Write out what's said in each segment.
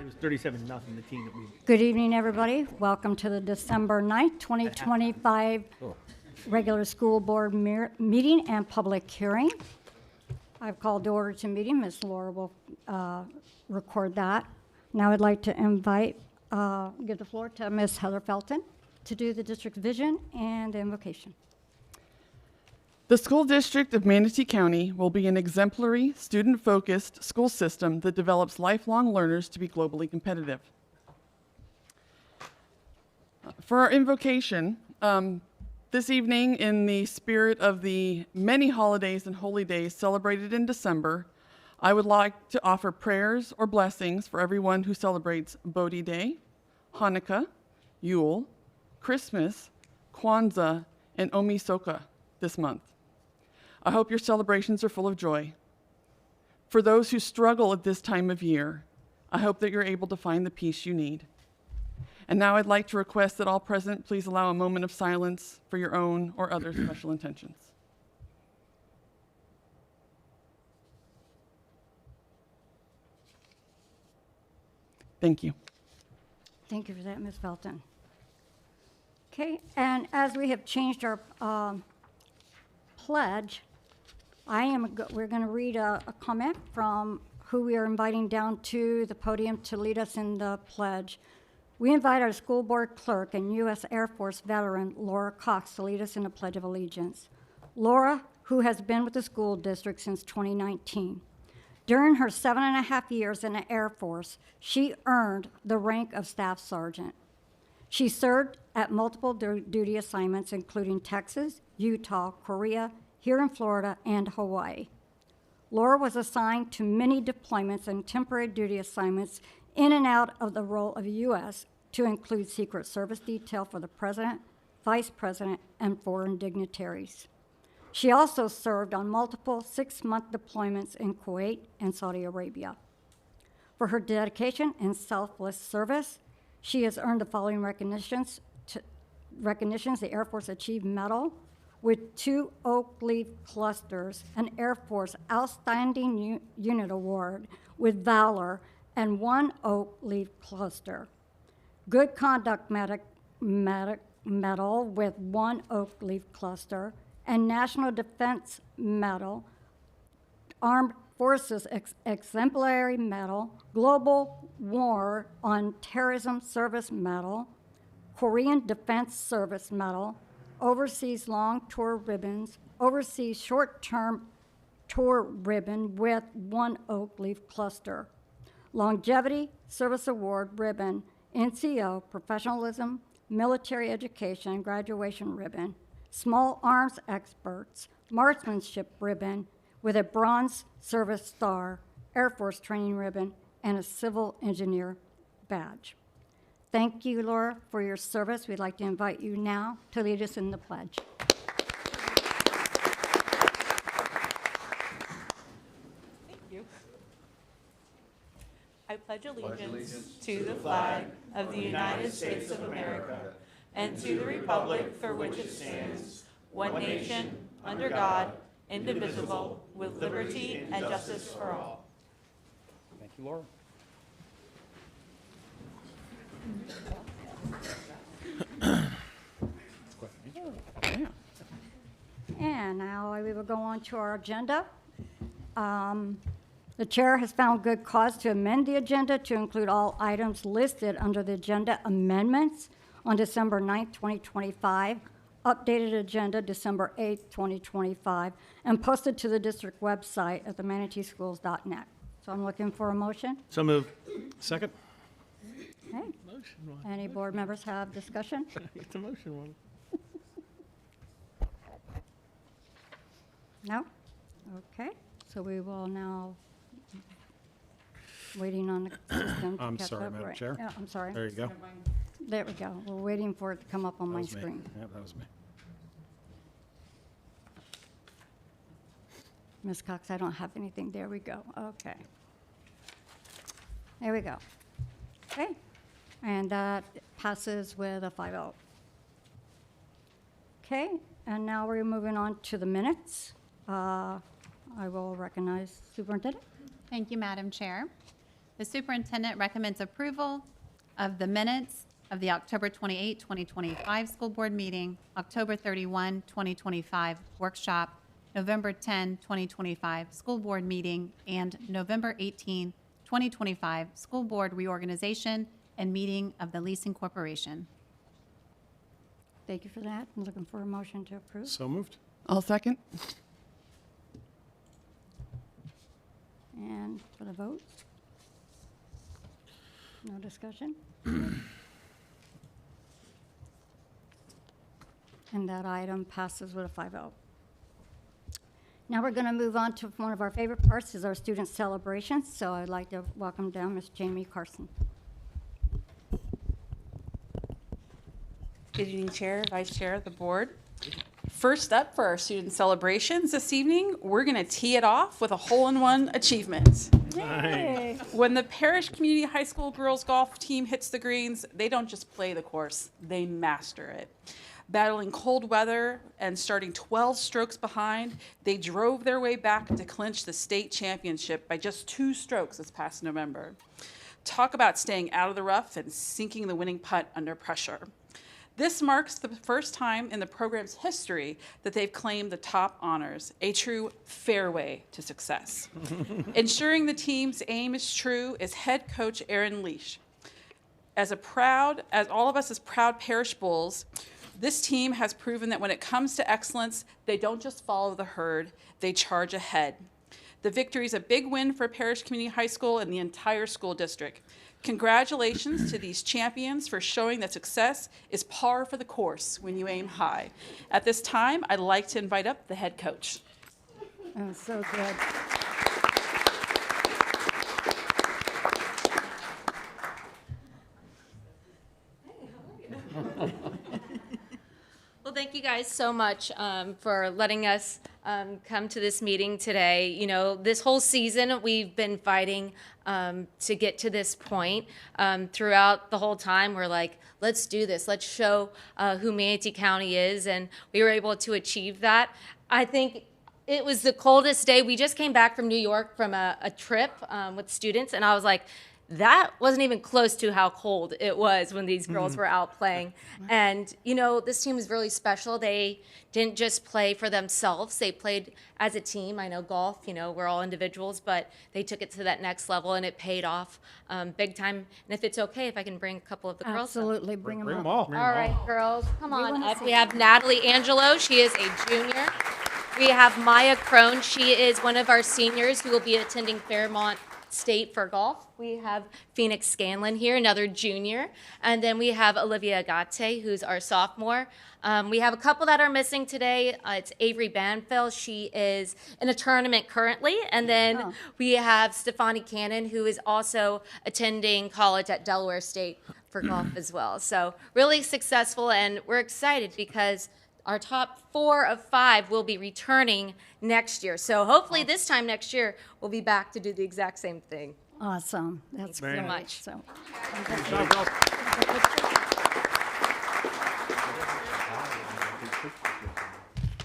was 37-0, the team that we. Good evening, everybody. Welcome to the December 9th, 2025 regular school board meeting and public hearing. I've called to order to meeting. Ms. Laura will record that. Now I'd like to give the floor to Ms. Heather Felton to do the district vision and the invocation. The school district of Manatee County will be an exemplary, student-focused school system that develops lifelong learners to be globally competitive. For our invocation, this evening, in the spirit of the many holidays and holy days celebrated in December, I would like to offer prayers or blessings for everyone who celebrates Bodhi Day, Hanukkah, Yule, Christmas, Kwanzaa, and Omisoka this month. I hope your celebrations are full of joy. For those who struggle at this time of year, I hope that you're able to find the peace you need. And now I'd like to request that all present please allow a moment of silence for your own or other special intentions. Thank you. Thank you for that, Ms. Felton. Okay, and as we have changed our pledge, we're going to read a comment from who we are inviting down to the podium to lead us in the pledge. We invite our school board clerk and U.S. Air Force veteran Laura Cox to lead us in the Pledge of Allegiance. Laura, who has been with the school district since 2019. During her 7.5 years in the Air Force, she earned the rank of Staff Sergeant. She served at multiple duty assignments, including Texas, Utah, Korea, here in Florida, and Hawaii. Laura was assigned to many deployments and temporary duty assignments in and out of the role of the U.S., to include Secret Service detail for the President, Vice President, and foreign dignitaries. She also served on multiple 6-month deployments in Kuwait and Saudi Arabia. For her dedication and selfless service, she has earned the following recognitions: the Air Force Achieved Medal with 2 Oak Leaf Clusters, an Air Force Outstanding Unit Award with Valor, and 1 Oak Leaf Cluster. Good Conduct Medal with 1 Oak Leaf Cluster, and National Defense Medal, Armed Forces Exemplary Medal, Global War on Terrorism Service Medal, Korean Defense Service Medal, Overseas Long Tour Ribbons, Overseas Short-Term Tour Ribbon with 1 Oak Leaf Cluster, Longevity Service Award Ribbon, NCO Professionalism, Military Education Graduation Ribbon, Small Arms Experts, Marksmanship Ribbon with a Bronze Service Star, Air Force Training Ribbon, and a Civil Engineer Badge. Thank you, Laura, for your service. We'd like to invite you now to lead us in the pledge. Thank you. I pledge allegiance to the flag of the United States of America and to the republic for which it stands, one nation, under God, indivisible, with liberty and justice for all. Thank you, Laura. And now we will go on to our agenda. The chair has found good cause to amend the agenda to include all items listed under the agenda amendments on December 9th, 2025, updated agenda December 8th, 2025, and posted to the district website at themanateeschools.net. So I'm looking for a motion. So moved. Second? Okay. Motion one. Any board members have discussion? It's a motion one. No? Okay. So we will now, waiting on the system to I'm catch sorry, up. Madam Right. Chair. Yeah, I'm sorry. There you go. There we go. We're waiting for it to come up on my That was me. screen. Yeah, that was me. Ms. Cox, I don't have anything. There we go. Okay. There we go. Okay. And that passes with a 5-0. Okay. And now we're moving on to the minutes. I will recognize Superintendent. Thank you, Madam Chair. The superintendent recommends approval of the minutes of the October 28, 2025 school board meeting, October 31, 2025 workshop, November 10, 2025 school board meeting, and November 18, 2025 school board reorganization and meeting of the leasing corporation. Thank you for that. I'm looking for a motion to approve. So moved. I'll second. And for the vote? No discussion? And that item passes with a 5-0. Now we're going to move on to one of our favorite parts, is our student celebrations. So I'd like to welcome down Ms. Jamie Carson. Good evening, Chair, Vice Chair of the board. First up for our student celebrations this evening, we're going to tee it off with a hole-in-one achievement. Yay! When the Parish Community High School girls golf team hits the greens, they don't just play the course, they master it. Battling cold weather and starting 12 strokes behind, they drove their way back to clinch the state championship by just 2 strokes this past November. Talk about staying out of the rough and sinking the winning putt under pressure. This marks the first time in the program's history that they've claimed the top honors, a true fairway to success. Ensuring the team's aim is true is head coach Aaron Leash. As all of us as proud Parish Bulls, this team has proven that when it comes to excellence, they don't just follow the herd, they charge ahead. The victory is a big win for Parish Community High School and the entire school district. Congratulations to these champions for showing that success is par for the course when you aim high. At this time, I'd like to invite up the head coach. Oh, so good. Well, thank you guys so much for letting us come to this meeting today. You know, this whole season we've been fighting to get to this point. Throughout the whole time, we're like, let's do this. Let's show who Manatee County is, and we were able to achieve that. I think it was the coldest day. We just came back from New York from a trip with students, and I was like, that wasn't even close to how cold it was when these girls were out playing. And, you know, this team is really special. They didn't just play for themselves. They played as a team. I know golf, you know, we're all individuals, but they took it to that next level, and it paid off big time. And if it's okay, if I can bring a couple of the girls up. Absolutely, bring them Bring up. them all. All right, girls, come on wanna up. see We have Natalie Angelo. She is a junior. We have Maya Crone. She is one of our seniors who will be attending Fairmont State for golf. We have Phoenix Scanlon here, another junior. And then we have Olivia Agate, who's our sophomore. We have a couple that are missing today. It's Avery Banfield. She is in a tournament currently. And then we have Stefani Cannon, who is also attending college at Delaware State for golf as well. So really successful, and we're excited because our top 4 of 5 will be returning next year. So hopefully this time next year, we'll be back to do the exact same thing. Awesome. That's Very great. much. So, Good job, girls.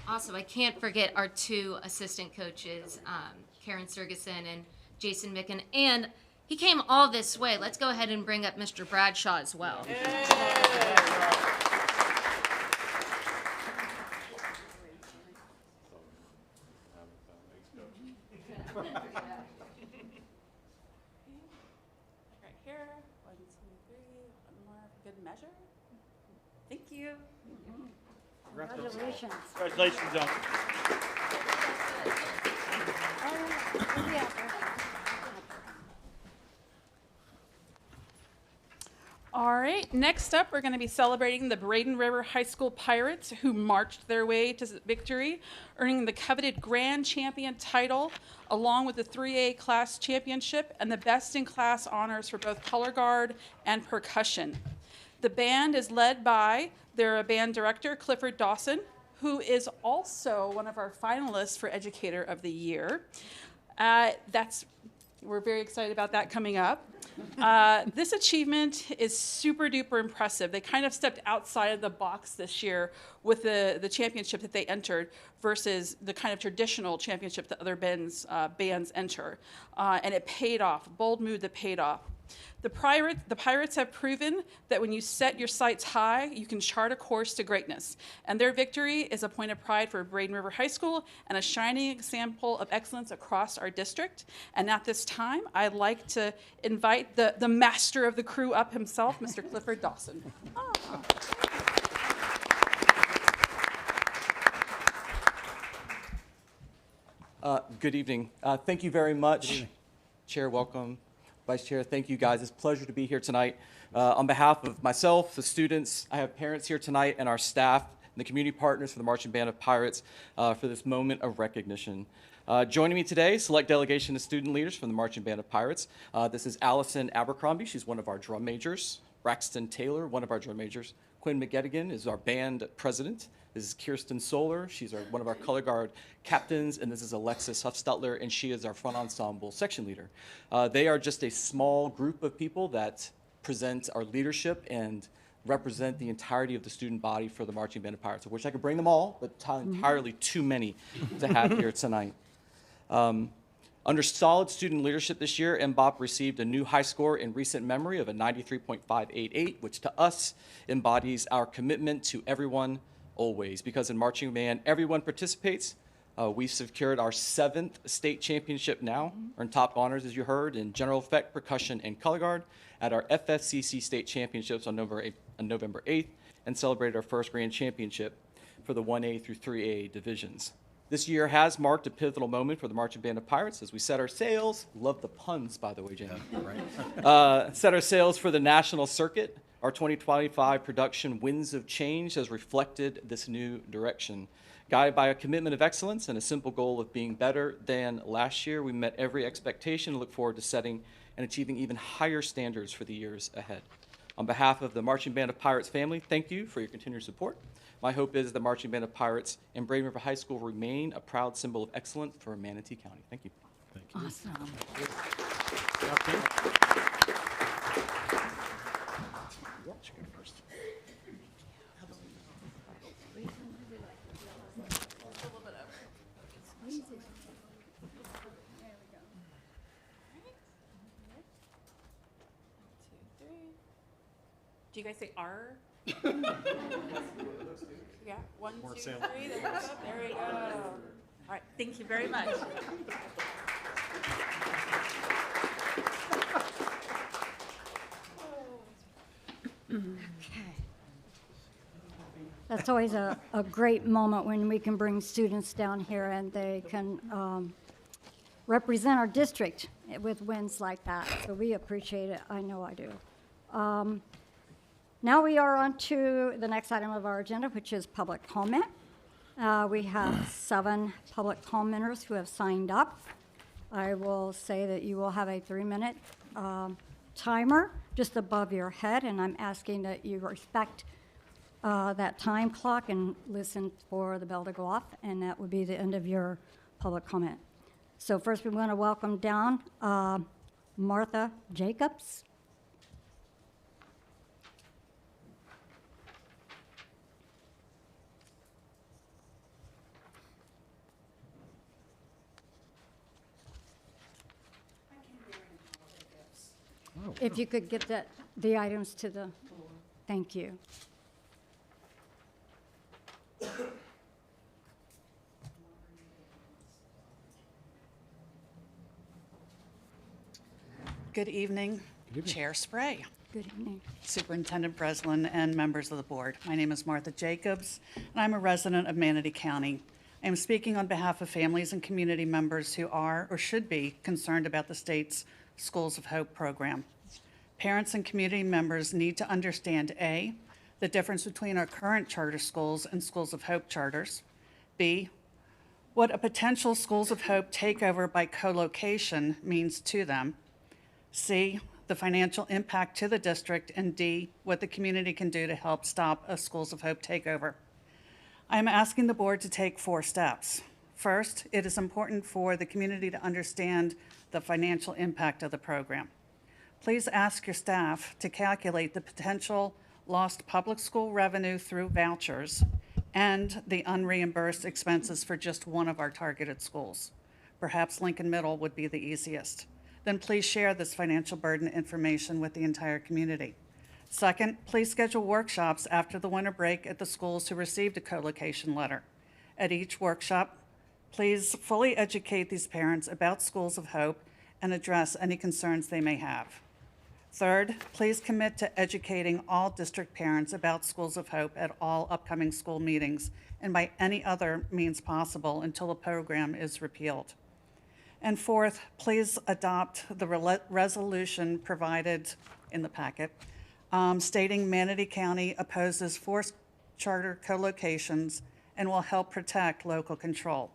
Also, I can't forget our 2 assistant coaches, Karen Sergeson and Jason Micken. And he came all this way. Let's go ahead and bring up Mr. Bradshaw as well. Right here, 1, 2, 3, one more, good measure. Thank you. congratulations. Congratulations, young. All right, next up, we're going to be celebrating the Braden River High School Pirates, who marched their way to victory, earning the coveted Grand Champion title, along with the 3A Class Championship and the Best in Class honors for both color guard and percussion. The band is led by their band director, Clifford Dawson, who is also one of our finalists for Educator of the Year. We're very excited about that coming up. This achievement is super duper impressive. They kind of stepped outside of the box this year with the championship that they entered versus the kind of traditional championship that other bands enter. And it paid off, bold move that paid off. The Pirates have proven that when you set your sights high, you can chart a course to greatness. And their victory is a point of pride for Braden River High School and a shining example of excellence across our district. And at this time, I'd like to invite the master of the crew up himself, Mr. Clifford Dawson. Good evening. Thank you very much. Chair, welcome. Vice Chair, thank you guys. It's a pleasure to be here tonight. On behalf of myself, the students, I have parents here tonight, and our staff and the community partners for the Marching Band of Pirates for this moment of recognition. Joining me today, select delegation of student leaders from the Marching Band of Pirates. This is Allison Abercrombie. She's one of our drum majors. Braxton Taylor, one of our drum majors. Quinn McGettigan is our band president. This is Kirsten Solar. She's one of our color guard captains. And this is Alexis Huffstutler, and she is our front ensemble section leader. They are just a small group of people that present our leadership and represent the entirety of the student body for the Marching Band of Pirates. I wish I could bring them all, but entirely too many to have here tonight. Under solid student leadership this year, MBOP received a new high score in recent memory of a 93.588, which to us embodies our commitment to everyone, always. Because in marching band, everyone participates. We've secured our 7th state championship now, earned top honors, as you heard, in general effect, percussion, and color guard at our FFCC state championships on November 8th, and celebrated our first grand championship for the 1A through 3A divisions. This year has marked a pivotal moment for the Marching Band of Pirates as we set our sails, love the puns, by the way, Jamie, set our sails for the national circuit. Our 2025 production Winds of Change has reflected this new direction. Guided by a commitment of excellence and a simple goal of being better than last year, we met every expectation and look forward to setting and achieving even higher standards for the years ahead. On behalf of the Marching Band of Pirates family, thank you for your continued support. My hope is the Marching Band of Pirates and Braden River High School remain a proud symbol of excellence for Manatee County. Thank you. Thank you. Awesome. Do you guys say R? Yeah, 1, 2, 3. There we go. All right, thank you very much. That's always a great moment when we can bring students down here and they can represent our district with wins like that. So we appreciate it. I know I do. Now we are on to the next item of our agenda, which is public comment. We have 7 public commenters who have signed up. I will say that you will have a 3-minute timer just above your head, and I'm asking that you respect that time clock and listen for the bell to go off, and that would be the end of your public comment. So first we want to welcome down Martha Jacobs. If you could get the items to the, thank you. Good evening, Chair Spray, Good evening. Superintendent Breslin, and members of the board. My name is Martha Jacobs, and I'm a resident of Manatee County. I am speaking on behalf of families and community members who are or should be concerned about the state's Schools of Hope program. Parents and community members need to understand A, the difference between our current charter schools and Schools of Hope charters, B, what a potential Schools of Hope takeover by co-location means to them, C, the financial impact to the district, and D, what the community can do to help stop a Schools of Hope takeover. I am asking the board to take 4 steps. First, it is important for the community to understand the financial impact of the program. please ask your staff to calculate the potential lost public school revenue through vouchers and the unreimbursed expenses for just one of our targeted schools. Perhaps Lincoln Middle would be the easiest. Then please share this financial burden information with the entire community. Second, please schedule workshops after the winter break at the schools who received a co-location letter. At each workshop, please fully educate these parents about Schools of Hope and address any concerns they may have. Third, please commit to educating all district parents about Schools of Hope at all upcoming school meetings and by any other means possible until the program is repealed. And fourth, please adopt the resolution provided in the packet stating Manatee County opposes forced charter co-locations and will help protect local control.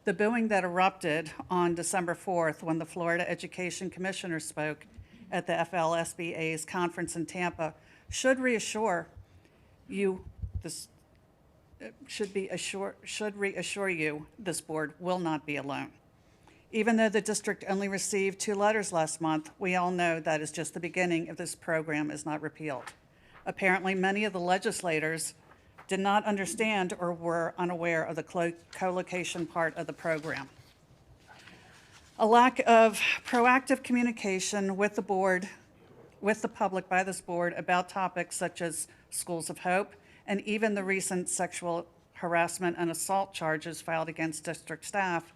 The booing that erupted on December 4th when the Florida Education Commissioner spoke at the FLSBA's conference in Tampa should reassure you this board will not be alone. Even though the district only received 2 letters last month, we all know that is just the beginning if this program is not repealed. Apparently, many of the legislators did not understand or were unaware of the co-location part of the program. A lack of proactive communication with the board, with the public by this board about topics such as Schools of Hope and even the recent sexual harassment and assault charges filed against district staff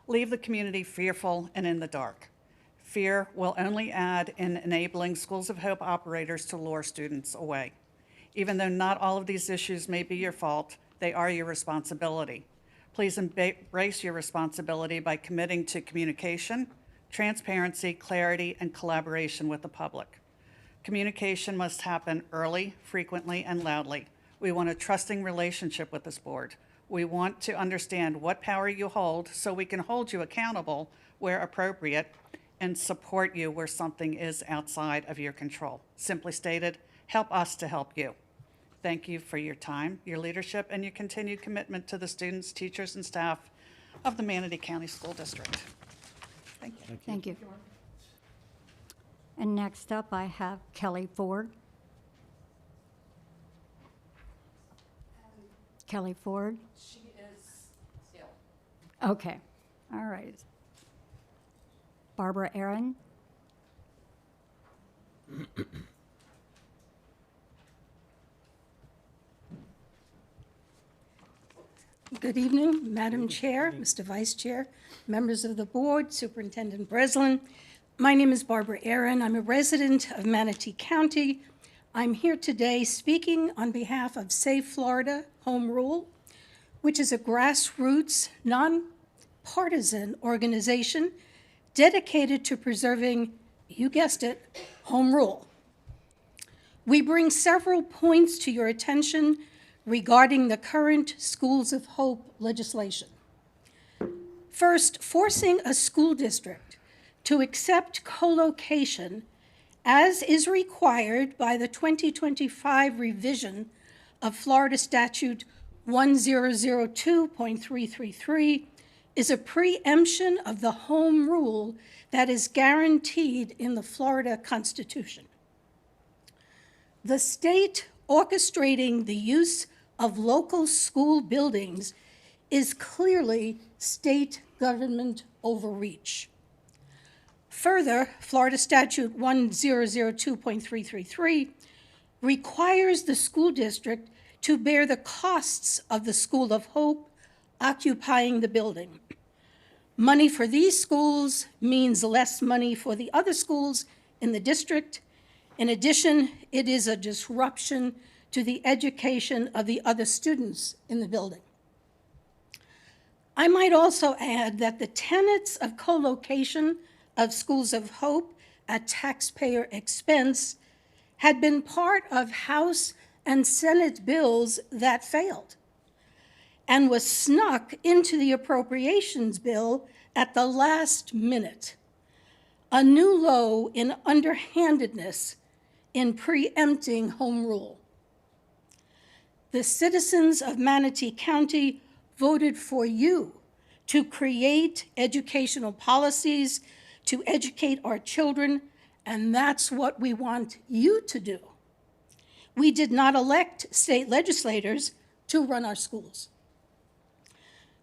leave the community fearful and in the dark. Fear will only add in enabling Schools of Hope operators to lure students away. Even though not all of these issues may be your fault, they are your responsibility. Please embrace your responsibility by committing to communication, transparency, clarity, and collaboration with the public. Communication must happen early, frequently, and loudly. We want a trusting relationship with this board. We want to understand what power you hold so we can hold you accountable where appropriate and support you where something is outside of your control. Simply stated, help us to help you. Thank you for your time, your leadership, and your continued commitment to the students, teachers, and staff of the Manatee County School District. Thank you. Thank you. And next up, I have Kelly Ford. Kelly Ford? She is ill. Okay, all right. Barbara Aaron? Good evening, Madam Chair, Mr. Vice Chair, members of the board, Superintendent Breslin. My name is Barbara Aaron. I'm a resident of Manatee County. I'm here today speaking on behalf of Save Florida Home Rule, which is a grassroots, nonpartisan organization dedicated to preserving, you guessed it, home rule. We bring several points to your attention regarding the current Schools of Hope legislation. First, forcing a school district to accept co-location as is required by the 2025 revision of Florida Statute 1002.333 is a preemption of the home rule that is guaranteed in the Florida Constitution. The state orchestrating the use of local school buildings is clearly state government overreach. Further, Florida Statute 1002.333 requires the school district to bear the costs of the School of Hope occupying the building. Money for these schools means less money for the other schools in the district. In addition, it is a disruption to the education of the other students in the building. I might also add that the tenets of co-location of Schools of Hope at taxpayer expense had been part of House and Senate bills that failed and was snuck into the appropriations bill at the last minute, a new low in underhandedness in preempting home rule. The citizens of Manatee County voted for you to create educational policies to educate our children And that's what we want you to do. We did not elect state legislators to run our schools.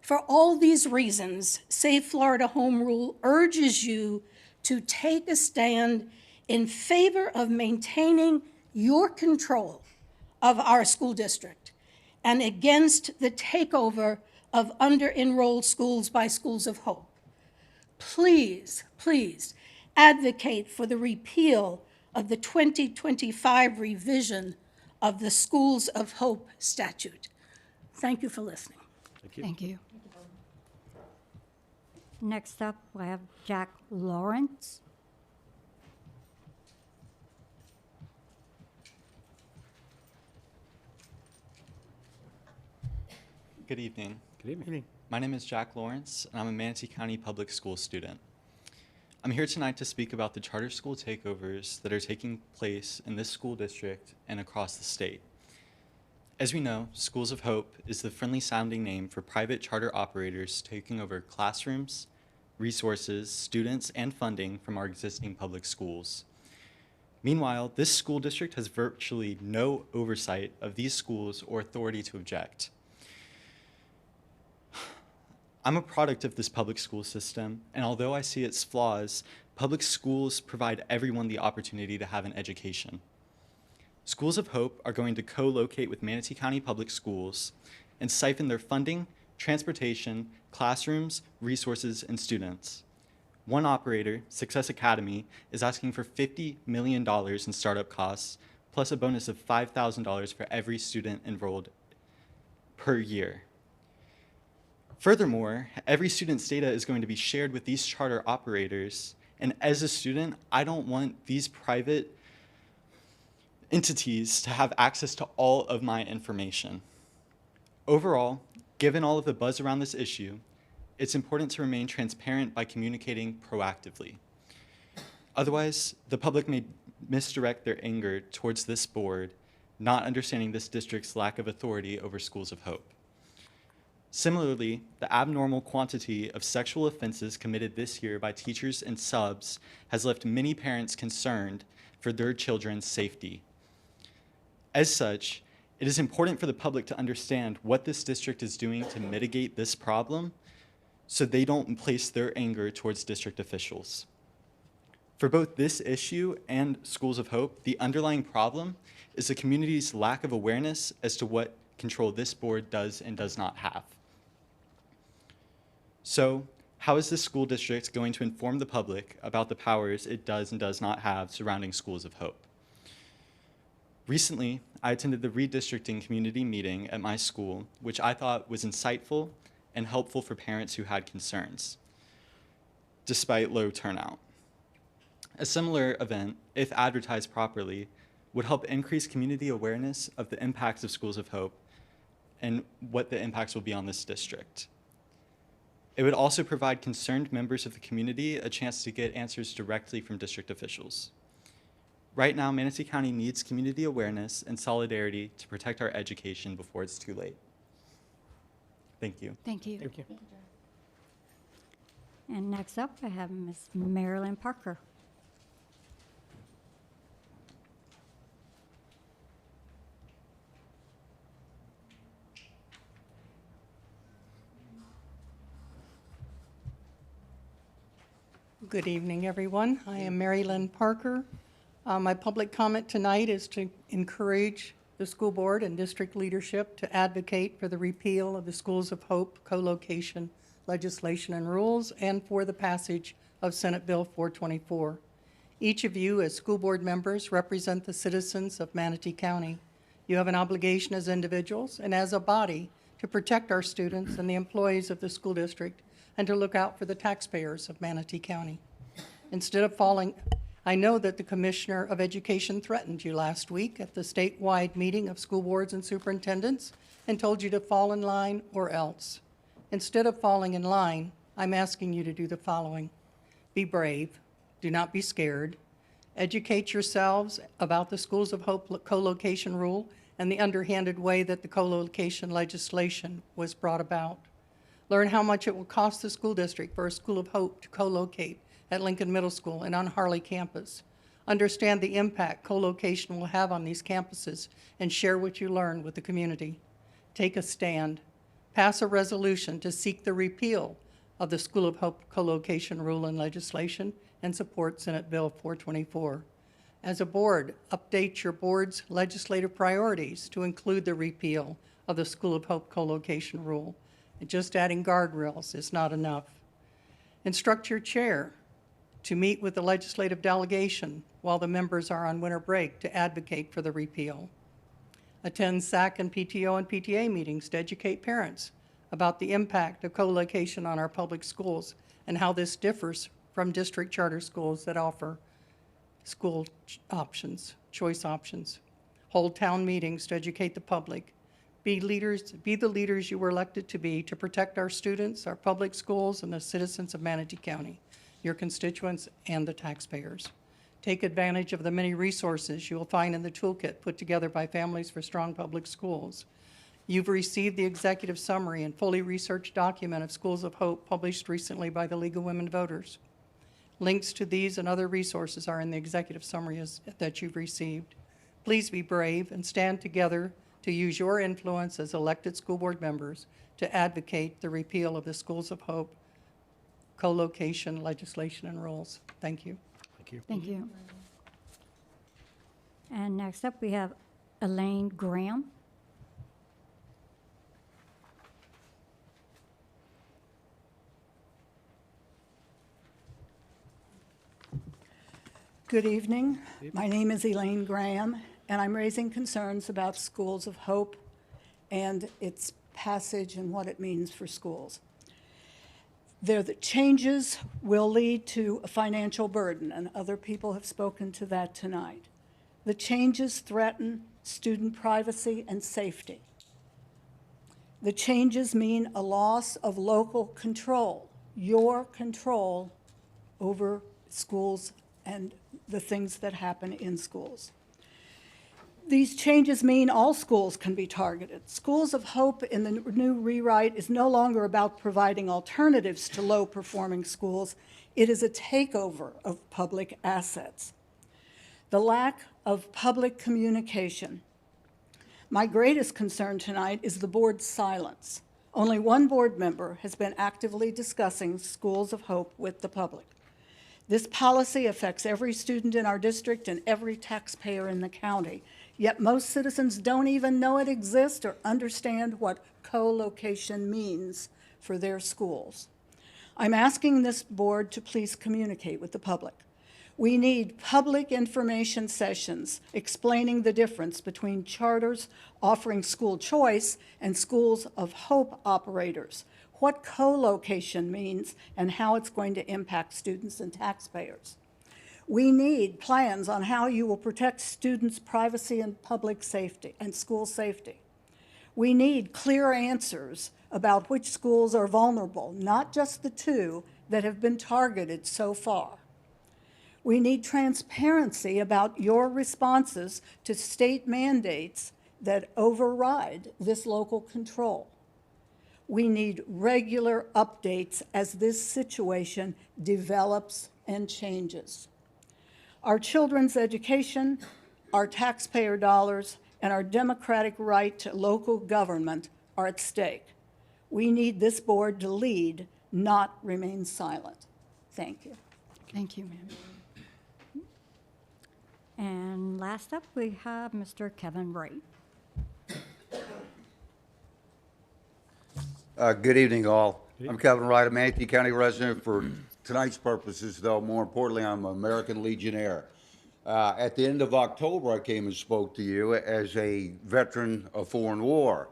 For all these reasons, Save Florida Home Rule urges you to take a stand in favor of maintaining your control of our school district and against the takeover of under-enrolled schools by Schools of Hope. Please, please advocate for the repeal of the 2025 revision of the Schools of Hope statute. Thank you for listening. Thank you. Next up, I have Jack Lawrence. Good evening. Good evening. My name is Jack Lawrence, and I'm a Manatee County Public School student. I'm here tonight to speak about the charter school takeovers that are taking place in this school district and across the state. As we know, Schools of Hope is the friendly-sounding name for private charter operators taking over classrooms, resources, students, and funding from our existing public schools. Meanwhile, this school district has virtually no oversight of these schools or authority to object. I'm a product of this public school system, and although I see its flaws, public schools provide everyone the opportunity to have an education. Schools of Hope are going to co-locate with Manatee County Public Schools and siphon their funding, transportation, classrooms, resources, and students. One operator, Success Academy, is asking for $50 million in startup costs, plus a bonus of $5,000 for every student enrolled per year. Furthermore, every student's data is going to be shared with these charter operators, and as a student, I don't want these private entities to have access to all of my information. Overall, given all of the buzz around this issue, it's important to remain transparent by communicating proactively. Otherwise, the public may misdirect their anger towards this board, not understanding this district's lack of authority over Schools of Hope. Similarly, the abnormal quantity of sexual offenses committed this year by teachers and subs has left many parents concerned for their children's safety. As such, it is important for the public to understand what this district is doing to mitigate this problem so they don't place their anger towards district officials. For both this issue and Schools of Hope, the underlying problem is the community's lack of awareness as to what control this board does and does not have. So, how is this school district going to inform the public about the powers it does and does not have surrounding Schools of Hope? Recently, I attended the redistricting community meeting at my school, which I thought was insightful and helpful for parents who had concerns, despite low turnout. A similar event, if advertised properly, would help increase community awareness of the impacts of Schools of Hope and what the impacts will be on this district. It would also provide concerned members of the community a chance to get answers directly from district officials. Right now, Manatee County needs community awareness and solidarity to protect our education before it's too late. Thank you. Thank you. Thank you. And next up, I have Ms. Marilyn Parker. Good evening, everyone. I am Mary Lynn Parker. My public comment tonight is to encourage the school board and district leadership to advocate for the repeal of the Schools of Hope co-location legislation and rules and for the passage of Senate Bill 424. Each of you as school board members represent the citizens of Manatee County. You have an obligation as individuals and as a body to protect our students and the employees of the school district and to look out for the taxpayers of Manatee County. Instead of falling, I know that the Commissioner of Education threatened you last week at the statewide meeting of school boards and superintendents and told you to fall in line or else. Instead of falling in line, I'm asking you to do the following. Be brave. Do not be scared. Educate yourselves about the Schools of Hope co-location rule and the underhanded way that the co-location legislation was brought about. Learn how much it will cost the school district for a School of Hope to co-locate at Lincoln Middle School and on Harley campus. Understand the impact co-location will have on these campuses and share what you learn with the community. Take a stand. Pass a resolution to seek the repeal of the School of Hope co-location rule and legislation and support Senate Bill 424. As a board, update your board's legislative priorities to include the repeal of the School of Hope co-location rule. And just adding guardrails is not enough. Instruct your chair to meet with the legislative delegation while the members are on winter break to advocate for the repeal. Attend SAC and PTO and PTA meetings to educate parents about the impact of co-location on our public schools and how this differs from district charter schools that offer school options, choice options. Hold town meetings to educate the public. Be the leaders you were elected to be to protect our students, our public schools, and the citizens of Manatee County, your constituents, and the taxpayers. Take advantage of the many resources you will find in the toolkit put together by Families for Strong Public Schools. You've received the executive summary and fully researched document of Schools of Hope published recently by the League of Women Voters. Links to these and other resources are in the executive summary that you've received. Please be brave and stand together to use your influence as elected school board members to advocate the repeal of the Schools of Hope co-location legislation and rules. Thank you. Thank you. And next up, we have Elaine Graham. Good evening. My name is Elaine Graham, and I'm raising concerns about Schools of Hope and its passage and what it means for schools. The changes will lead to a financial burden, and other people have spoken to that tonight. The changes threaten student privacy and safety. The changes mean a loss of local control, your control over schools and the things that happen in schools. These changes mean all schools can be targeted. Schools of Hope in the new rewrite is no longer about providing alternatives to low-performing schools. It is a takeover of public assets. The lack of public communication. My greatest concern tonight is the board's silence. Only one board member has been actively discussing Schools of Hope with the public. This policy affects every student in our district and every taxpayer in the county. Yet most citizens don't even know it exists or understand what co-location means for their schools. I'm asking this board to please communicate with the public. We need public information sessions explaining the difference between charters offering school choice and Schools of Hope operators, what co-location means and how it's going to impact students and taxpayers. We need plans on how you will protect students' privacy and public safety and school safety. We need clear answers about which schools are vulnerable, not just the two that have been targeted so far. We need transparency about your responses to state mandates that override this local control. We need regular updates as this situation develops and changes. Our children's education, our taxpayer dollars, and our democratic right to local government are at stake. We need this board to lead, not remain silent. Thank you. Thank you, ma'am. And last up, we have Mr. Kevin Wright. Good evening, all. I'm Kevin Wright, a Manatee County resident for tonight's purposes, though more importantly, I'm an American Legionnaire. At the end of October, I came and spoke to you as a veteran of foreign war.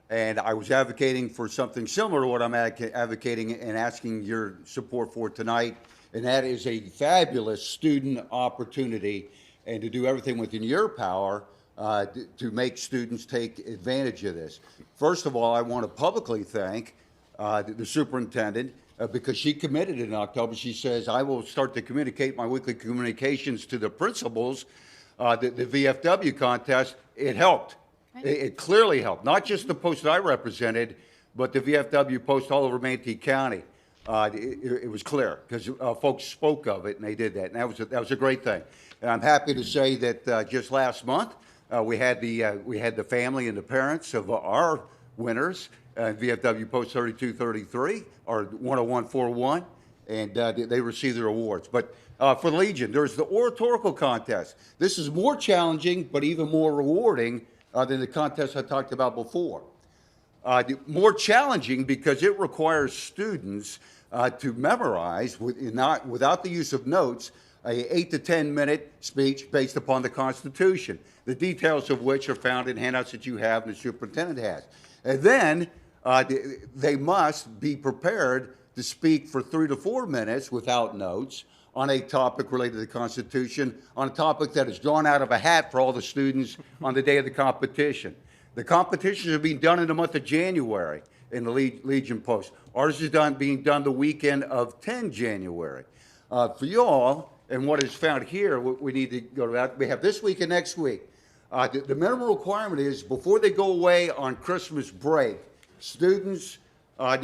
And I was advocating for something similar to what I'm advocating and asking your support for tonight. And that is a fabulous student opportunity and to do everything within your power to make students take advantage of this. First of all, I want to publicly thank the superintendent because she committed in October. She says, I will start to communicate my weekly communications to the principals. The VFW contest, it helped. It clearly helped. Not just the post that I represented, but the VFW post all over Manatee County. it was clear because folks spoke of it and they did that, and that was a great thing. And I'm happy to say that just last month we had the family and the parents of our winners, VFW Post 3233 or 10141, and they received their awards. But for the Legion, there's the oratorical contest. This is more challenging, but even more rewarding than the contest I talked about before. More challenging because it requires students to memorize, without the use of notes, a 8 to 10 minute speech based upon the Constitution, the details of which are found in handouts that you have and the superintendent has. And then they must be prepared to speak for 3 to 4 minutes without notes on a topic related to the Constitution, on a topic that is drawn out of a hat for all the students on the day of the competition. The competitions are being done in the month of January in the Legion Post. Ours is being done the weekend of 10 January. For you all, and what is found here, we need to go to that. We have this week and next week. The minimum requirement is before they go away on Christmas break, students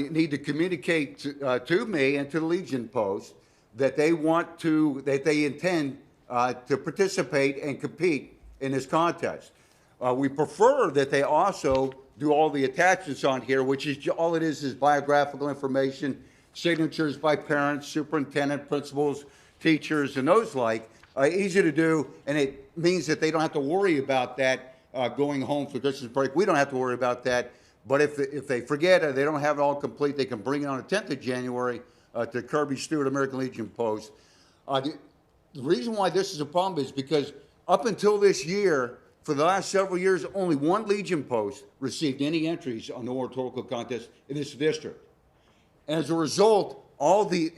need to communicate to me and to the Legion Post that they intend to participate and compete in this contest. We prefer that they also do all the attachments on here, which is all it is biographical information, signatures by parents, superintendent, principals, teachers, and those like. Easy to do, and it means that they don't have to worry about that going home for Christmas break. We don't have to worry about that. But if they forget or they don't have it all complete, they can bring it on the 10th of January to Kirby Stewart, American Legion Post. The reason why this is a problem is because up until this year, for the last several years, only one Legion Post received any entries on the oratorical contest in this district. And as a result, all the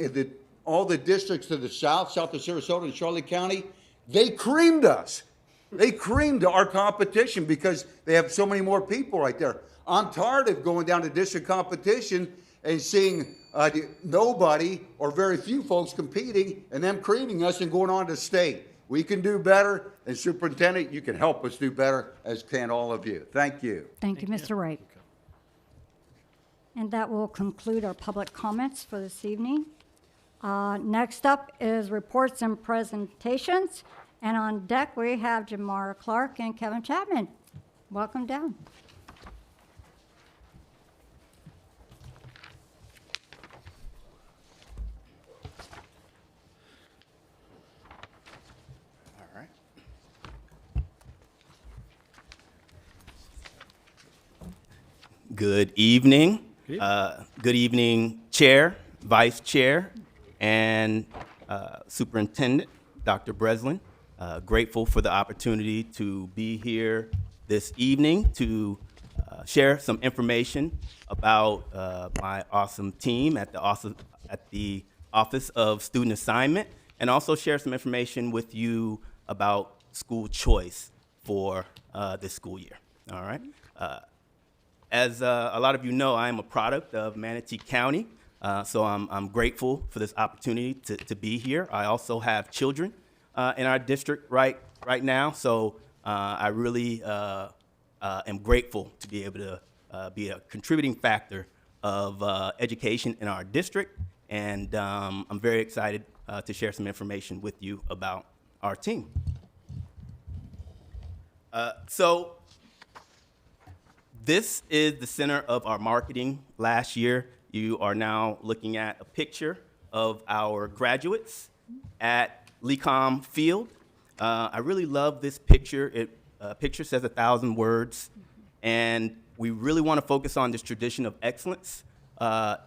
districts to the south of Sarasota and Charlotte County, they creamed us. They creamed our competition because they have so many more people right there. I'm tired of going down to district competition and seeing nobody or very few folks competing and them creaming us and going on to state. We can do better, and Superintendent, you can help us do better, as can all of you. Thank you. Thank you, Mr. Wright. And that will conclude our public comments for this evening. Next up is reports and presentations. And on deck, we have Jamara Clark and Kevin Chapman. Welcome down. Good evening. Good evening, Chair, Vice Chair, and Superintendent, Dr. Breslin. Grateful for the opportunity to be here this evening to share some information about my awesome team at the Office of Student Assignment, and also share some information with you about school choice for this school year. All right. As a lot of you know, I am a product of Manatee County, so I'm grateful for this opportunity to be here. I also have children in our district right now, so I really am grateful to be able to be a contributing factor of education in our district, and I'm very excited to share some information with you about our team. So this is the center of our marketing last year. You are now looking at a picture of our graduates at Lecom Field. I really love this picture. Picture says 1,000 words, and we really want to focus on this tradition of excellence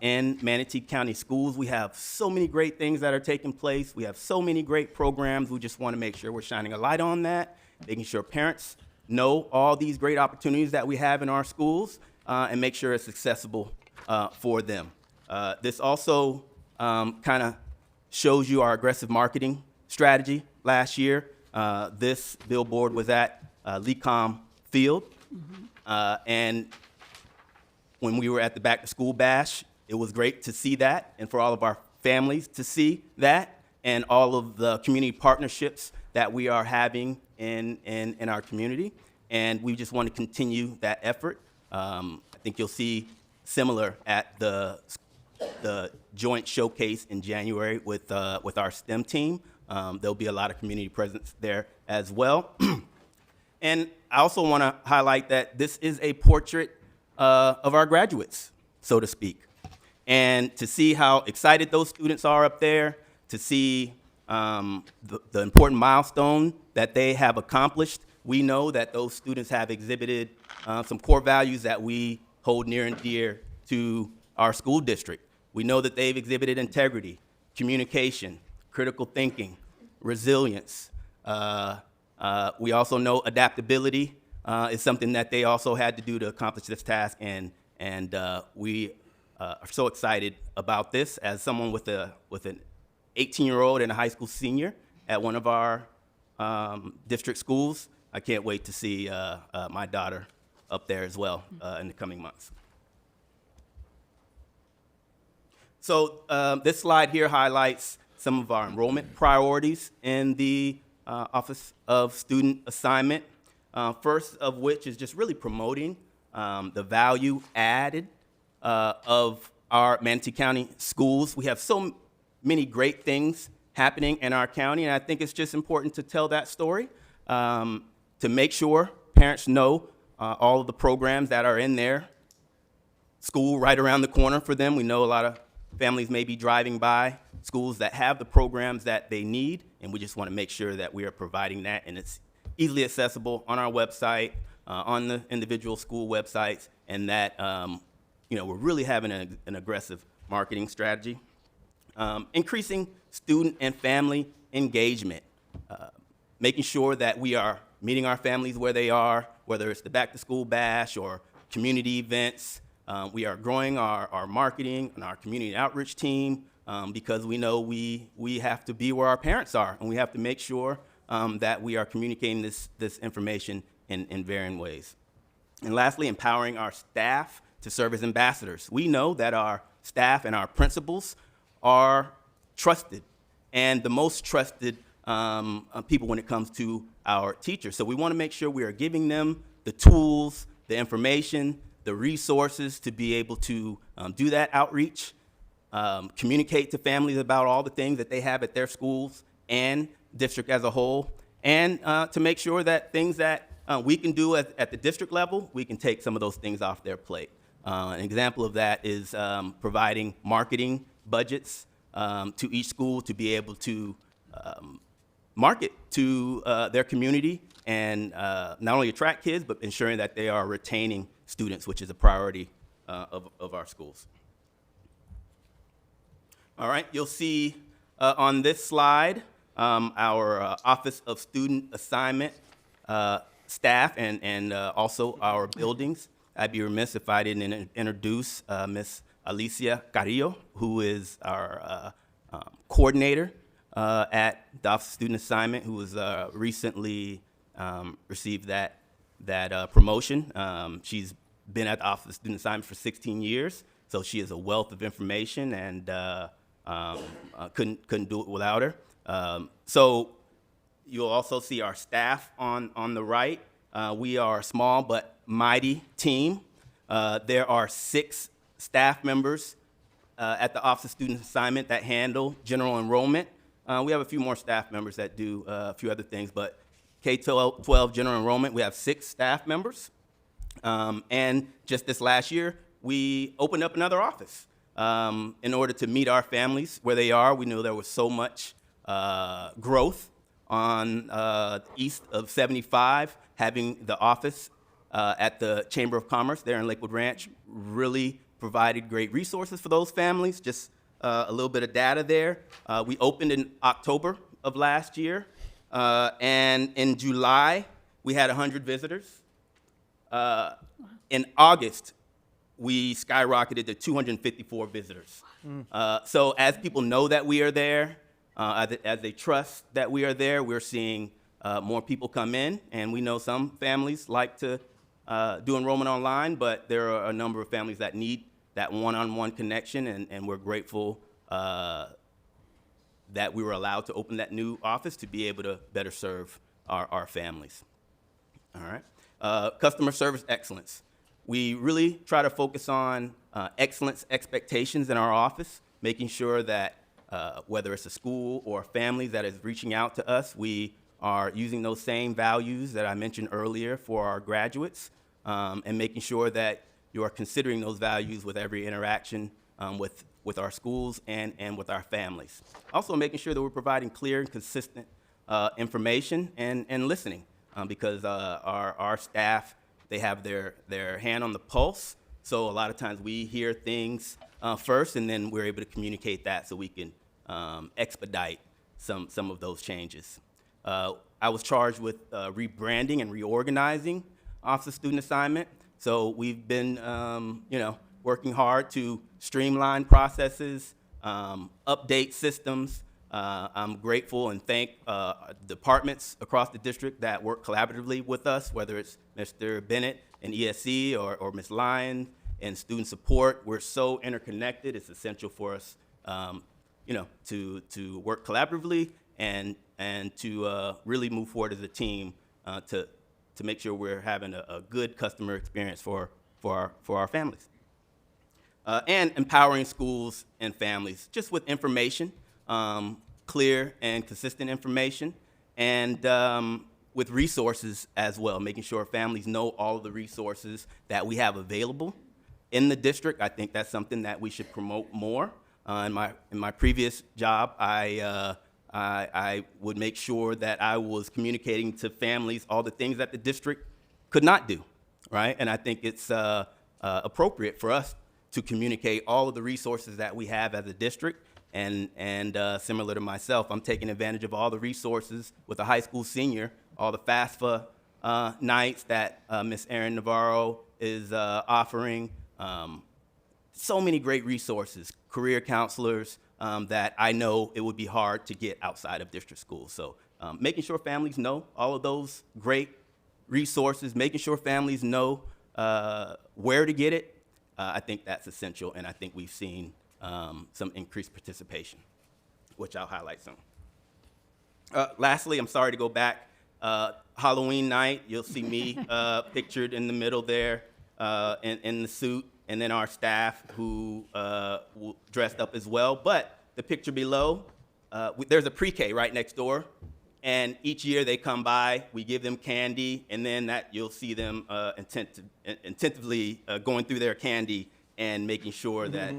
in Manatee County schools. We have so many great things that are taking place. We have so many great programs. We just want to make sure we're shining a light on that, making sure parents know all these great opportunities that we have in our schools and make sure it's accessible for them. This also kind of shows you our aggressive marketing strategy last year. This billboard was at Lecom Field, and when we were at the Back to School Bash, it was great to see that and for all of our families to see that and all of the community partnerships that we are having in our community, and we just want to continue that effort. I think you'll see similar at the the joint showcase in January with our STEM team. There'll be a lot of community presence there as well. And I also want to highlight that this is a portrait of our graduates, so to speak. And to see how excited those students are up there, to see the important milestone that they have accomplished, we know that those students have exhibited some core values that we hold near and dear to our school district. We know that they've exhibited integrity, communication, critical thinking, resilience. We also know adaptability is something that they also had to do to accomplish this task, and we are so excited about this. As someone with an 18-year-old and a high school senior at one of our district schools, I can't wait to see my daughter up there as well in the coming months. So this slide here highlights some of our enrollment priorities in the Office of Student Assignment. First of which is just really promoting the value added of our Manatee County schools. We have so many great things happening in our county, and I think it's just important to tell that story, to make sure parents know all of the programs that are in there. School right around the corner for them. We know a lot of families may be driving by schools that have the programs that they need, and we just want to make sure that we are providing that, and it's easily accessible on our website, on the individual school websites, and that we're really having an aggressive marketing strategy. Increasing student and family engagement, making sure that we are meeting our families where they are, whether it's the back-to-school bash or community events. We are growing our marketing and our community outreach team because we know we have to be where our parents are, and we have to make sure that we are communicating this information in varying ways. And lastly, empowering our staff to serve as ambassadors. We know that our staff and our principals are trusted, and the most trusted people when it comes to our teachers. So we want to make sure we are giving them the tools, the information, the resources to be able to do that outreach, communicate to families about all the things that they have at their schools and district as a whole, and to make sure that things that we can do at the district level, we can take some of those things off their plate. An example of that is providing marketing budgets to each school to be able to market to their community and not only attract kids, but ensuring that they are retaining students, which is a priority of our schools. All right, you'll see on this slide our Office of Student Assignment staff and also our buildings. I'd be remiss if I didn't introduce Ms. Alicia Carrillo, who is our coordinator at the Office of Student Assignment, who has recently received that promotion. She's been at the Office of Student Assignment for 16 years, so she is a wealth of information, and couldn't do it without her. So you'll also see our staff on the right. We are a small but mighty team. There are 6 staff members at the Office of Student Assignment that handle general enrollment. We have a few more staff members that do a few other things, but K-12 general enrollment, we have 6 staff members. And just this last year, we opened up another office in order to meet our families where they are. We knew there was so much growth on east of 75. Having the office at the Chamber of Commerce there in Lakewood Ranch really provided great resources for those families. Just a little bit of data there. We opened in October of last year, and in July, we had 100 visitors. In August, we skyrocketed to 254 visitors. So as people know that we are there, as they trust that we are there, we're seeing more people come in, and we know some families like to do enrollment online, but there are a number of families that need that one-on-one connection, and we're grateful that we were allowed to open that new office to be able to better serve our families. All right. Customer service excellence. we really try to focus on excellence expectations in our office, making sure that whether it's a school or a family that is reaching out to us, we are using those same values that I mentioned earlier for our graduates, and making sure that you are considering those values with every interaction with our schools and with our families. Also making sure that we're providing clear and consistent information and listening, because our staff, they have their hand on the pulse. So a lot of times we hear things first, and then we're able to communicate that so we can expedite some of those changes. I was charged with rebranding and reorganizing Office of Student Assignment. So we've been, working hard to streamline processes, update systems. I'm grateful and thank departments across the district that work collaboratively with us, whether it's Mr. Bennett in ESE or Ms. Lyons in student support. We're so interconnected. It's essential for us, to work collaboratively and to really move forward as a team to make sure we're having a good customer experience for our families. And empowering schools and families just with information, clear and consistent information, and with resources as well, making sure families know all of the resources that we have available in the district. I think that's something that we should promote more. In my previous job, I would make sure that I was communicating to families all the things that the district could not do, right? And I think it's appropriate for us to communicate all of the resources that we have as a district. And similar to myself, I'm taking advantage of all the resources with a high school senior, all the FAFSA nights that Ms. Erin Navarro is offering. So many great resources, career counselors that I know it would be hard to get outside of district schools. So making sure families know all of those great resources, making sure families know where to get it, I think that's essential, and I think we've seen some increased participation, which I'll highlight soon. Lastly, I'm sorry to go back. Halloween night, you'll see me pictured in the middle there in the suit, and then our staff who dressed up as well. But the picture below, there's a pre-K right next door, and each year they come by, we give them candy, and then you'll see them attentively going through their candy and making sure that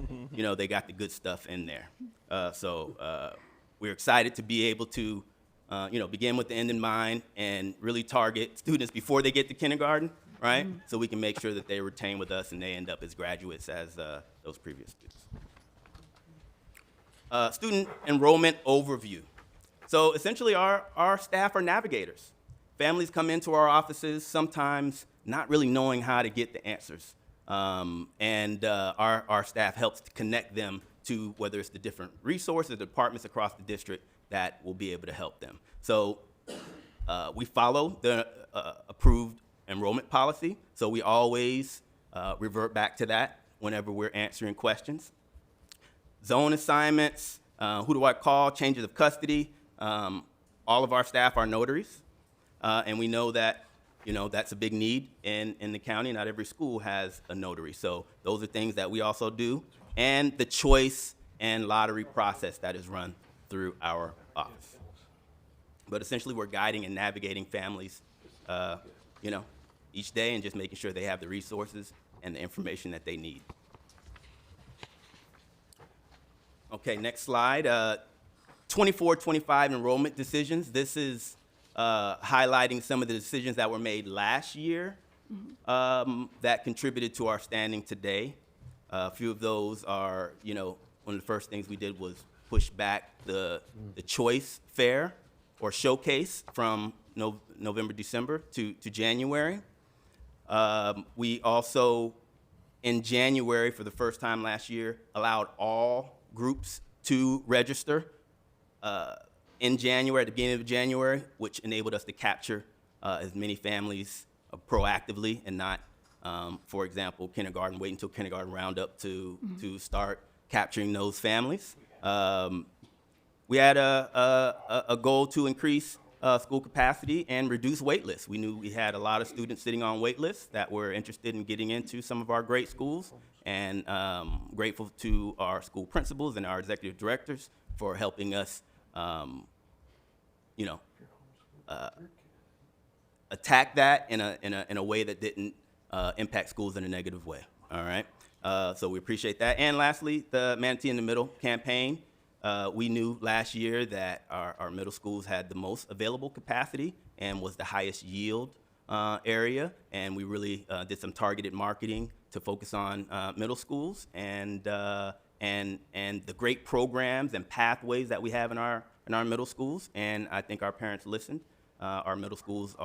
they got the good stuff in there. So we're excited to be able to begin with the end in mind and really target students before they get to kindergarten, right? So we can make sure that they retain with us and they end up as graduates as those previous students. Student enrollment overview. So essentially our staff are navigators. Families come into our offices sometimes not really knowing how to get the answers. And our staff helps to connect them to whether it's the different resources, departments across the district that will be able to help them. So we follow the approved enrollment policy. So we always revert back to that whenever we're answering questions. Zone assignments, who do I call, changes of custody. All of our staff are notaries, and we know that that's a big need in the county. Not every school has a notary. So those are things that we also do. And the choice and lottery process that is run through our office. But essentially, we're guiding and navigating families, each day and just making sure they have the resources and the information that they need. Okay, next slide. 24-25 enrollment decisions. This is highlighting some of the decisions that were made last year that contributed to our standing today. A few of those are, one of the first things we did was push back the choice fair or showcase from November, December to January. We also, in January, for the first time last year, allowed all groups to register in January, at the beginning of January, which enabled us to capture as many families proactively and not, for example, wait until kindergarten roundup to start capturing those families. We had a goal to increase school capacity and reduce wait lists. We knew we had a lot of students sitting on wait lists that were interested in getting into some of our great schools, and grateful to our school principals and our executive directors for helping us, attack that in a way that didn't impact schools in a negative way. All right. So we appreciate that. And lastly, the Manatee in the Middle campaign. We knew last year that our middle schools had the most available capacity and was the highest yield area. And we really did some targeted marketing to focus on middle schools and the great programs and pathways that we have in our middle schools. And I think our parents listened. Our middle schools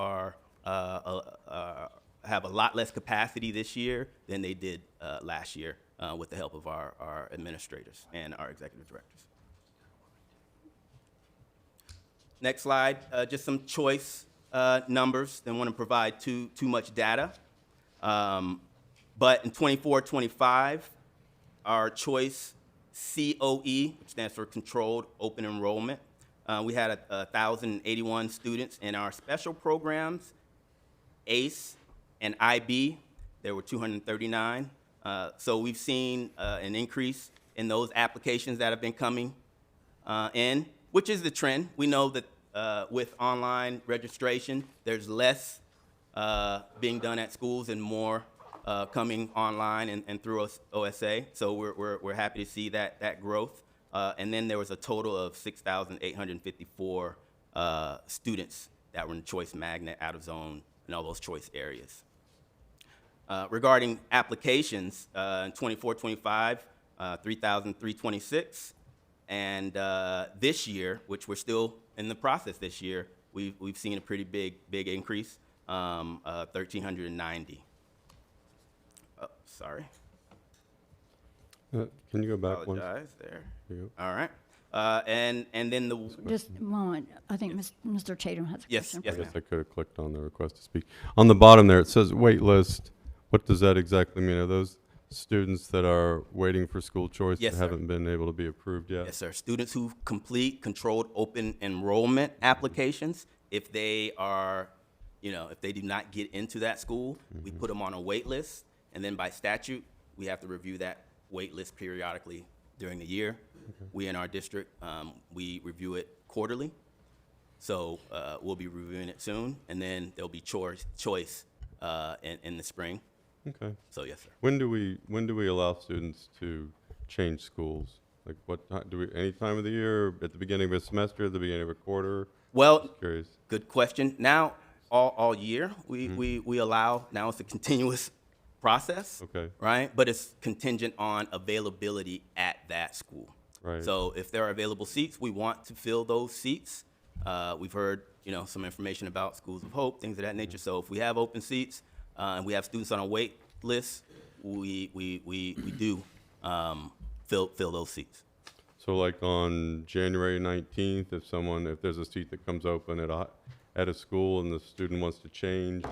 have a lot less capacity this year than they did last year with the help of our administrators and our executive directors. Next slide, just some choice numbers. Don't want to provide too much data. But in 24-25, our choice COE, which stands for Controlled Open Enrollment, we had 1,081 students in our special programs, ACE and IB. There were 239. So we've seen an increase in those applications that have been coming in, which is the trend. We know that with online registration, there's less being done at schools and more coming online and through OSA. So we're happy to see that growth. And then there was a total of 6,854 students that were in choice magnet, out of zone, and all those choice areas. Regarding applications, in 24-25, 3,326. And this year, which we're still in the process this year, we've seen a pretty big increase, 1,390. Oh, sorry. Can you go back one? Apologize there. There you All right. And then the Just a moment. I think Mr. Tatum has a Yes, question. yes, I guess ma'am. I could have clicked on the request to speak. On the bottom there, it says wait list. What does that exactly mean? Are those students that are waiting for school choice Yes, that sir. haven't been able to be approved yet? Yes, sir. Students who complete controlled open enrollment applications, if they are, if they do not get into that school, we put them on a wait list, and then by statute, we have to review that wait list periodically during the year. We in our district, we review it quarterly, so we'll be reviewing it soon, and then there'll be choice in the spring. Okay. So yes, sir. When do we allow students to change schools? Like what time, any time of the year, at the beginning of a semester, at the beginning of a quarter? Well, Just curious. good question. Now, all year, we allow, now it's a continuous process. Okay. Right? But it's contingent on availability at that school. Right. So if there are available seats, we want to fill those seats. We've heard, some information about Schools of Hope, things of that nature. So if we have open seats and we have students on a wait list, we do fill those seats. So like on January 19th, if there's a seat that comes open at a school and the student wants to change,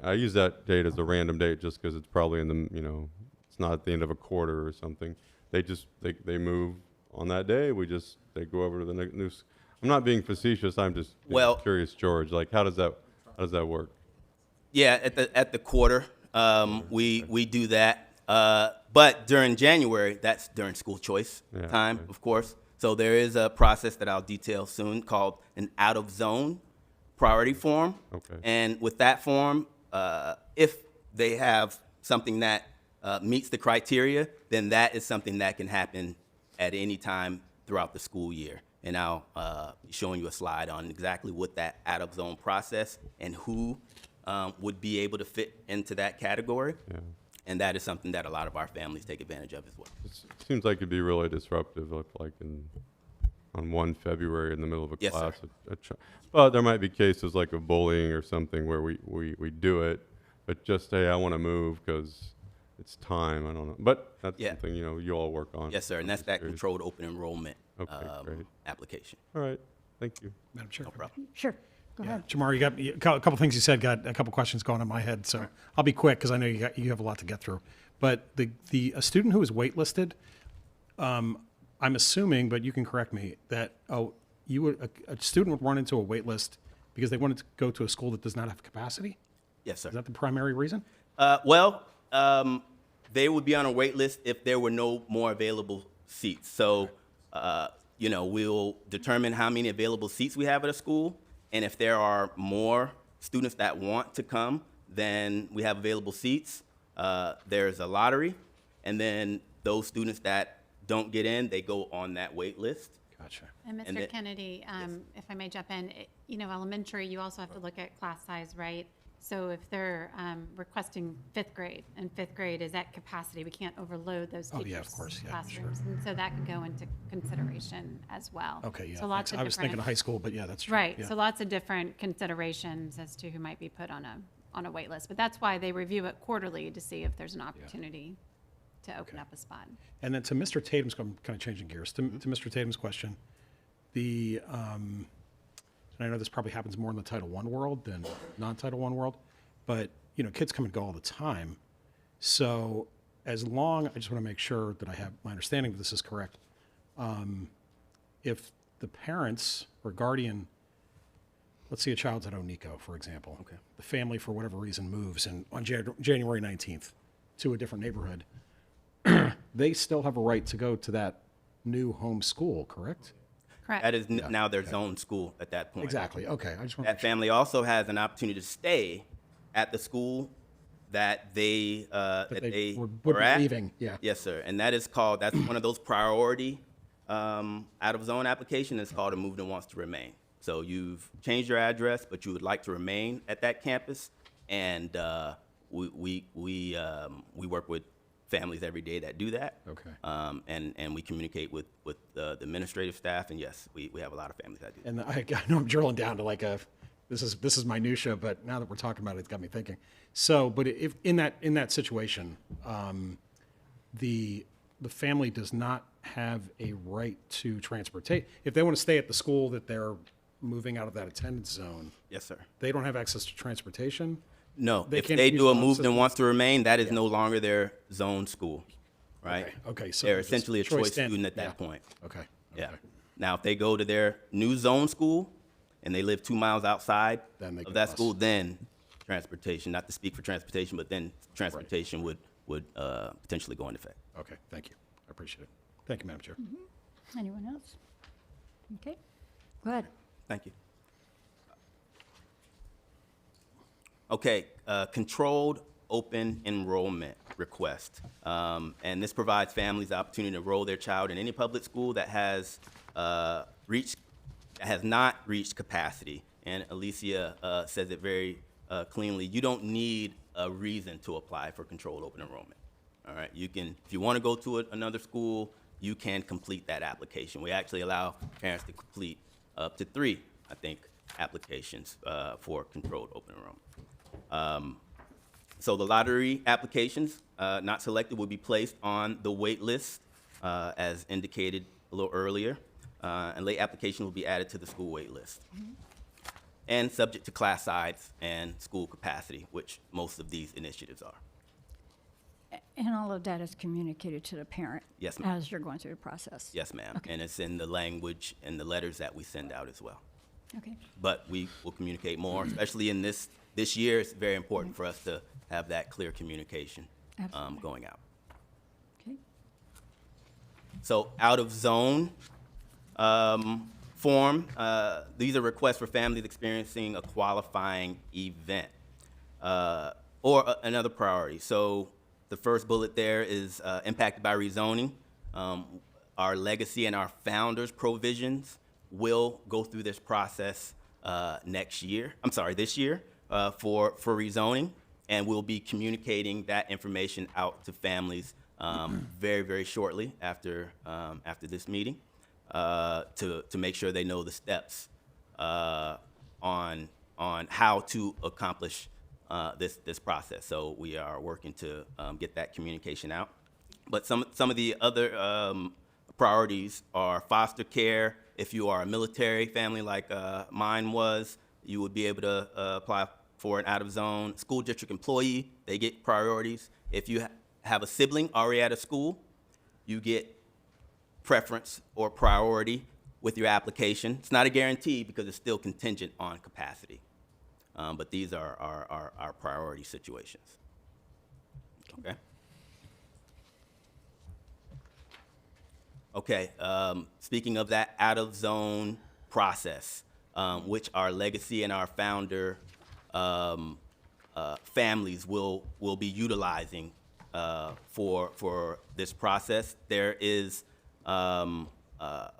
I use that date as a random date just because it's probably in the, it's not at the end of a quarter or something. They move on that day. They go over to the new. I'm not being facetious. I'm just curious, George. Like, how does that work? Yeah, at the quarter, we do that. But during January, that's during school choice time, okay. of course. So there is a process that I'll detail soon called an out-of-zone priority form. Okay. And with that form, if they have something that meets the criteria, then that is something that can happen at any time throughout the school year. And I'll be showing you a slide on exactly what that out-of-zone process and who would be able to fit into that category. Yeah. And that is something that a lot of our families take advantage of as well. It seems like it'd be really disruptive, like on 1 February in the middle of a Yes, class. sir. But there might be cases like of bullying or something where we do it, but just say I want to move because it's time. I don't know, but that's something you all work on. Yes, sir. And that's that controlled open enrollment great. application. All right, thank you. Madam Chair. No problem. Sure, go ahead. Jamar, you got a couple things you said, got a couple questions going in my head, so I'll be quick because I know you have a lot to get through. But a student who is waitlisted, I'm assuming, but you can correct me, that a student would run into a wait list Because they wanted to go to a school that does not have capacity? Yes, sir. Is that the primary reason? They would be on a wait list if there were no more available seats. So, we'll determine how many available seats we have at a school, and if there are more students that want to come than we have available seats, there's a lottery, and then those students that don't get in, they go on that wait list. Gotcha. And Mr. Kennedy, if I may jump in, elementary, you also have to look at class size, right? So if they're requesting fifth grade, and fifth grade is at capacity, we can't overload those Oh, teachers' yeah, of course, yeah, classrooms. And so that can go into consideration as well. Okay, yeah. So lots thanks. of I was thinking of different, high school, but yeah, that's true. right, Yeah. so lots of different considerations as to who might be put on a wait list. But that's why they review it quarterly to see if there's an opportunity to open up a spot. And then to Mr. Tatum's, I'm kind of changing gears, to Mr. Tatum's question, and I know this probably happens more in the Title I world than non-Title I world, but, kids come and go all the time. So I just want to make sure that I have my understanding that this is correct. If the parents or guardian, let's say a child's at Onico, for example. Okay. The family, for whatever reason, moves on January 19th to a different neighborhood. They still have a right to go to that new home school, correct? Correct. That is now their zone school at that point. Exactly. Okay. I just want That family also has an opportunity to stay at the school that they would were be at. leaving, yeah. Yes, sir. And that's one of those priority out of zone application. It's called a moved and wants to remain. So you've changed your address, but you would like to remain at that campus, and we work with families every day that do that. Okay. And we communicate with the administrative staff, and yes, we have a lot of families that do that. And I know I'm drilling down to this is minutia, but now that we're talking about it, it's got me thinking. So, but if in that situation, the family does not have a right to transportate. If they want to stay at the school that they're moving out of that attendance zone, Yes, sir. they don't have access to transportation. No, They if can't they use do a the moved system. and wants to remain, that is no longer their zone school, right? Okay, so They're just essentially a choice stand- student at yeah. that point. Okay. Yeah. Now, if they go to their new zone school and they live 2 miles outside Then they of can that bus. school, then transportation, not to speak for transportation, but then transportation would potentially go into effect. Okay. Thank you. I appreciate it. Thank you, Madam Chair. Anyone else? Okay, go ahead. Thank you. Okay, controlled open enrollment request. And this provides families the opportunity to enroll their child in any public school that has not reached capacity. And Alicia says it very cleanly. You don't need a reason to apply for controlled open enrollment. All right, you can, if you want to go to another school, you can complete that application. We actually allow parents to complete up to 3, I think, applications for controlled open enrollment. So the lottery applications not selected will be placed on the wait list as indicated a little earlier, and late application will be added to the school wait list. And subject to class size and school capacity, which most of these initiatives are. And all of that is communicated to the parent? Yes, ma'am. As you're going through the process? Yes, ma'am. Okay. And it's in the language and the letters that we send out as well. Okay. But we will communicate more, especially in this year. It's very important for us to have that clear communication Absolutely. going out. Okay. So out of zone form, these are requests for families experiencing a qualifying event or another priority. So the first bullet there is impacted by rezoning. Our legacy and our founders provisions will go through this process this year for rezoning, and we'll be communicating that information out to families very, very shortly after this meeting to make sure they know the steps on how to accomplish this process. So we are working to get that communication out. But some of the other priorities are foster care. If you are a military family like mine was, you would be able to apply for an out-of-zone school district employee. They get priorities. If you have a sibling already at a school, you get preference or priority with your application. It's not a guarantee because it's still contingent on capacity. But these are our priority situations. Okay? Okay, speaking of that out-of-zone process, which our legacy and our founder families will be utilizing for this process, there is, we're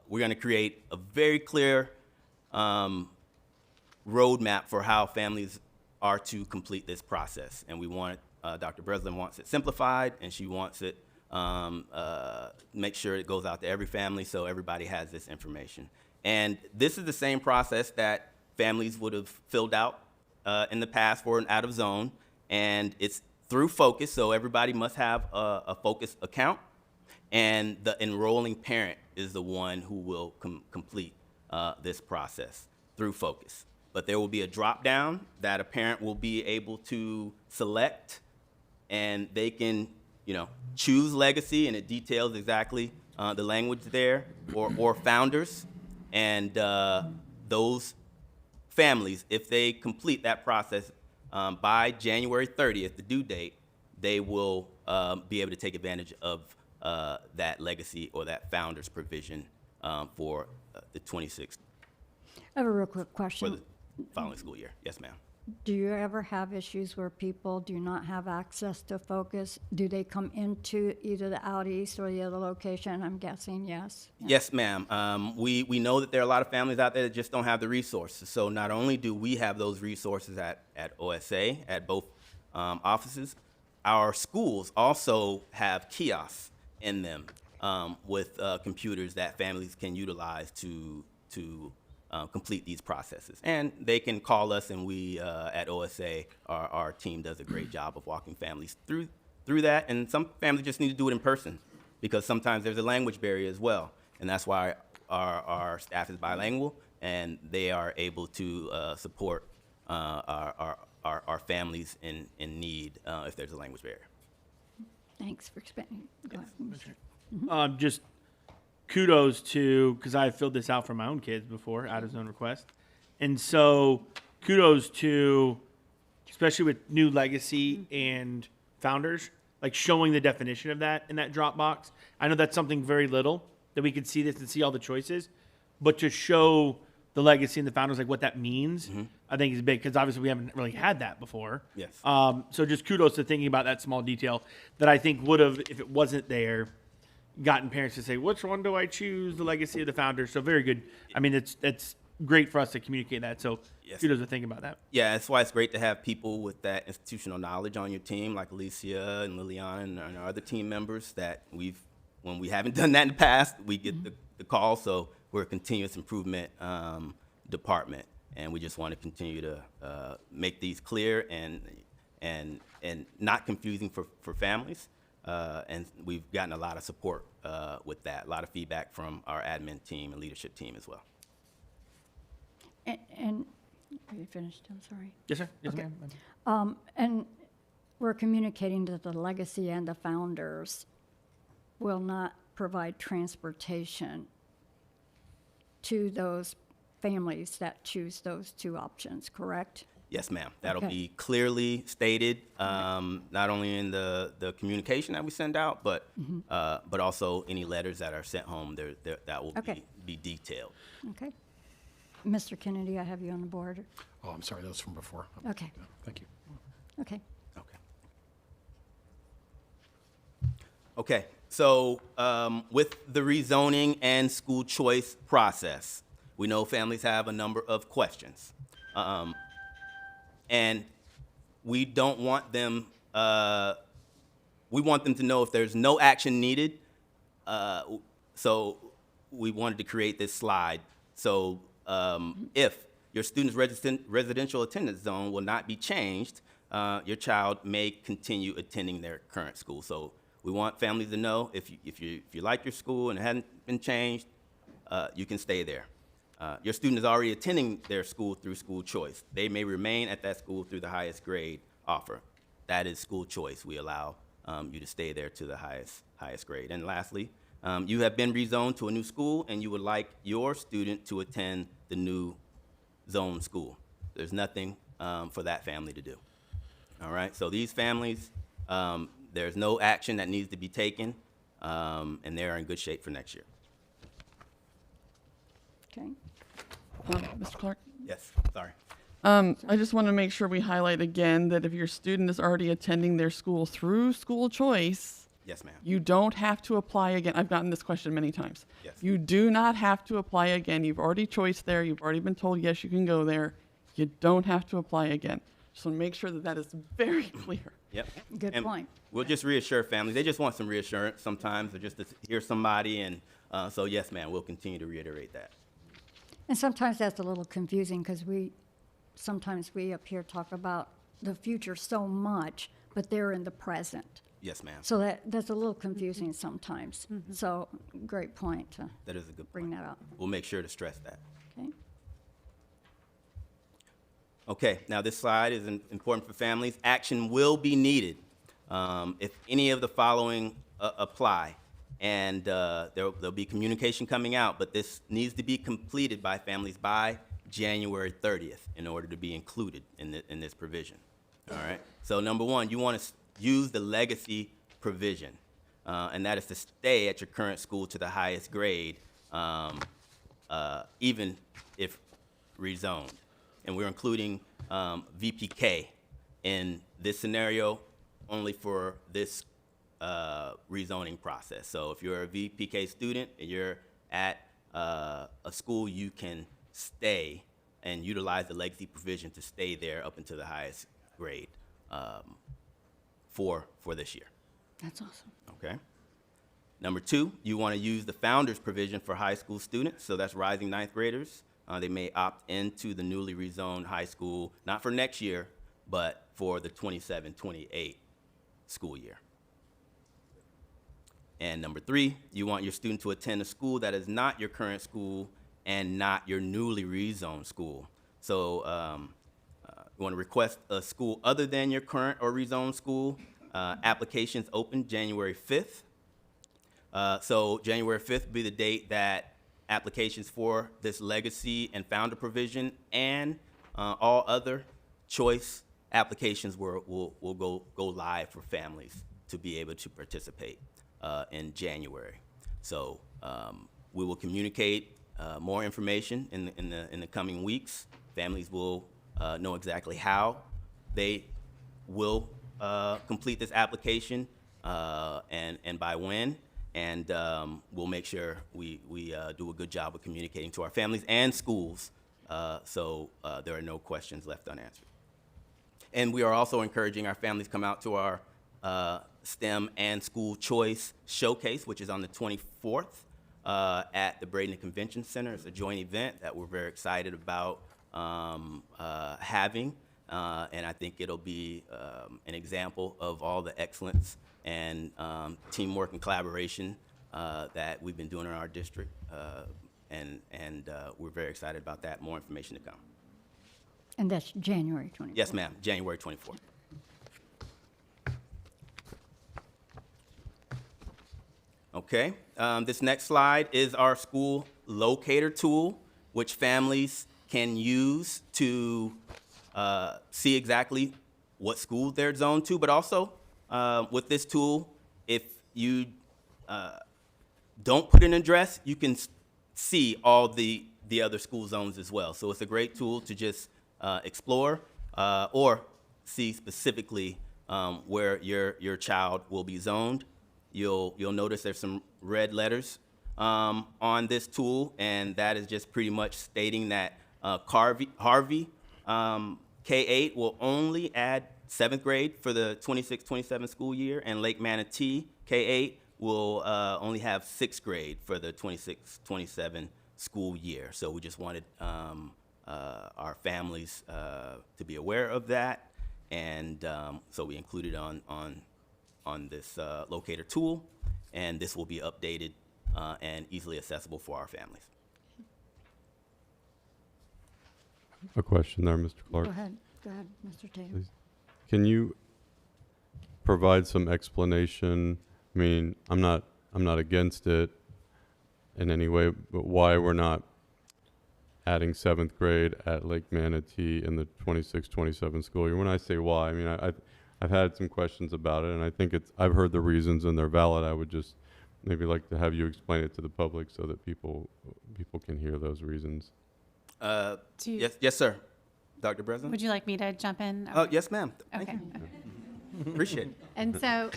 going to create a very clear roadmap for how families are to complete this process. And we want it, Dr. Breslin wants it simplified, and she wants it, make sure it goes out to every family so everybody has this information. And this is the same process that families would have filled out in the past for an out-of-zone, and it's through Focus, so everybody must have a Focus account, and the enrolling parent is the one who will complete this process through Focus. But there will be a drop-down that a parent will be able to select, and they can, choose Legacy, and it details exactly the language there, or Founders, and those families, if they complete that process by January 30th, the due date, they will be able to take advantage of that Legacy or that Founders provision for the 26th, I have a real quick for question. the following school year. Yes, ma'am. Do you ever have issues where people do not have access to Focus? Do they come into either the out east or the other location? I'm guessing yes. Yes, ma'am. We know that there are a lot of families out there that just don't have the resources. So not only do we have those resources at OSA, at both offices, our schools also have kiosks in them with computers that families can utilize to complete these processes. And they can call us, and we at OSA, our team does a great job of walking families through that. And some families just need to do it in person because sometimes there's a language barrier as well. And that's why our staff is bilingual, and they are able to support our families in need if there's a language barrier. Thanks for explaining. Go ahead. Just kudos to, because I've filled this out for my own kids before, out of zone request. And so kudos to, especially with new Legacy and Founders, like showing the definition of that in that drop box. I know that's something very little that we could see this and see all the choices, but to show the Legacy and the Founders, like what that means, I think is big because obviously we haven't really had that before. Yes. So just kudos to thinking about that small detail that I think would have, if it wasn't there, gotten parents to say, which one do I choose, the Legacy or the Founders? So very good. I mean, it's great for us to communicate that. So Yes. kudos to think about that. Yeah, that's why it's great to have people with that institutional knowledge on your team, like Alicia and Liliana and our other team members that when we haven't done that in the past, we get the call. So we're a continuous improvement department, and we just want to continue to make these clear and not confusing for families. And we've gotten a lot of support with that, a lot of feedback from our admin team and leadership team as well. And are you finished? I'm sorry. Yes, sir. Yes, Okay. ma'am. And we're communicating that the Legacy and the Founders will not provide transportation to those families that choose those two options, correct? Yes, ma'am. That'll Okay. be clearly stated, not only in the communication that we send out, but also any letters that are sent home. That will Okay. be detailed. Okay. Mr. Kennedy, I have you on the board. Oh, I'm sorry, that was from before. Okay. Yeah, thank you. Okay. Okay. Okay. So with the rezoning and school choice process, we know families have a number of questions. And we don't want them, we want them to know if there's no action needed. So we wanted to create this slide. So if your student's residential attendance zone will not be changed, your child may continue attending their current school. So we want families to know if you like your school and it hasn't been changed, you can stay there. Your student is already attending their school through school choice. They may remain at that school through the highest grade offer. That is school choice. We allow you to stay there to the highest grade. And lastly, You have been rezoned to a new school, and you would like your student to attend the new zone school. There's nothing for that family to do. All right, so these families, there's no action that needs to be taken, and they're in good shape for next year. Okay. Mr. Clark? Yes, sorry. I just want to make sure we highlight again that if your student is already attending their school through school choice, Yes, ma'am. you don't have to apply again. I've gotten this question many times. Yes. You do not have to apply again. You've already choiced there. You've already been told, yes, you can go there. You don't have to apply again. Just want to make sure that that is very clear. Yep. Good And point. We'll just reassure families. They just want some reassurance sometimes, or just to hear somebody. And so, yes, ma'am, we'll continue to reiterate that. And sometimes that's a little confusing because sometimes we up here talk about the future so much, but they're in the present. Yes, ma'am. So that's a little confusing sometimes. So great point to That is a good bring point. that up. We'll make sure to stress that. Okay. Okay, now this slide is important for families. Action will be needed if any of the following apply. And there'll be communication coming out, but this needs to be completed by families by January 30th in order to be included in this provision. All right? So number one, you want to use the legacy provision, and that is to stay at your current school to the highest grade, even if rezoned. And we're including VPK in this scenario only for this rezoning process. So if you're a VPK student and you're at a school, you can stay and utilize the legacy provision to stay there up until the highest grade for this year. That's awesome. Okay. Number two, you want to use the founder's provision for high school students. So that's rising ninth graders. They may opt into the newly rezoned high school, not for next year, but for the 27-28 school year. And number three, you want your student to attend a school that is not your current school and not your newly rezoned school. So you want to request a school other than your current or rezoned school. Applications open January 5th. So January 5th will be the date that applications for this legacy and founder provision and all other choice applications will go live for families to be able to participate in January. So we will communicate more information in the coming weeks. Families will know exactly how they will complete this application and by when. And we'll make sure we do a good job of communicating to our families and schools so there are no questions left unanswered. And we are also encouraging our families to come out to our STEM and school choice showcase, which is on the 24th at the Braden Convention Center. It's a joint event that we're very excited about having. And I think it'll be an example of all the excellence and teamwork and collaboration that we've been doing in our district. And we're very excited about that. More information to come. And that's January 24th. Yes, ma'am, January 24th. Okay, this next slide is our school locator tool, which families can use to see exactly what school they're zoned to, but also with this tool, if you don't put an address, you can see all the other school zones as well. So it's a great tool to just explore or see specifically where your child will be zoned. You'll notice there's some red letters on this tool, and that is just pretty much stating that Harvey K-8 will only add 7th grade for the 26-27 school year, and Lake Manatee K-8 will only have 6th grade for the 26-27 school year. So we just wanted our families to be aware of that, and so we included on this locator tool, and this will be updated and easily accessible for our families. A question there, Mr. Clark. Go ahead, Mr. Tatum. Please. Can you provide some explanation? I mean, I'm not I'm not against it in any way, but why we're not adding 7th grade at Lake Manatee in the 26-27 school year. When I say why, I mean, I've had some questions about it, and I think I've heard the reasons and they're valid. I would just maybe like to have you explain it to the public so that people can hear those reasons. Yes, sir. Dr. Breslin? Would you like me to jump in? Oh, yes, ma'am. Thank Okay. you. Appreciate it. And so,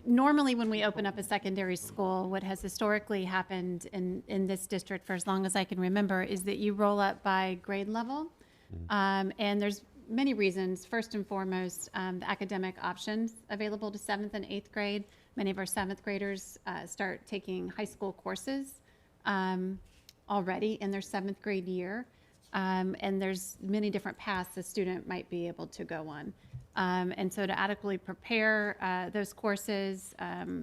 normally when we open up a secondary school, what has historically happened in this district for as long as I can remember is that you roll up by grade level. And there's many reasons. First and foremost, the academic options available to 7th and 8th grade. Many of our 7th graders start taking high school courses already in their 7th grade year. And there's many different paths a student might be able to go on. And so to adequately prepare those courses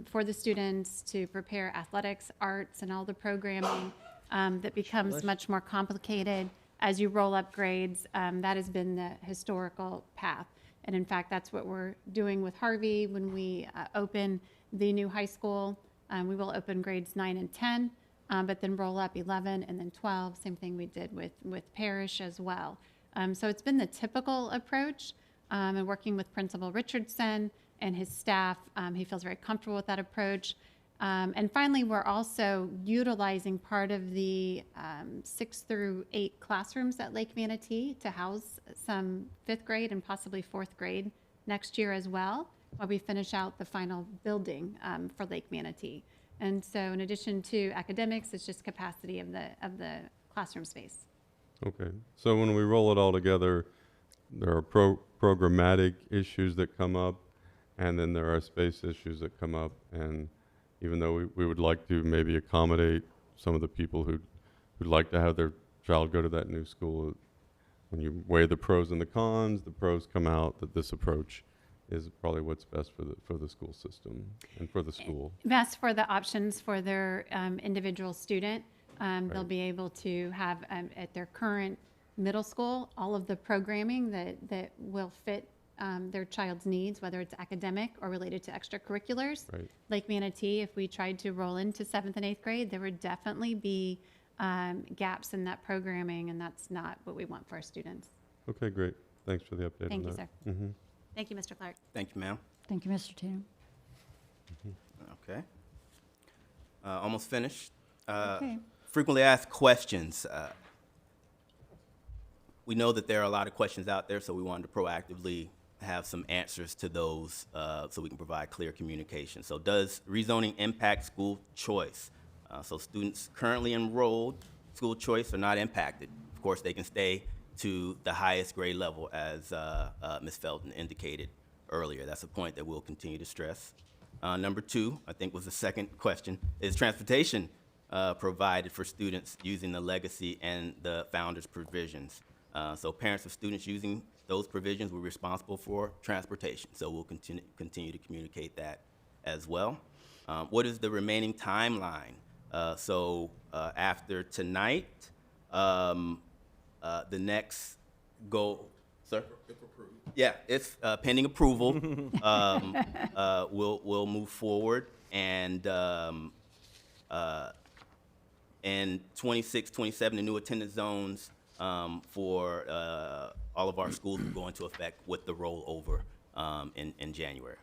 for the students, to prepare athletics, arts, and all the programming that becomes much more complicated as you roll up grades, that has been the historical path. And in fact, that's what we're doing with Harvey when we open the new high school. We will open grades 9 and 10, but then roll up 11 and then 12. Same thing we did with Parrish as well. So it's been the typical approach. And working with Principal Richardson and his staff, he feels very comfortable with that approach. And finally, we're also utilizing part of the 6 through 8 classrooms at Lake Manatee to house some 5th grade and possibly 4th grade next year as well, while we finish out the final building for Lake Manatee. And so in addition to academics, it's just capacity of the classroom space. Okay, so when we roll it all together, there are programmatic issues that come up, and then there are space issues that come up. And even though we would like to maybe accommodate some of the people who'd like to have their child go to that new school, when you weigh the pros and the cons, the pros come out that this approach is probably what's best for the school system and for the school. Best for the options for their individual student. They'll be able to have at their current middle school all of the programming that will fit their child's needs, whether it's academic or related to extracurriculars. Right. Like Manatee, if we tried to roll into 7th and 8th grade, there would definitely be gaps in that programming, and that's not what we want for our students. Okay, great. Thanks for the update. Thank on you, that. sir. Mhm. Thank you, Mr. Clark. Thank you, ma'am. Thank you, Mr. Tatum. Okay. Almost finished. Okay. Frequently asked questions. We know that there are a lot of questions out there, so we wanted to proactively have some answers to those so we can provide clear communication. So does rezoning impact school choice? So students currently enrolled, school choice are not impacted. Of course, they can stay to the highest grade level, as Ms. Felton indicated earlier. That's a point that we'll continue to stress. Number 2, I think was the second question, is transportation provided for students using the legacy and the founders provisions. So parents of students using those provisions were responsible for transportation. So we'll continue to communicate that as well. What is the remaining timeline? So after tonight, the next goal, sir? If approved. Yeah, if pending approval, we'll move forward, and in 26, 27, the new attendance zones for all of our schools will go into effect with the rollover in January.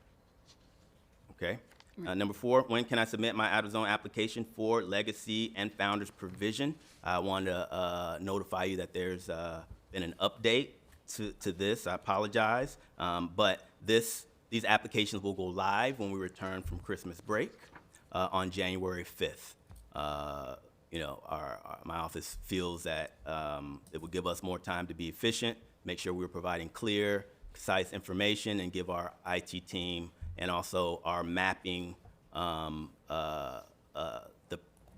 Okay. Number 4, when can I submit my out-of-zone application for legacy and founders provision? I want to notify you that there's been an update to this. I apologize, but these applications will go live when we return from Christmas break on January 5th. You know, my office feels that it would give us more time to be efficient, make sure we're providing clear, concise information, and give our IT team and also our mapping,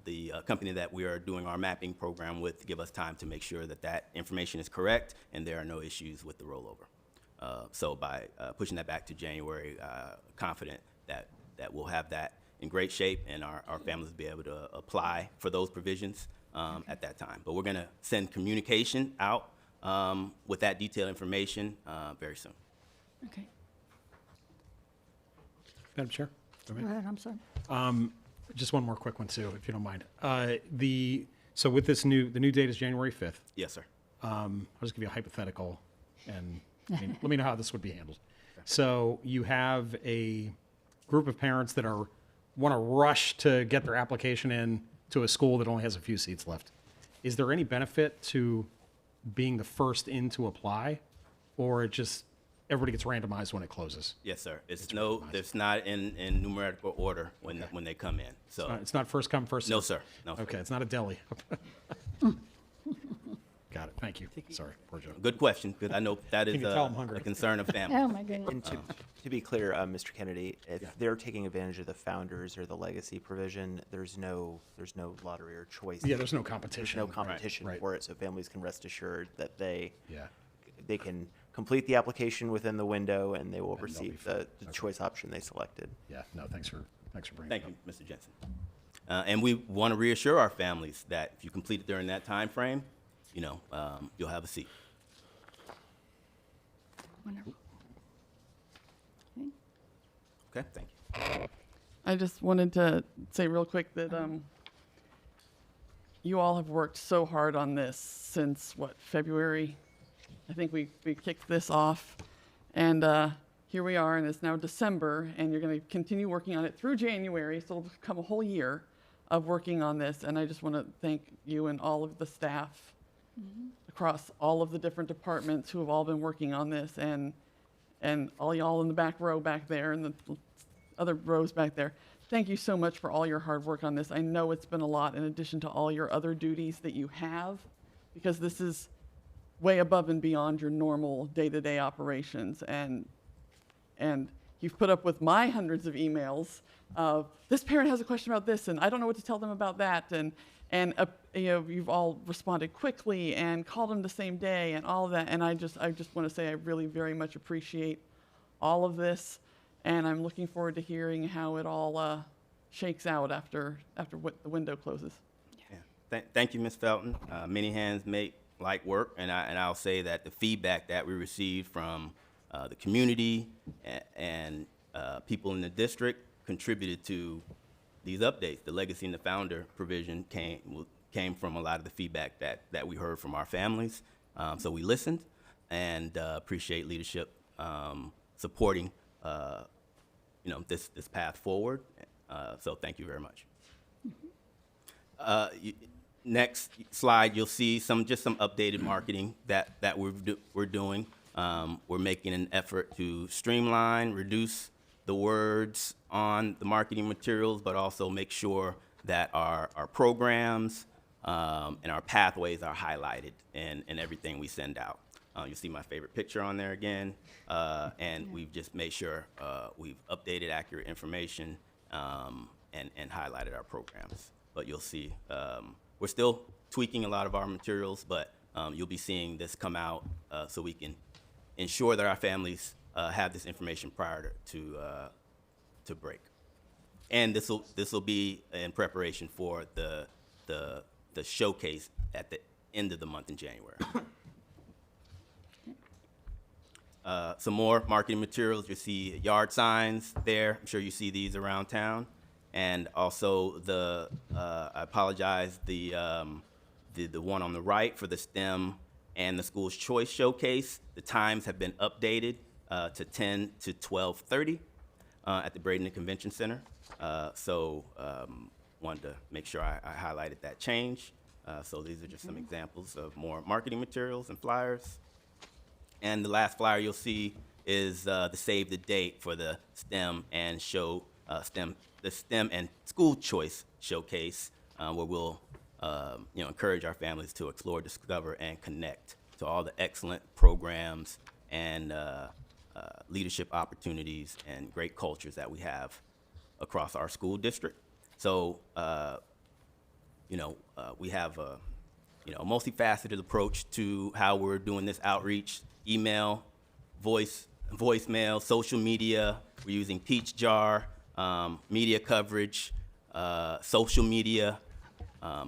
the company that we are doing our mapping program with, to give us time to make sure that that information is correct and there are no issues with the rollover. So by pushing that back to January, confident that we'll have that in great shape and our families will be able to apply for those provisions at that time. But we're going to send communication out with that detailed information very soon. Okay. Madam Chair? Go ahead, I'm sorry. Just one more quick one too, if you don't mind. So with the new date is January 5th. Yes, sir. I'll just give you a hypothetical, and let me know how this would be handled. So you have a group of parents that want to rush to get their application in to a school that only has a few seats left. Is there any benefit to being the first in to apply, or it just everybody gets randomized when it closes? Yes, sir. It's not in numerical order when they come in. So It's not first come, first served? No, sir. No, sir. Okay, it's not a deli. Got it. Thank you. Sorry, poor Joe. Good question, because I know that is Can you tell I'm hungry? a concern of families. Oh, my goodness. And to be clear, Mr. Kennedy, if they're taking advantage of the founders or the legacy provision, there's no lottery or choice. Yeah, there's no competition. There's no competition Right. for it, so families can rest assured that they Yeah. can complete the application within the window and they will receive the choice option they selected. Yeah. No, thanks for bringing Thank it you, Mr. Jensen. And we want to reassure our families that if you complete it during that time frame, you'll have a seat. Whenever. Okay, thank you. I just wanted to say real quick that you all have worked so hard on this since, February? I think we kicked this off, and here we are, and it's now December, and you're going to continue working on it through January, so it'll become a whole year of working on this, and I just want to thank you and all of the staff across all of the different departments who have all been working on this, and all y'all in the back row back there and the other rows back there. Thank you so much for all your hard work on this. I know it's been a lot in addition to all your other duties that you have, because this is way above and beyond your normal day-to-day operations. And you've put up with my hundreds of emails of, this parent has a question about this, and I don't know what to tell them about that. And you've all responded quickly and called them the same day and all of that. And I just want to say I really very much appreciate all of this. And I'm looking forward to hearing how it all shakes out after the window closes. Yeah. Thank you, Ms. Felton. Many hands make light work, and I'll say that the feedback that we received from the community and people in the district contributed to these updates. The legacy and the founder provision came from a lot of the feedback that we heard from our families. So we listened and appreciate leadership supporting this path forward. So thank you very much. Next slide, you'll see some updated marketing that we're doing. We're making an effort to streamline, reduce the words on the marketing materials, but also make sure that our programs and our pathways are highlighted in everything we send out. You'll see my favorite picture on there again, and we've just made sure we've updated accurate information and highlighted our programs. But you'll see we're still tweaking a lot of our materials, but you'll be seeing this come out so we can ensure that our families have this information prior to break. And this will be in preparation for the showcase at the end of the month in January. Some more marketing materials. You see yard signs there. I'm sure you see these around town. And also I apologize, the one on the right for the STEM and the School's Choice Showcase. The times have been updated to 10 to 12:30 at the Braden Convention Center. Wanted to make sure I highlighted that change. So these are just some examples of more marketing materials and flyers. And the last flyer you'll see is the save the date for the STEM and the STEM and School Choice Showcase, where we'll encourage our families to explore, discover, and connect to all the excellent programs and leadership opportunities and great cultures that we have across our school district. So, we have a multifaceted approach to how we're doing this outreach: email, voicemail, social media. We're using Peach Jar, media coverage, social media,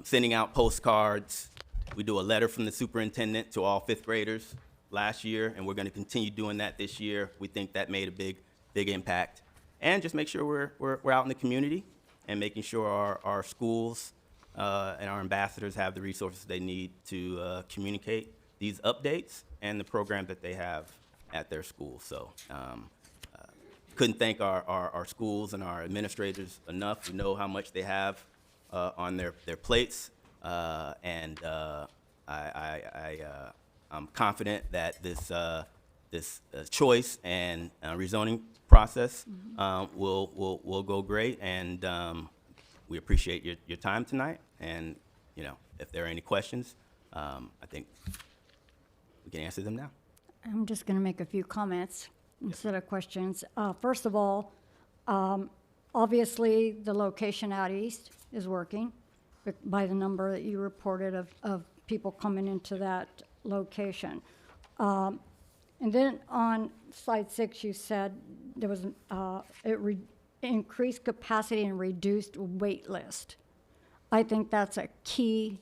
sending out postcards. We do a letter from the superintendent to all fifth graders last year, and we're going to continue doing that this year. We think that made a big impact. and just make sure we're out in the community and making sure our schools and our ambassadors have the resources they need to communicate these updates and the program that they have at their school. So couldn't thank our schools and our administrators enough. We know how much they have on their plates, and I'm confident that this choice and rezoning process will go great, and we appreciate your time tonight. And if there are any questions, I think we can answer them now. I'm just going to make a few comments instead of questions. First of all, obviously the location out east is working by the number that you reported of people coming into that location. And then on slide 6, you said there was increased capacity and reduced wait list. I think that's a key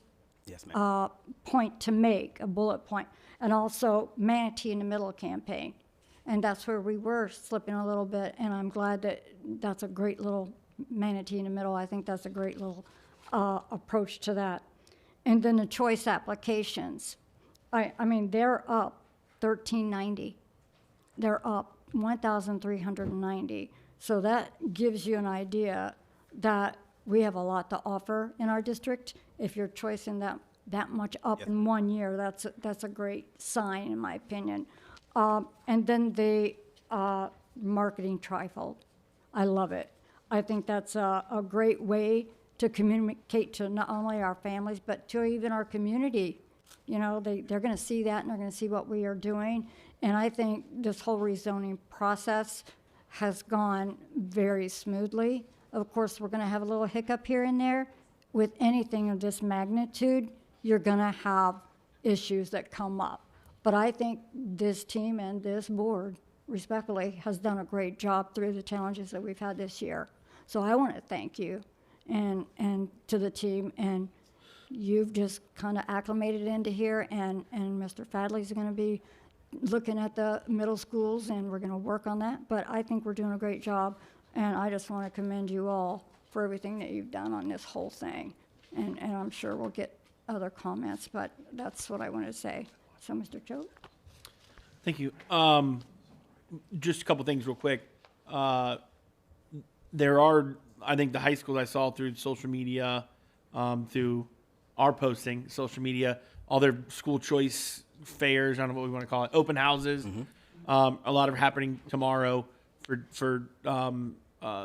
point to make, a bullet point. And also Manatee in the Middle campaign. And that's where we were slipping a little bit, and I'm glad that that's a great little Manatee in the Middle. I think that's a great little approach to that. And then the choice applications. I mean, they're up 1,390. They're up 1,390. So that gives you an idea that we have a lot to offer in our district. If you're choicing that much up in 1 year, that's a great sign, in my opinion. And then the marketing trifold. I love it. I think that's a great way to communicate to not only our families, but to even our community. They're going to see that, and they're going to see what we are doing. And I think this whole rezoning process has gone very smoothly. Of course, we're going to have a little hiccup here and there. With anything of this magnitude, you're going to have issues that come up. But I think this team and this board, respectfully, has done a great job through the challenges that we've had this year. So I want to thank you and to the team. And you've just kind of acclimated into here. And Mr. Fadley's going to be looking at the middle schools, and we're going to work on that. But I think we're doing a great job. And I just want to commend you all for everything that you've done on this whole thing. And I'm sure we'll get other comments, but that's what I wanted to say. So, Mr. Choate? Thank you. Just a couple things real quick. There are, I think, the high schools I saw through social media, through our posting, social media, all their school choice fairs, I don't know what we want to call it, open houses. A lot are happening tomorrow for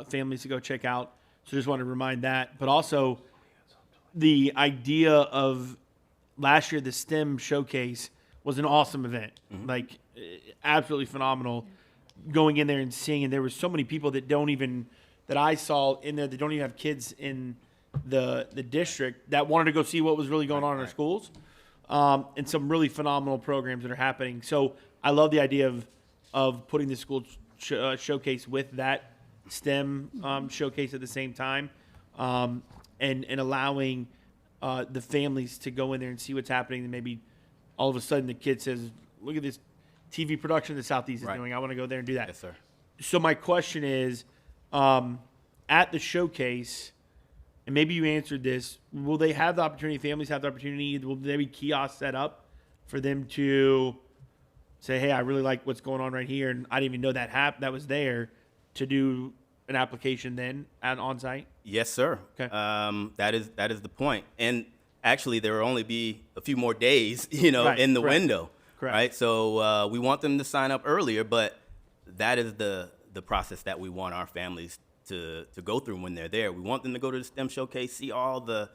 families to go check out. So just want to remind that. But also the idea of last year, the STEM showcase was an awesome event, like absolutely phenomenal. Going in there and seeing, and there were so many people that I saw in there that don't even have kids in the district that wanted to go see what was really going on in our schools, and some really phenomenal programs that are happening. So I love the idea of putting the school showcase with that STEM showcase at the same time, and allowing the families to go in there and see what's happening, and maybe all of a sudden the kid says, look at this TV production the Southeast is doing. I want to go there and do that. Yes, sir. So my question is, at the showcase, and maybe you answered this, will they have the opportunity, families have the opportunity, will there be kiosks set up for them to say, hey, I really like what's going on right here, and I didn't even know that was there, to do an application then on site? Yes, sir. Okay. That is the point. And actually, there will only be a few more days, Right, in the correct. window. Correct. Right. So we want them to sign up earlier, but that is the process that we want our families to go through when they're there. We want them to go to the STEM showcase, see all the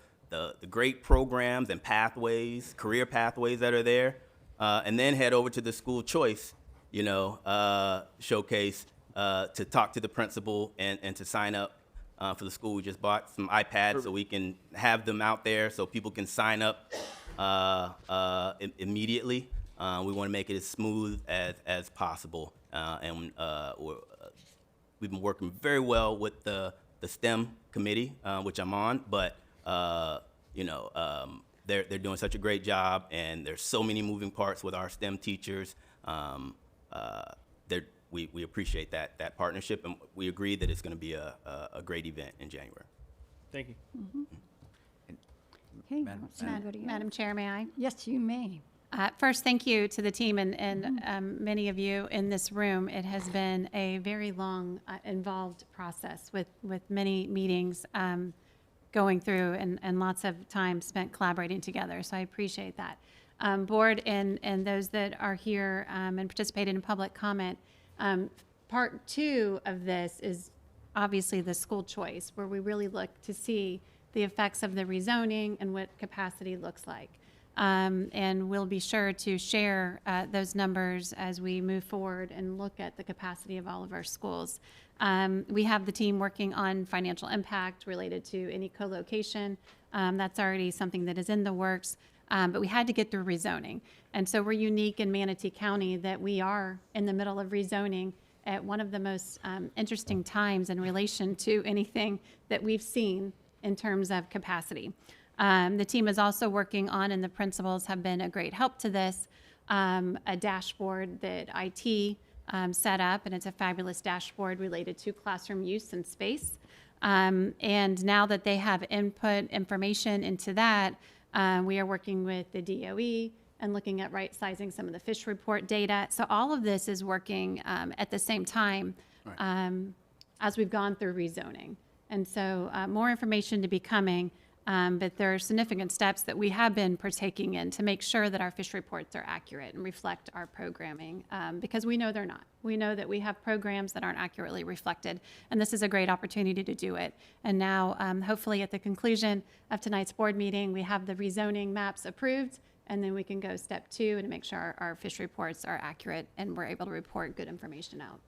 great programs and pathways, career pathways that are there, and then head over to the school choice, showcase to talk to the principal and to sign up for the school. We just bought some iPads so we can have them out there so people can sign up immediately. We want to make it as smooth as possible, and we've been working very well with the STEM committee, which I'm on. But they're doing such a great job, and there's so many moving parts with our STEM teachers. we appreciate that partnership, and we agree that it's going to be a great event in January. Thank you. Okay, Madam- let's see anybody else. Madam Chair, may I? Yes, you may. First, thank you to the team and many of you in this room. It has been a very long, involved process with many meetings going through and lots of time spent collaborating together. So I appreciate that. Board and those that are here and participated in public comment, part 2 of this is obviously the school choice, where we really look to see the effects of the rezoning and what capacity looks like. And we'll be sure to share those numbers as we move forward and look at the capacity of all of our schools. We have the team working on financial impact related to any co-location. That's already something that is in the works, but we had to get through rezoning. And so we're unique in Manatee County that we are in the middle of rezoning at one of the most interesting times in relation to anything that we've seen in terms of capacity. The team is also working on, and the principals have been a great help to this, a dashboard that IT set up, and it's a fabulous dashboard related to classroom use and space. And now that they have input information into that, we are working with the DOE and looking at right-sizing some of the fish report data. So all of this is working at the same time as we've gone through rezoning. And so more information to be coming, but there are significant steps that we have been partaking in to make sure that our fish reports are accurate and reflect our programming, because we know they're not. We know that we have programs that aren't accurately reflected, and this is a great opportunity to do it. And now, hopefully at the conclusion of tonight's board meeting, we have the rezoning maps approved, and then we can go step 2 and make sure our fish reports are accurate and we're able to report good information out.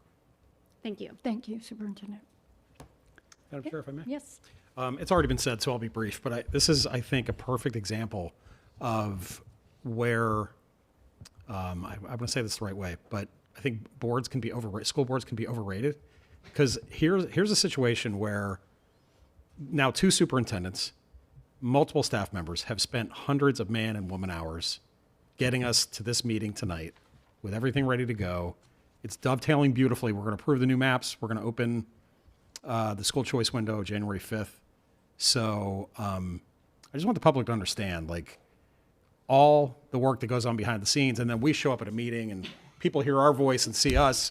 Thank you. Thank you, Superintendent. Madam Chair, if I may? Yes. It's already been said, so I'll be brief, but this is, I think, a perfect example of where, I want to say this the right way, but I think boards can be overrated, school boards can be overrated, because here's a situation where now 2 superintendents, multiple staff members have spent hundreds of man and woman hours getting us to this meeting tonight with everything ready to go. It's dovetailing beautifully. We're going to approve the new maps. We're going to open the school choice window January 5th. So I just want the public to understand, like, all the work that goes on behind the scenes, and then we show up at a meeting and people hear our voice and see us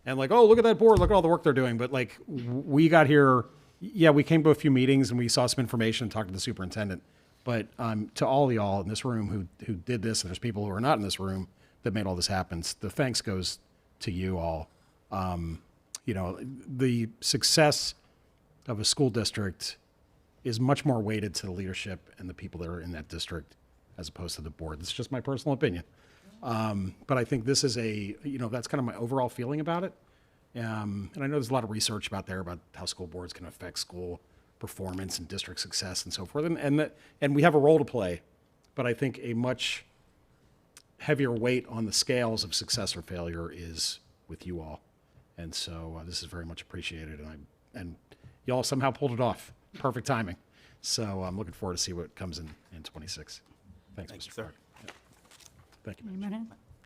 and like, oh, look at that board, look at all the work they're doing. But like, we got here, yeah, we came to a few meetings and we saw some information and talked to the superintendent. But to all of y'all in this room who did this, and there's people who are not in this room that made all this happen, the thanks goes to you all. You know, the success of a school district is much more weighted to the leadership and the people that are in that district as opposed to the board. It's just my personal opinion. But I think this is that's kind of my overall feeling about it. And I know there's a lot of research about how school boards can affect school performance and district success and so forth. And we have a role to play, but I think a much heavier weight on the scales of success or failure is with you all. And so this is very much appreciated, and y'all somehow pulled it off. Perfect timing. So I'm looking forward to see what comes in 26. Thanks, Mr. sir. Clark. Yeah. Thank you.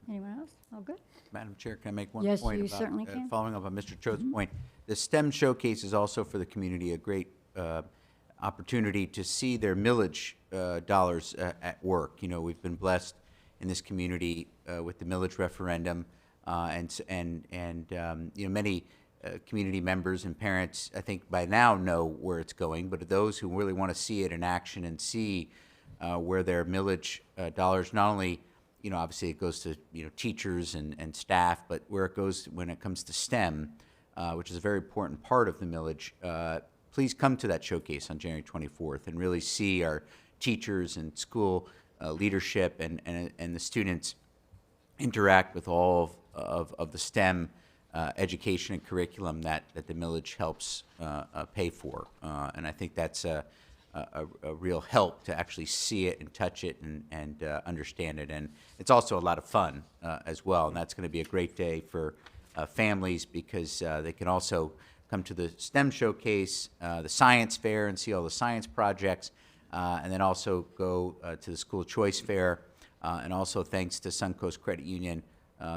Anyone else? All good? Madam Chair, can I make one Yes, point you about, certainly can. following up on Mr. Cho's point? The STEM showcase is also for the community a great opportunity to see their millage dollars at work. You know, we've been blessed in this community with the millage referendum, and you know, many community members and parents, I think by now know where it's going, but those who really want to see it in action and see where their millage dollars, not only, you know, obviously it goes to, you know, teachers and staff, but where it goes when it comes to STEM, which is a very important part of the millage, please come to that showcase on January 24th and really see our teachers and school leadership and the students interact with all of the STEM education and curriculum that the millage helps pay for. And I think that's a real help to actually see it and touch it and understand it. And it's also a lot of fun as well. And that's going to be a great day for families because they can also come to the STEM showcase, the science fair, and see all the science projects, and then also go to the school choice fair. And also thanks to Suncoast Credit Union,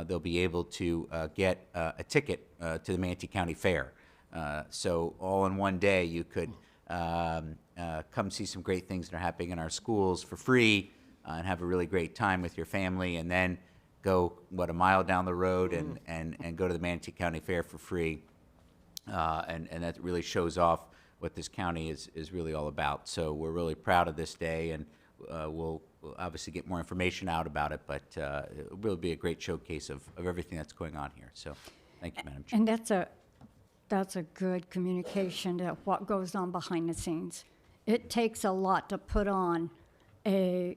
they'll be able to get a ticket to the Manatee County Fair. So all in one day, you could come see some great things that are happening in our schools for free and have a really great time with your family, and then go, a mile down the road and go to the Manatee County Fair for free. And that really shows off what this county is really all about. So we're really proud of this day, and we'll obviously get more information out about it, but it will be a great showcase of everything that's going on here. So thank you, Madam Chair. And that's a good communication to what goes on behind the scenes. It takes a lot to put on a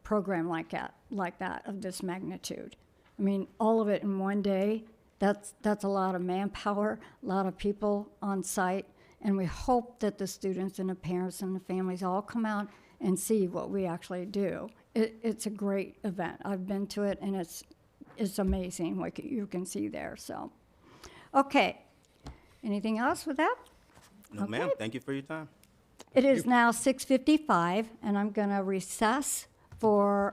program like that of this magnitude. I mean, all of it in one day, that's a lot of manpower, a lot of people on site, and we hope that the students and the parents and the families all come out and see what we actually do. It's a great event. I've been to it, and it's amazing what you can see there. So, okay. Anything else with that? No, ma'am. Thank you for your time. It is now 6:55, and I'm going to recess till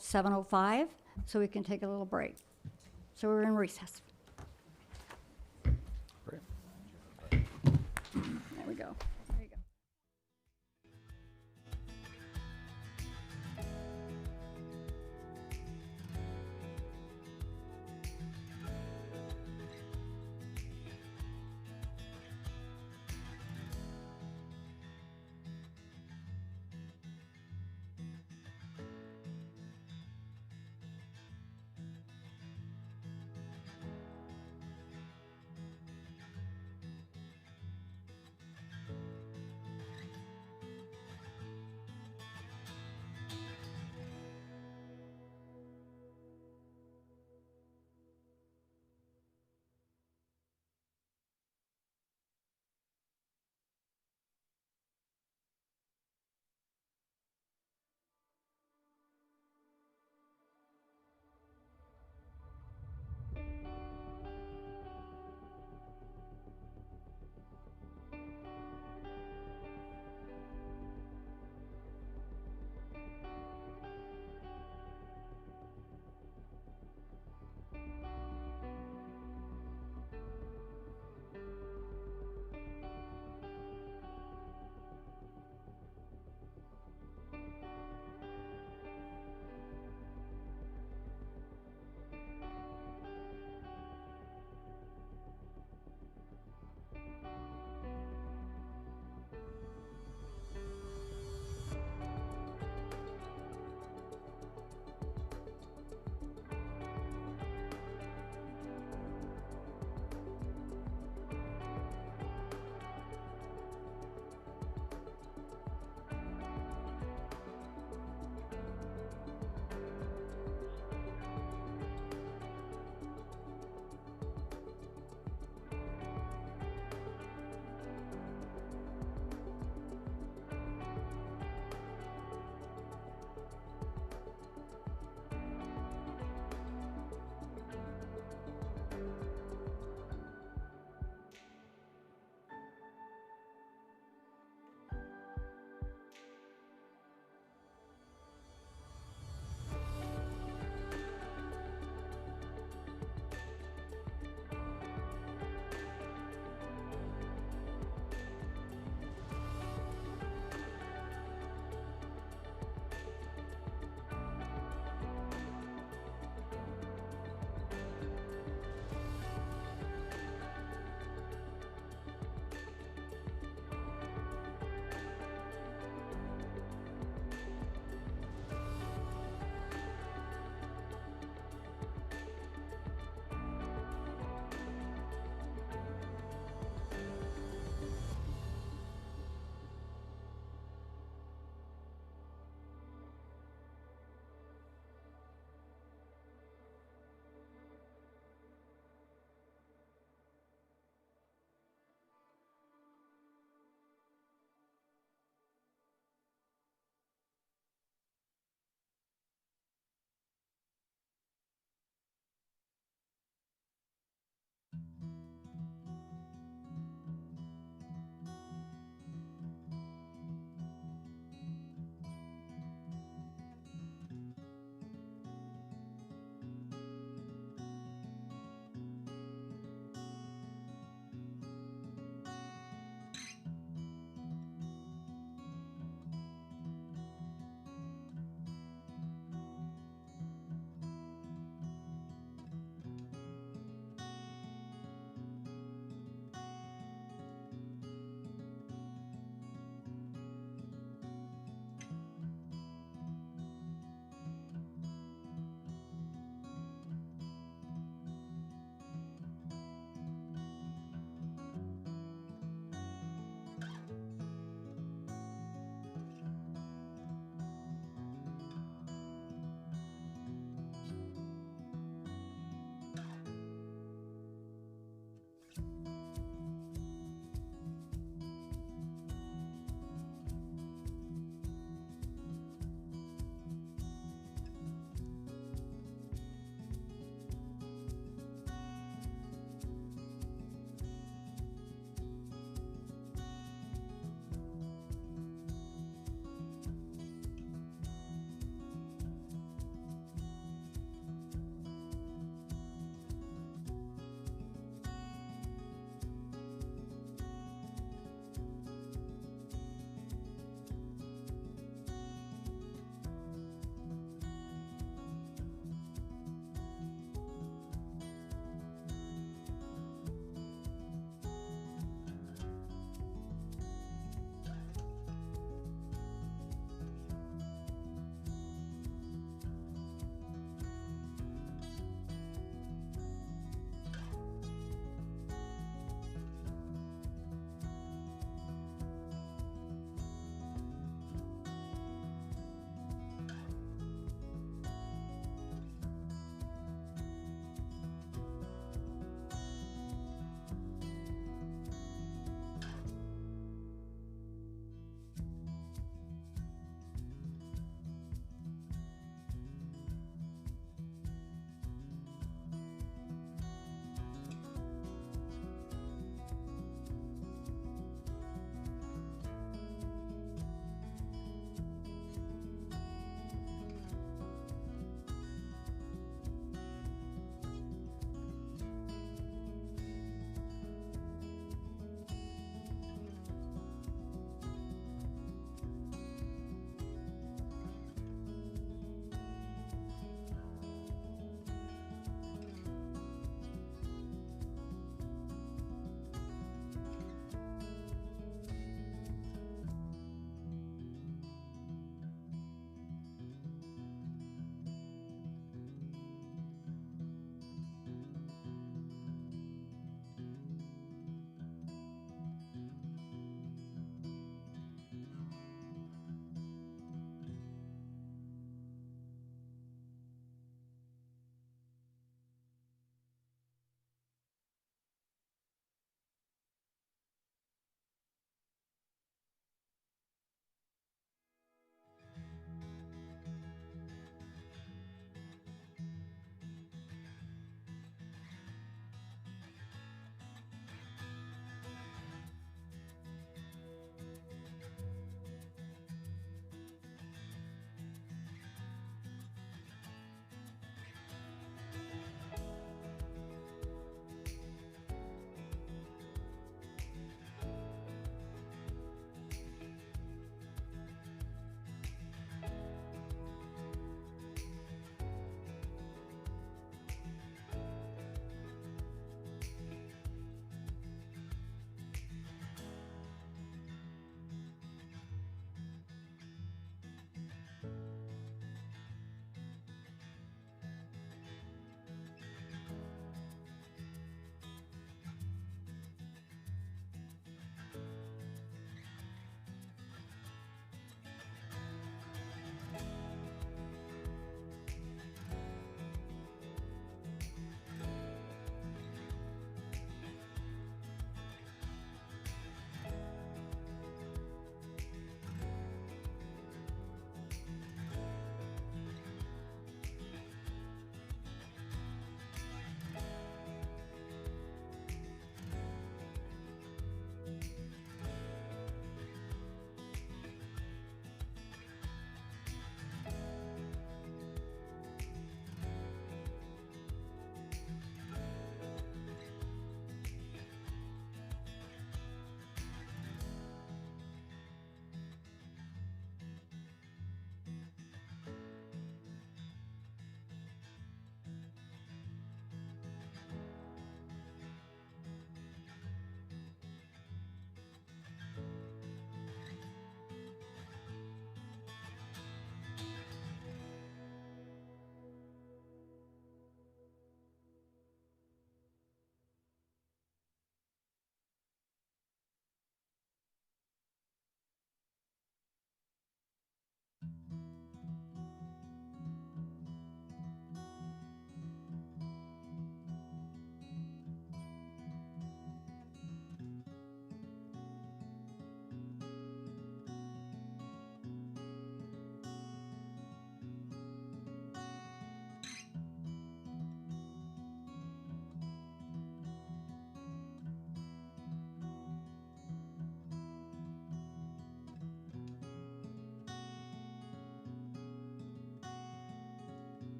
7:05, so we can take a little break. So we're in recess. Great. There we go. There you go.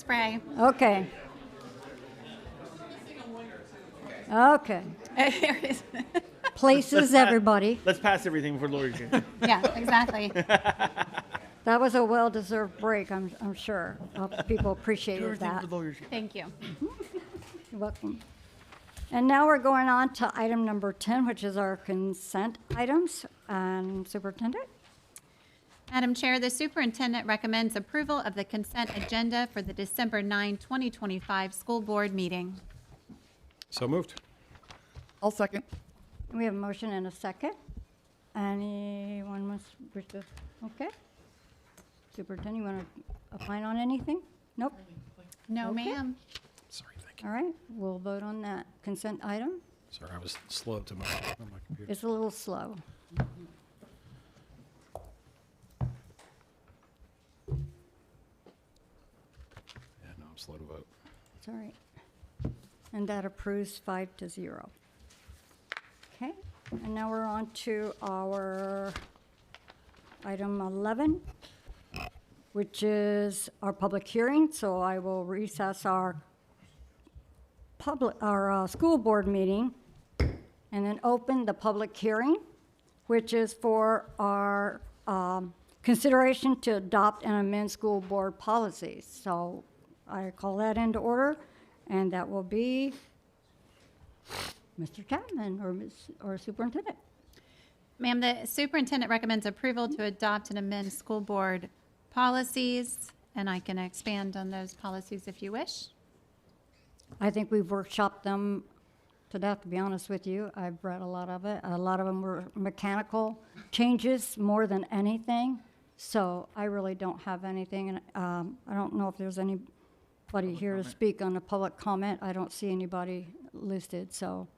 Spray. Okay. Okay. There it is. Places, everybody. Let's pass everything before Lori's here. Yeah, exactly. That was a well-deserved break, I'm sure. People appreciated that. Thank you. You're welcome. And now we're going on to item number 10, which is our consent items. And Superintendent? Madam Chair, the superintendent recommends approval of the consent agenda for the December 9, 2025 school board meeting. So moved. I'll second. We have a motion and a second. Anyone wants to, okay? Superintendent, you want to opine on anything? Nope. No, Okay. ma'am. Sorry, thank you. All right, we'll vote on that consent item. Sorry, I was slow to my computer. It's a little slow. Yeah, no, I'm slow to vote. It's all right. And that approves 5-0. Okay, and now we're on to our item 11, which is our public hearing. So I will recess our school board meeting and then open the public hearing, which is for our consideration to adopt and amend school board policies. So I call that into order, and that will be Mr. Chapman or Superintendent. Ma'am, the superintendent recommends approval to adopt and amend school board policies, and I can expand on those policies if you wish. I think we've workshopped them to death, to be honest with you. I've read a lot of it. A lot of them were mechanical changes more than anything. So I really don't have anything, and I don't know if there's anybody here to speak on the public comment. I don't see anybody listed, so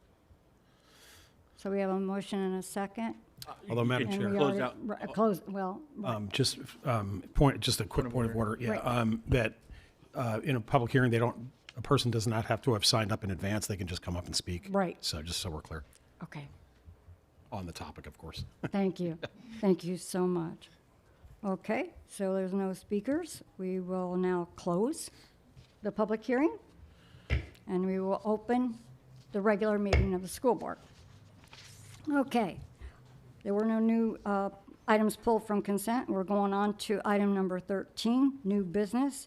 we have a motion and a second. Although, Madam And Chair. we Close already- out. right, Close, well, right. Just a quick point of order. Yeah, Right. that in a public hearing, a person does not have to have signed up in advance. They can just come up and speak. Right. So just so we're clear Okay, on the topic, of course. thank you. Thank you so much. Okay, so there's no speakers. We will now close the public hearing, and we will open the regular meeting of the school board. Okay, there were no new items pulled from consent. We're going on to item number 13, new business.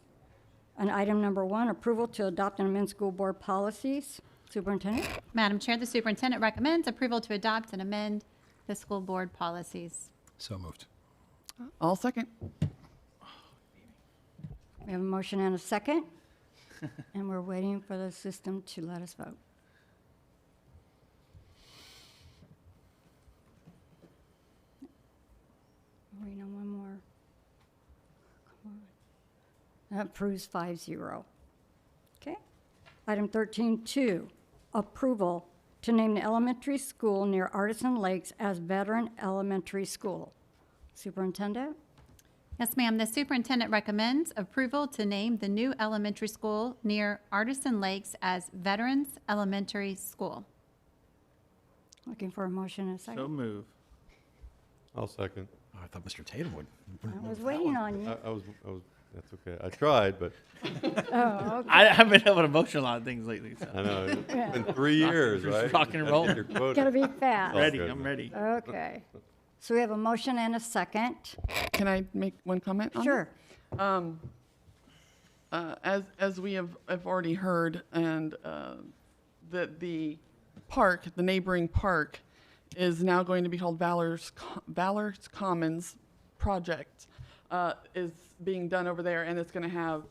And item number 1, approval to adopt and amend school board policies. Superintendent? Madam Chair, the superintendent recommends approval to adopt and amend the school board policies. So moved. I'll second. We have a motion and a second, and we're waiting for the system to let us vote. Waiting on one more. Come on. That approves 5-0. Okay. Item 13.2, approval to name the elementary school near Artisan Lakes as Veteran Elementary School. Superintendent? Yes, ma'am. The superintendent recommends approval to name the new elementary school near Artisan Lakes as Veterans Elementary School. Looking for a motion and a second. So move. I'll second. Oh, I thought Mr. Tatum would. I was waiting on you. I was, that's okay. I tried, but Oh, okay. I haven't been able to motion a lot of things lately. So. I know, it's been 3 years, Just right? rock and Gotta roll. get your quota. Gotta be fast. Oh, Ready, good. I'm ready. Okay. So we have a motion and a second. Can I make one comment on Sure. As we have already heard, and that the park, the neighboring park, is now going to be called Valor's Commons Project, is being done over there, and it's going to have,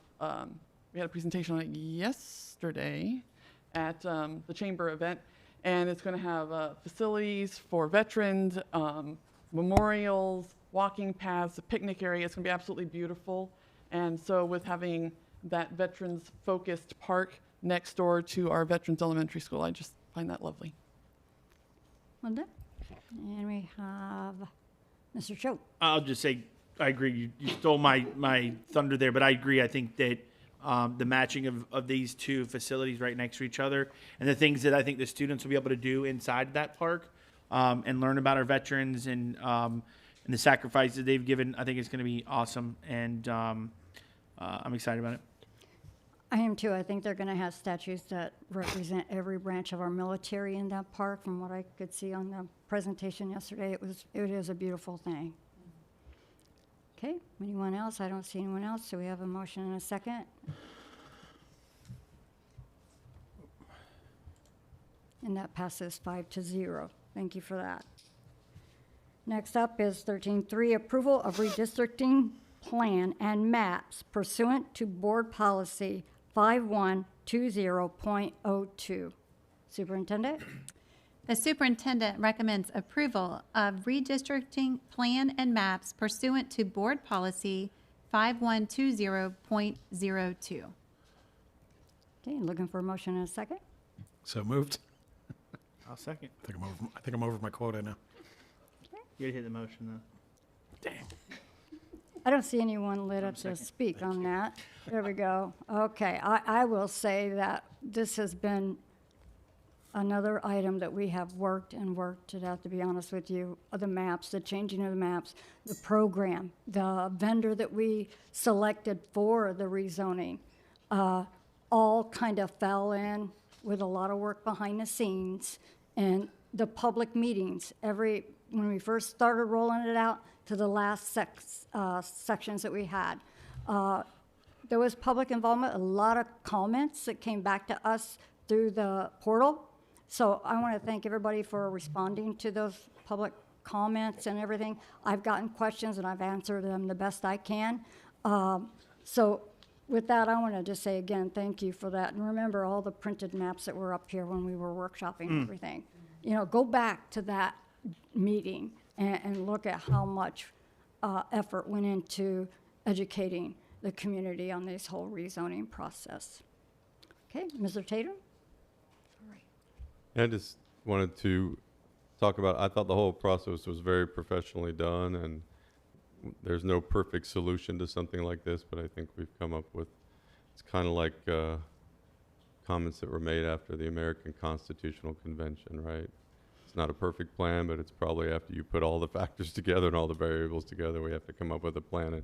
we had a presentation on it yesterday at the chamber event, and it's going to have facilities for veterans, memorials, walking paths, a picnic area. It's going to be absolutely beautiful. And so with having that veterans-focused park next door to our Veterans Elementary School, I just find that lovely. Linda? And we have Mr. Choate. I'll just say, I agree. You stole my thunder there, but I agree. I think that the matching of these two facilities right next to each other and the things that I think the students will be able to do inside that park and learn about our veterans and the sacrifices they've given, I think it's going to be awesome. And I'm excited about it. I am too. I think they're going to have statues that represent every branch of our military in that park. From what I could see on the presentation yesterday, it is a beautiful thing. Okay, anyone else? I don't see anyone else, so we have a motion and a second. And that passes 5-0. Thank you for that. Next up is 13.3, approval of redistricting plan and maps pursuant to board policy 5120.02. Superintendent? The superintendent recommends approval of redistricting plan and maps pursuant to board policy 5120.02. Okay, looking for a motion and a second. So moved. I'll second. I think I'm over my quota now. You hit the motion though. Dang. I don't see anyone lit up to speak on that. There we go. Okay, I will say that this has been another item that we have worked to death, to be honest with you. The maps, the changing of the maps, the program, the vendor that we selected for the rezoning, all kind of fell in with a lot of work behind the scenes. And the public meetings, when we first started rolling it out to the last sections that we had, there was public involvement, a lot of comments that came back to us through the portal. So I want to thank everybody for responding to those public comments and everything. I've gotten questions and I've answered them the best I can. So with that, I want to just say again, thank you for that. And remember all the printed maps that were up here when we were workshopping and everything. You know, go back to that meeting and look at how much effort went into educating the community on this whole rezoning process. Okay, Mr. Tatum? I just wanted to talk about, I thought the whole process was very professionally done, and there's no perfect solution to something like this, but I think we've come up with, it's kind of like comments that were made after the American Constitutional Convention, right? It's not a perfect plan, but it's probably after you put all the factors together and all the variables together, we have to come up with a plan,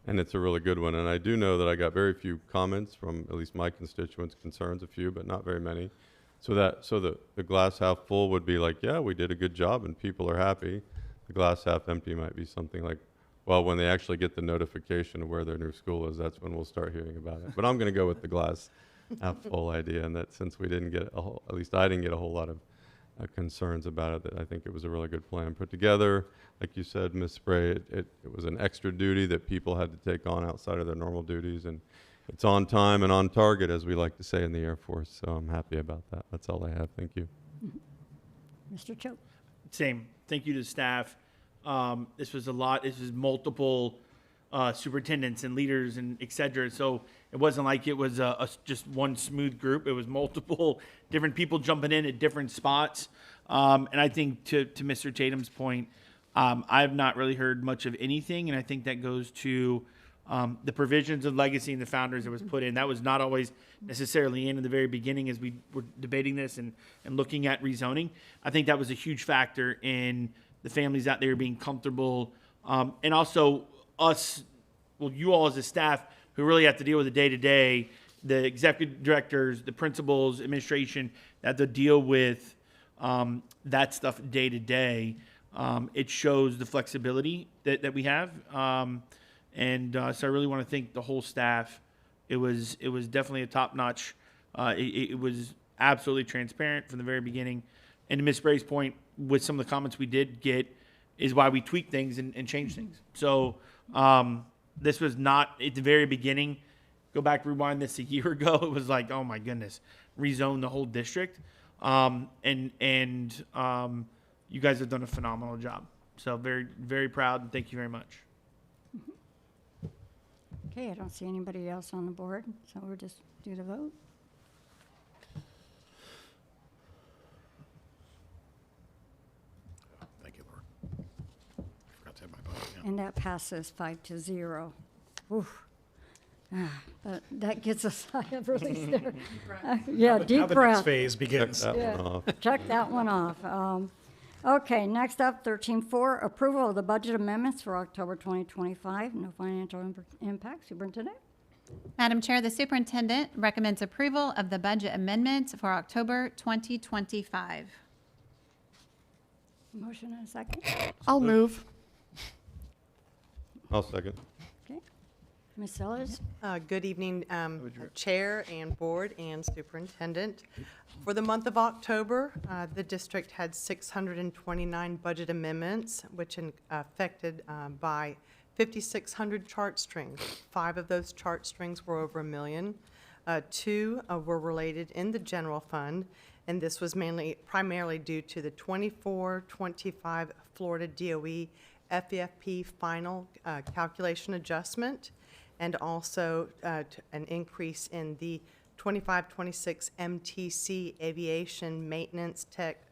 and it's a really good one. And I do know that I got very few comments from at least my constituents, concerns a few, but not very many. So the glass half full would be like, yeah, we did a good job and people are happy. The glass half empty might be something like, well, when they actually get the notification of where their new school is, that's when we'll start hearing about it. But I'm going to go with the glass half full idea, and that since we didn't get at least I didn't get a whole lot of concerns about it, that I think it was a really good plan put together. Like you said, Ms. Spray, it was an extra duty that people had to take on outside of their normal duties, and it's on time and on target, as we like to say in the Air Force, so I'm happy about that. That's all I have. Thank you. Mr. Choate? Same. Thank you to staff. This was a lot. This was multiple superintendents and leaders and et cetera. So it wasn't like it was just one smooth group. It was multiple different people jumping in at different spots. And I think to Mr. Tatum's point, I have not really heard much of anything. And I think that goes to the provisions of legacy and the founders that was put in. That was not always necessarily in the very beginning as we were debating this and looking at rezoning. I think that was a huge factor in the families out there being comfortable. And also us, well, you all as a staff who really have to deal with the day-to-day, the executive directors, the principals, administration, that have to deal with that stuff day-to-day. It shows the flexibility that we have. So I really want to thank the whole staff. It was definitely a top-notch. It was absolutely transparent from the very beginning. And to Ms. Spray's point, with some of the comments we did get, is why we tweaked things and changed things. So this was not at the very beginning. Go back, rewind this a year ago. It was like, oh my goodness, rezone the whole district. You guys have done a phenomenal job. So very, very proud, and thank you very much. Okay, I don't see anybody else on the board, so we'll just do the vote. Thank you, Laura. I forgot to have my vote. Yeah. And that passes 5-0. Oof. That gets a sigh of release there. Yeah, deep Now the breath. next phase begins. Check that one off. Check that one off. Okay, next up, 13.4, approval of the budget amendments for October 2025. No financial impact. Superintendent? Madam Chair, the superintendent recommends approval of the budget amendment for October 2025. Motion and a second. I'll move. I'll second. Okay. Ms. Sellers? Good evening, Chair and Board and Superintendent. For the month of October, the district had 629 budget amendments, which affected by 5,600 chart strings. 5 of those chart strings were over $1 million. 2 were related in the general fund, and this was primarily due to the 24-25 Florida DOE FEFP final calculation adjustment, and also an increase in the 25-26 MTC Aviation Maintenance Tech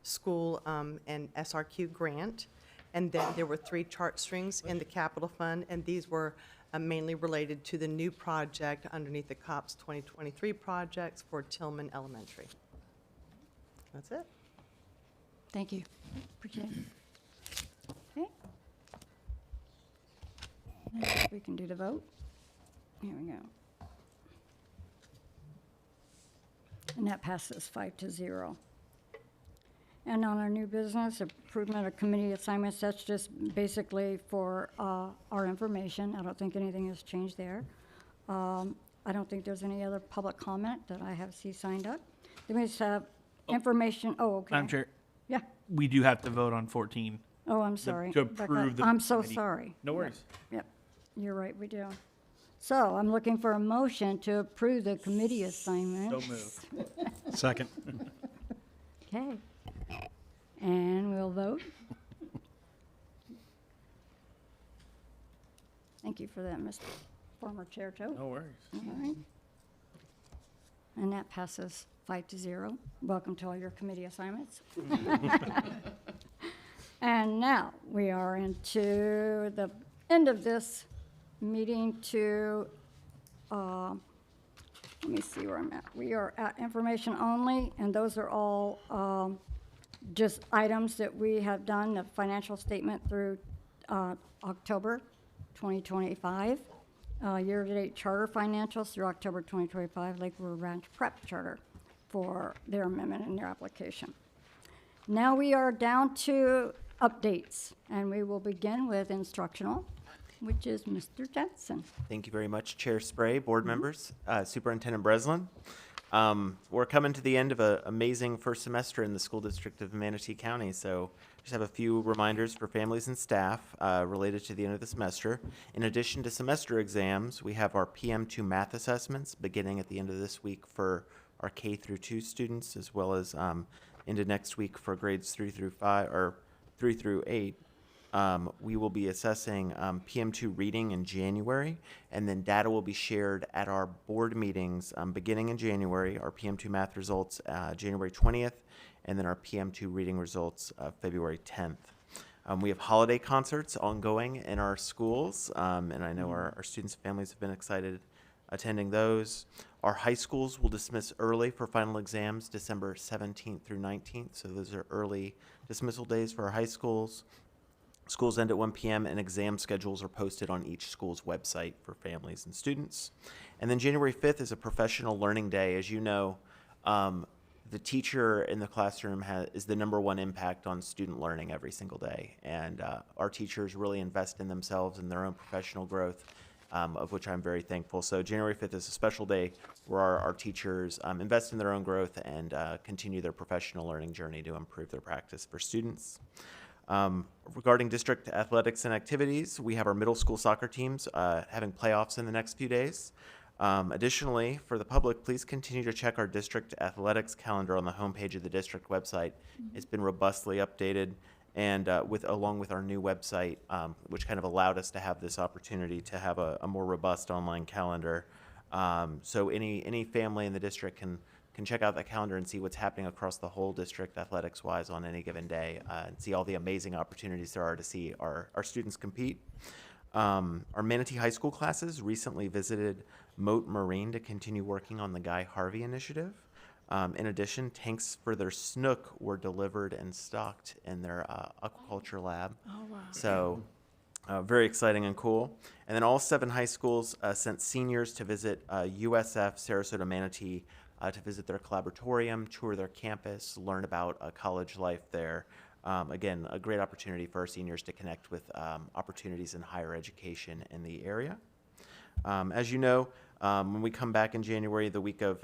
School and SRQ grant. And then there were 3 chart strings in the capital fund, and these were mainly related to the new project underneath the COPS 2023 projects for Tillman Elementary. That's it. Thank you. Appreciate it. Okay. Now we can do the vote. Here we go. And that passes 5-0. And on our new business, improvement of committee assignments, that's just basically for our information. I don't think anything has changed there. I don't think there's any other public comment that I have signed up. Then we just have information, okay. Madam Chair, Yeah. we do have to vote on 14. Oh, I'm sorry. To Rebecca, approve the I'm so committee. sorry. No worries. Yep, you're right, we do. So I'm looking for a motion to approve the committee assignment. So moved. Second. Okay. And we'll vote. Thank you for that, Mr. Former Chair Tote. No worries. All right. And that passes 5-0. Welcome to all your committee assignments. And now we are into the end of this meeting to, let me see where I'm at. We are at information only, and those are all just items that we have done, the financial statement through October 2025, year-to-date charter financials through October 2025, Lakewood Ranch Prep Charter for their amendment in their application. Now we are down to updates, and we will begin with instructional, which is Mr. Jensen. Thank you very much, Chair Spray, board members, Superintendent Breslin. We're coming to the end of an amazing first semester in the school district of Manatee County, so just have a few reminders for families and staff related to the end of the semester. In addition to semester exams, we have our PM2 math assessments beginning at the end of this week for our K through 2 students, as well as into next week for grades 3 through 5 or 3 through 8. We will be assessing PM2 reading in January, and then data will be shared at our board meetings beginning in January, our PM2 math results January 20th, and then our PM2 reading results February 10th. We have holiday concerts ongoing in our schools, and I know our students and families have been excited attending those. Our high schools will dismiss early for final exams December 17th through 19th, so those are early dismissal days for our high schools. Schools end at 1 p.m. and exam schedules are posted on each school's website for families and students. And then January 5th is a professional learning day. As you know, the teacher in the classroom is the #1 impact on student learning every single day. And our teachers really invest in themselves and their own professional growth, of which I'm very thankful. So January 5th is a special day where our teachers invest in their own growth and continue their professional learning journey to improve their practice for students. Regarding district athletics and activities, we have our middle school soccer teams having playoffs in the next few days. Additionally, for the public, please continue to check our district athletics calendar on the homepage of the district website. It's been robustly updated, and along with our new website, which kind of allowed us to have this opportunity to have a more robust online calendar. So any family in the district can check out that calendar and see what's happening across the whole district athletics-wise on any given day, and see all the amazing opportunities there are to see our students compete. Our Manatee High School classes recently visited Moat Marine to continue working on the Guy Harvey initiative. In addition, tanks for their snook were delivered and stocked in their aquaculture lab. Oh, wow. So Very exciting and cool. And then all 7 high schools sent seniors to visit USF Sarasota Manatee to visit their collaboratorium, tour their campus, learn about college life there. Again, a great opportunity for our seniors to connect with opportunities in higher education in the area. As you know, when we come back in January, the week of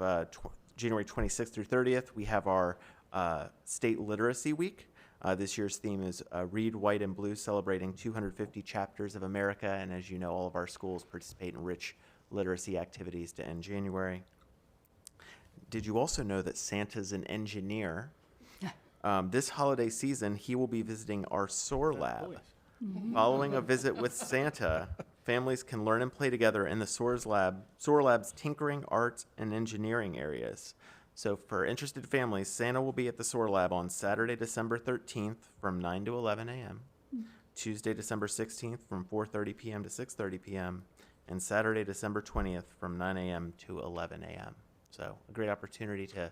January 26th through 30th, we have our State Literacy Week. This year's theme is Read White and Blue, celebrating 250 chapters of America. And as you know, all of our schools participate in rich literacy activities to end January. Did you also know that Santa's an engineer? This holiday season, he will be visiting our SOAR lab. Following a visit with Santa, families can learn and play together in the SOAR lab's tinkering, art, and engineering areas. So for interested families, Santa will be at the SOAR lab on Saturday, December 13th from 9 to 11 a.m., Tuesday, December 16th from 4:30 p.m. to 6:30 p.m., and Saturday, December 20th from 9 a.m. to 11 a.m. So a great opportunity to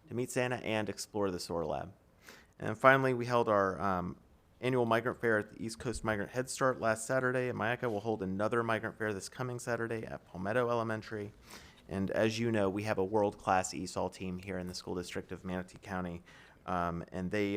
meet Santa and explore the SOAR lab. And finally, we held our annual migrant fair at the East Coast Migrant Head Start last Saturday, and Mayaca will hold another migrant fair this coming Saturday at Palmetto Elementary. And as you know, we have a world-class ESOL team here in the School District of Manatee County, and they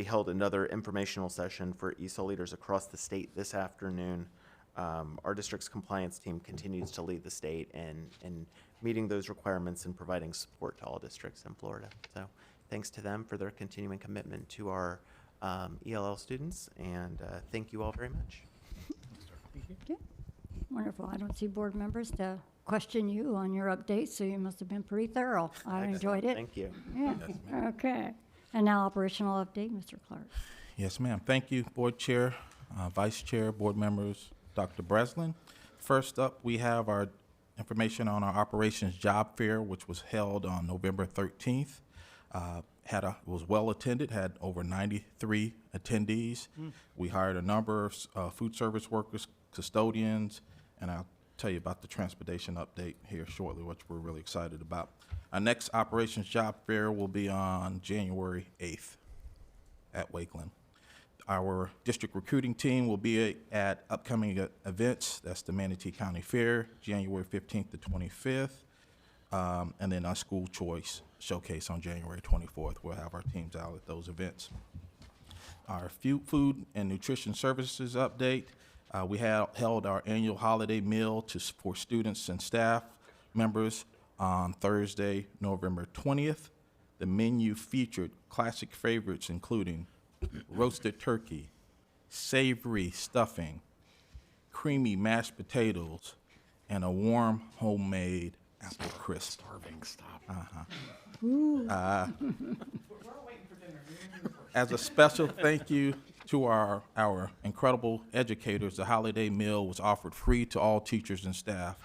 held another informational session for ESOL leaders across the state this afternoon. Our district's compliance team continues to lead the state in meeting those requirements and providing support to all districts in Florida. So thanks to them for their continuing commitment to our ELL students, and thank you all very much. Okay. Wonderful. I don't see board members to question you on your updates, so you must have been pretty thorough. I enjoyed it. Thank you. Yeah. Okay. And now operational update, Mr. Clark. Yes, ma'am. Thank you, Board Chair, Vice Chair, Board members, Dr. Breslin. First up, we have our information on our Operations Job Fair, which was held on November 13th. Was well attended, had over 93 attendees. We hired a number of food service workers, custodians, and I'll tell you about the transportation update here shortly, which we're really excited about. Our next Operations Job Fair will be on January 8th at Wakeland. Our district recruiting team will be at upcoming events. That's the Manatee County Fair, January 15th to 25th. And then our school choice showcase on January 24th. We'll have our teams out at those events. Our food and nutrition services update. We held our annual holiday meal for students and staff members on Thursday, November 20th. The menu featured classic favorites including roasted turkey, savory stuffing, creamy mashed potatoes, and a warm homemade apple crisp. Starving, stop. As a special thank you to our incredible educators, the holiday meal was offered free to all teachers and staff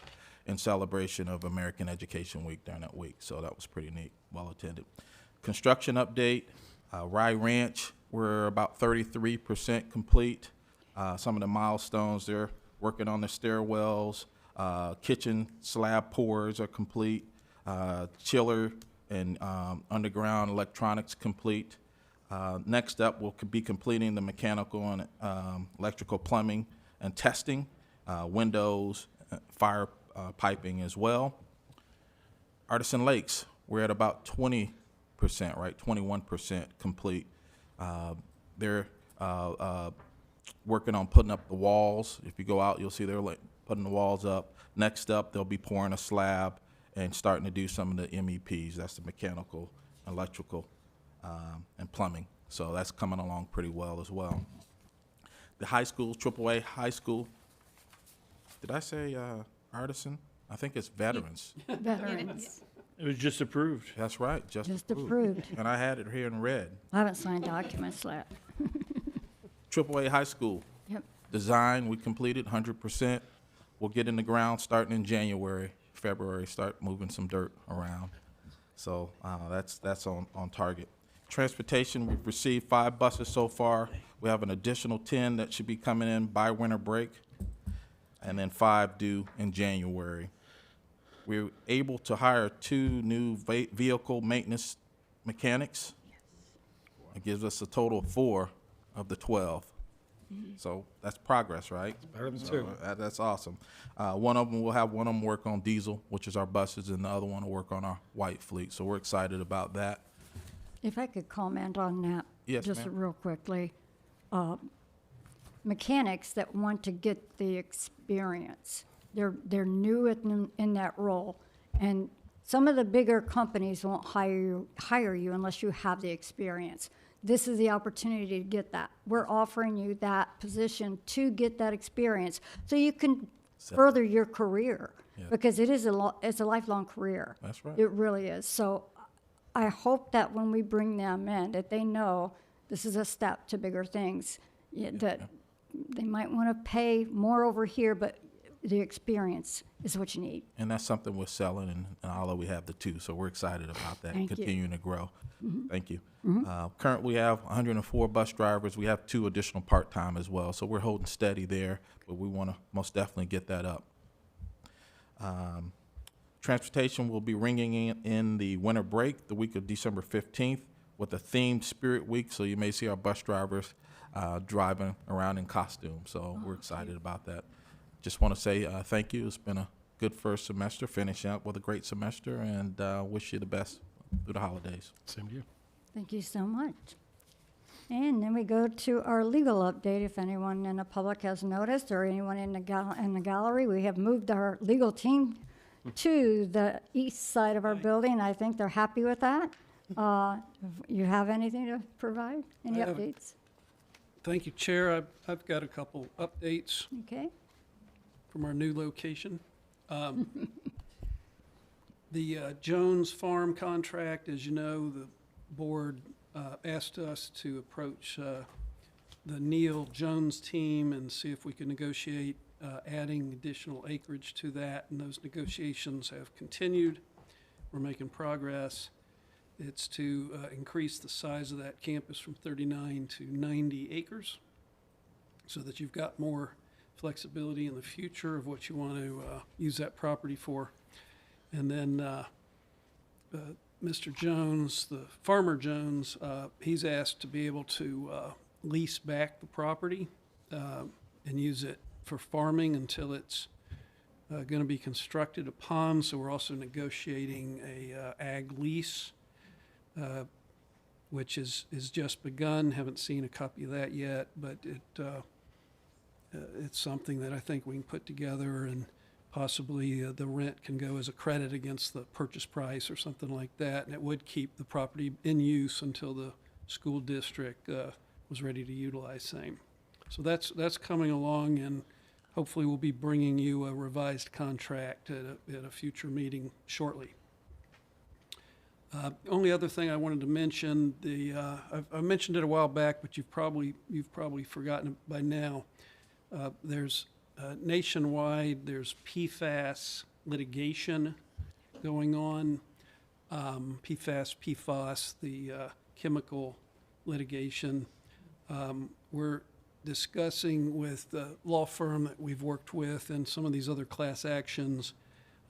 in celebration of American Education Week during that week. So that was pretty neat, well attended. Construction update, Rye Ranch, we're about 33% complete. Some of the milestones, they're working on the stairwells, kitchen slab pours are complete, chiller and underground electronics complete. Next up, we'll be completing the mechanical and electrical plumbing and testing, windows, fire piping as well. Artisan Lakes, we're at about 20%, right? 21% complete. They're working on putting up the walls. If you go out, you'll see they're putting the walls up. Next up, they'll be pouring a slab and starting to do some of the MEPs. That's the mechanical, electrical, and plumbing. So that's coming along pretty well as well. The high school, AAA high school, did I say artisan? I think it's veterans. Veterans. It was just approved. That's right, just approved. Approved. And I had it here in red. I haven't signed documents yet. AAA high school. Yep. Design, we completed 100%. We'll get in the ground starting in January, February, start moving some dirt around. So that's on target. Transportation, we've received 5 buses so far. We have an additional 10 that should be coming in by winter break, and then 5 due in January. We were able to hire 2 new vehicle maintenance mechanics. It gives us a total of 4 of the 12 So that's progress, right? It's better than two. That's awesome. One of them, we'll have one of them work on diesel, which is our buses, and the other one will work on our white fleet. So we're excited about that. If I could comment on that. Yes, just ma'am. real quickly. Mechanics that want to get the experience, they're new in that role, and some of the bigger companies won't hire you unless you have the experience. This is the opportunity to get that. We're offering you that position to get that experience so you can further your career, because it's a lifelong career. That's right. It really is. So I hope that when we bring them in, that they know this is a step to bigger things, that they might want to pay more over here, but the experience is what you need. And that's something we're selling, and although we have the two, so we're excited about that, Thank you. continuing to grow. Thank you. Mhm. Currently, we have 104 bus drivers. We have 2 additional part-time as well, so we're holding steady there, but we want to most definitely get that up. Transportation will be ringing in the winter break, the week of December 15th, with a themed Spirit Week, so you may see our bus drivers driving around in costume, so we're excited about that. Just want to say thank you. It's been a good first semester, finishing up with a great semester, and wish you the best through the holidays. Same to you. Thank you so much. And then we go to our legal update. If anyone in the public has noticed, or anyone in the gallery, we have moved our legal team to the east side of our building. I think they're happy with that. You have anything to provide? Any I have- updates? Thank you, Chair. I've got a couple updates Okay. from our new location. The Jones Farm contract, as you know, the board asked us to approach the Neil Jones team and see if we could negotiate adding additional acreage to that, and those negotiations have continued. We're making progress. It's to increase the size of that campus from 39 to 90 acres so that you've got more flexibility in the future of what you want to use that property for. And then Mr. Jones, the Farmer Jones, he's asked to be able to lease back the property and use it for farming until it's going to be constructed upon. So we're also negotiating a ag lease, which is just begun. Haven't seen a copy of that yet, but it's something that I think we can put together, and possibly the rent can go as a credit against the purchase price or something like that, and it would keep the property in use until the school district was ready to utilize same. So that's coming along, and hopefully we'll be bringing you a revised contract at a future meeting shortly. Only other thing I wanted to mention, I mentioned it a while back, but you've probably forgotten it by now. There's nationwide, there's PFAS litigation going on. PFAS, the chemical litigation. We're discussing with the law firm that we've worked with and some of these other class actions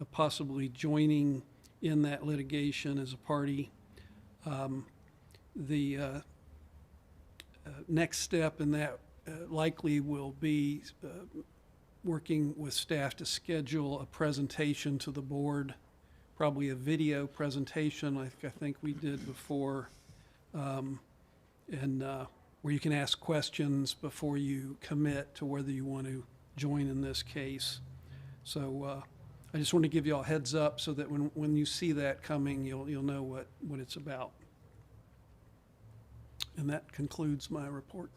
of possibly joining in that litigation as a party. The next step in that likely will be working with staff to schedule a presentation to the board, probably a video presentation like I think we did before, and where you can ask questions before you commit to whether you want to join in this case. So I just want to give you all a heads up so that when you see that coming, you'll know what it's about. And that concludes my report.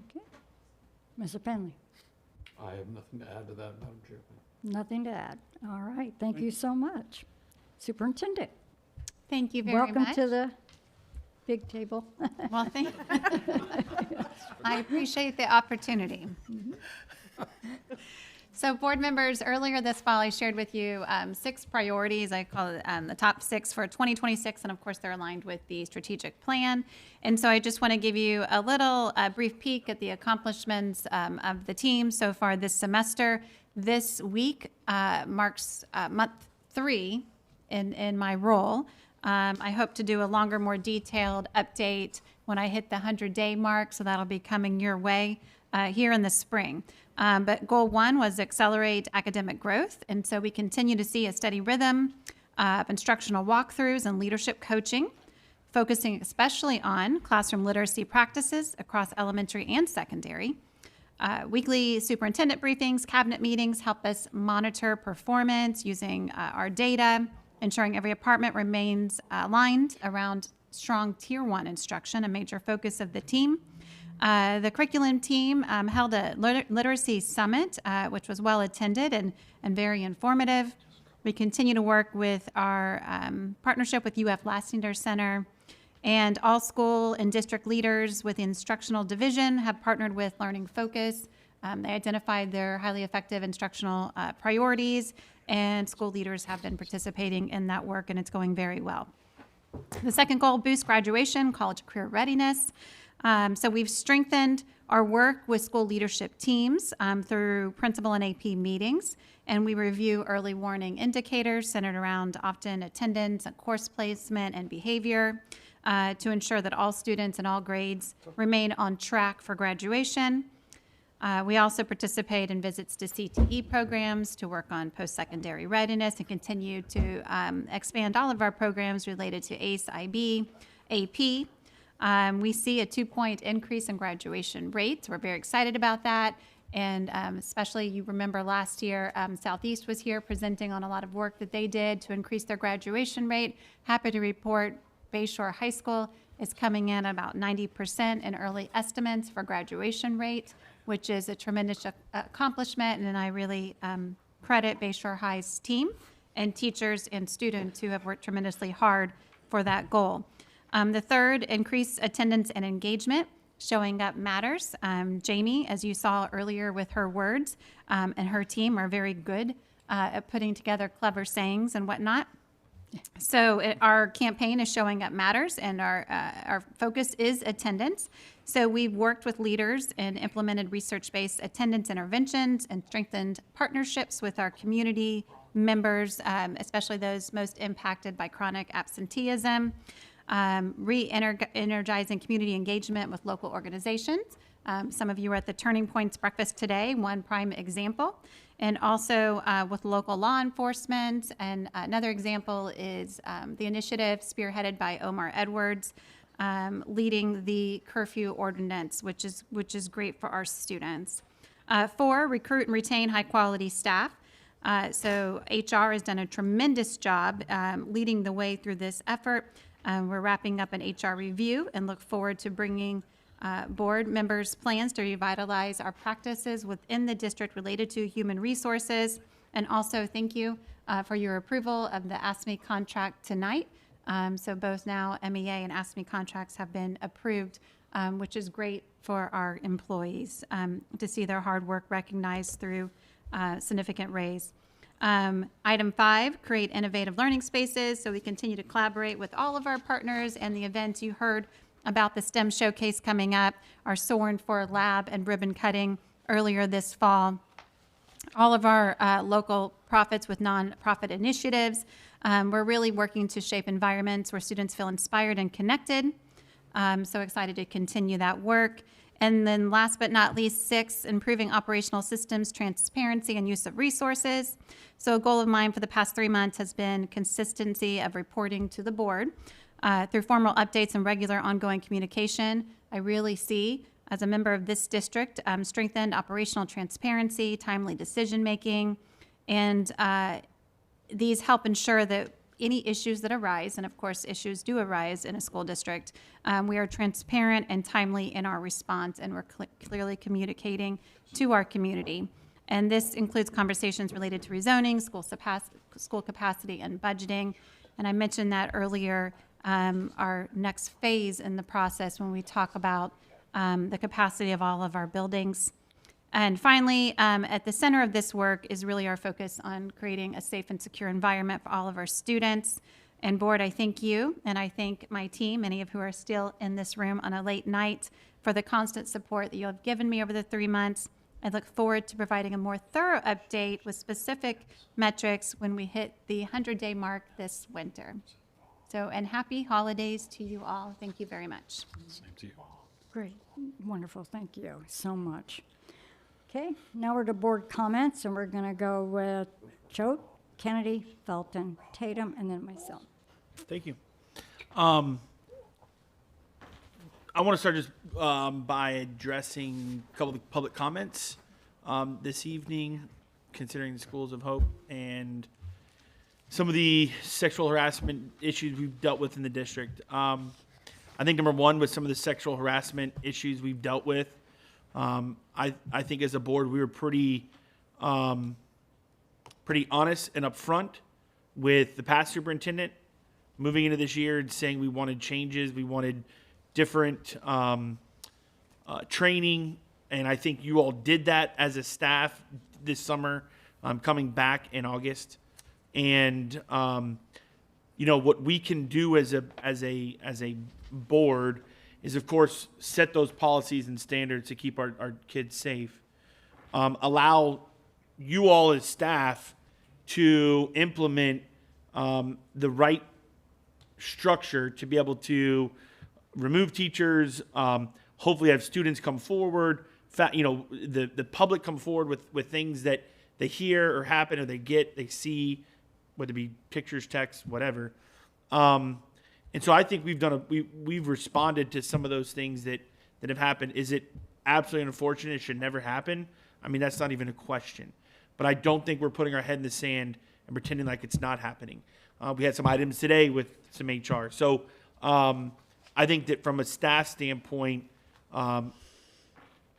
Okay. Mr. Penley? I have nothing to add to that, Madam Chair. Nothing to add. All right. Thank you so much. Superintendent? Thank you very Welcome much. to the big table. Well, I appreciate the opportunity. So board members, earlier this fall, I shared with you 6 priorities. I call it the top 6 for 2026, and of course, they're aligned with the strategic plan. And so I just want to give you a little brief peek at the accomplishments of the team so far this semester. This week marks month 3 in my role. I hope to do a longer, more detailed update when I hit the 100-day mark, so that'll be coming your way here in the spring. But goal 1 was accelerate academic growth, and so we continue to see a steady rhythm of instructional walkthroughs and leadership coaching, focusing especially on classroom literacy practices across elementary and secondary. Weekly superintendent briefings, cabinet meetings help us monitor performance using our data, ensuring every department remains aligned around strong Tier 1 instruction, a major focus of the team. The curriculum team held a literacy summit, which was well attended and very informative. We continue to work with our partnership with UF Lassiter Center, and all school and district leaders with the instructional division have partnered with Learning Focus. They identified their highly effective instructional priorities, and school leaders have been participating in that work, and it's going very well. The second goal, boost graduation, college career readiness. So we've strengthened our work with school leadership teams through principal and AP meetings, and we review early warning indicators centered around often attendance, course placement, and behavior to ensure that all students in all grades remain on track for graduation. We also participate in visits to CTE programs to work on post-secondary readiness and continue to expand all of our programs related to ACE, IB, AP. We see a 2-point increase in graduation rates. We're very excited about that. And especially, you remember last year, Southeast was here presenting on a lot of work that they did to increase their graduation rate. Happy to report Bayshore High School is coming in about 90% in early estimates for graduation rate, which is a tremendous accomplishment. And I really credit Bayshore High's team and teachers and students who have worked tremendously hard for that goal. The third, increase attendance and engagement. Showing up matters. Jamie, as you saw earlier with her words, and her team are very good at putting together clever sayings and whatnot. So our campaign is Showing Up Matters, and our focus is attendance. So we've worked with leaders and implemented research-based attendance interventions and strengthened partnerships with our community members, especially those most impacted by chronic absenteeism. Re-energizing community engagement with local organizations. Some of you were at the Turning Points breakfast today, one prime example, and also with local law enforcement. And another example is the initiative spearheaded by Omar Edwards, leading the curfew ordinance, which is great for our students. 4, recruit and retain high-quality staff. So HR has done a tremendous job leading the way through this effort. We're wrapping up an HR review and look forward to bringing board members' plans to revitalize our practices within the district related to human resources. And also, thank you for your approval of the ASME contract tonight. So both now MEA and ASME contracts have been approved, which is great for our employees to see their hard work recognized through significant raise. Item 5, create innovative learning spaces. So we continue to collaborate with all of our partners and the events you heard about the STEM showcase coming up, our Soaring for Lab and ribbon cutting earlier this fall. All of our local profits with nonprofit initiatives. We're really working to shape environments where students feel inspired and connected. So excited to continue that work. And then last but not least, 6, improving operational systems, transparency, and use of resources. So a goal of mine for the past 3 months has been consistency of reporting to the board through formal updates and regular ongoing communication. I really see, as a member of this district, strengthened operational transparency, timely decision-making, and these help ensure that any issues that arise, and of course issues do arise in a school district, we are transparent and timely in our response, and we're clearly communicating to our community. And this includes conversations related to rezoning, school capacity, and budgeting. And I mentioned that earlier, our next phase in the process when we talk about the capacity of all of our buildings. And finally, at the center of this work is really our focus on creating a safe and secure environment for all of our students. And board, I thank you, and I thank my team, many of who are still in this room on a late night, for the constant support that you have given me over the 3 months. I look forward to providing a more thorough update with specific metrics when we hit the 100-day mark this winter. So, and happy holidays to you all. Thank you very much. Same to you. Great, wonderful, thank you so much. Okay, now we're to board comments, and we're going to go with Choate, Kennedy, Felton, Tatum, and then myself. Thank you. I want to start just by addressing a couple of public comments this evening, considering the Schools of Hope and some of the sexual harassment issues we've dealt with in the district. I think number one, with some of the sexual harassment issues we've dealt with, I think as a board we were pretty honest and upfront with the past superintendent moving into this year and saying we wanted changes, we wanted different training, and I think you all did that as a staff this summer, coming back in August. And you know what we can do as a board is, of course, set those policies and standards to keep our kids safe. Allow you all as staff to implement the right structure to be able to remove teachers, hopefully have students come forward, the public come forward with things that they hear or happen or they see, whether it be pictures, text, whatever. And so I think we've responded to some of those things that have happened. Is it absolutely unfortunate? It should never happen. I mean, that's not even a question. But I don't think we're putting our head in the sand and pretending like it's not happening. We had some items today with some HR. So I think that from a staff standpoint,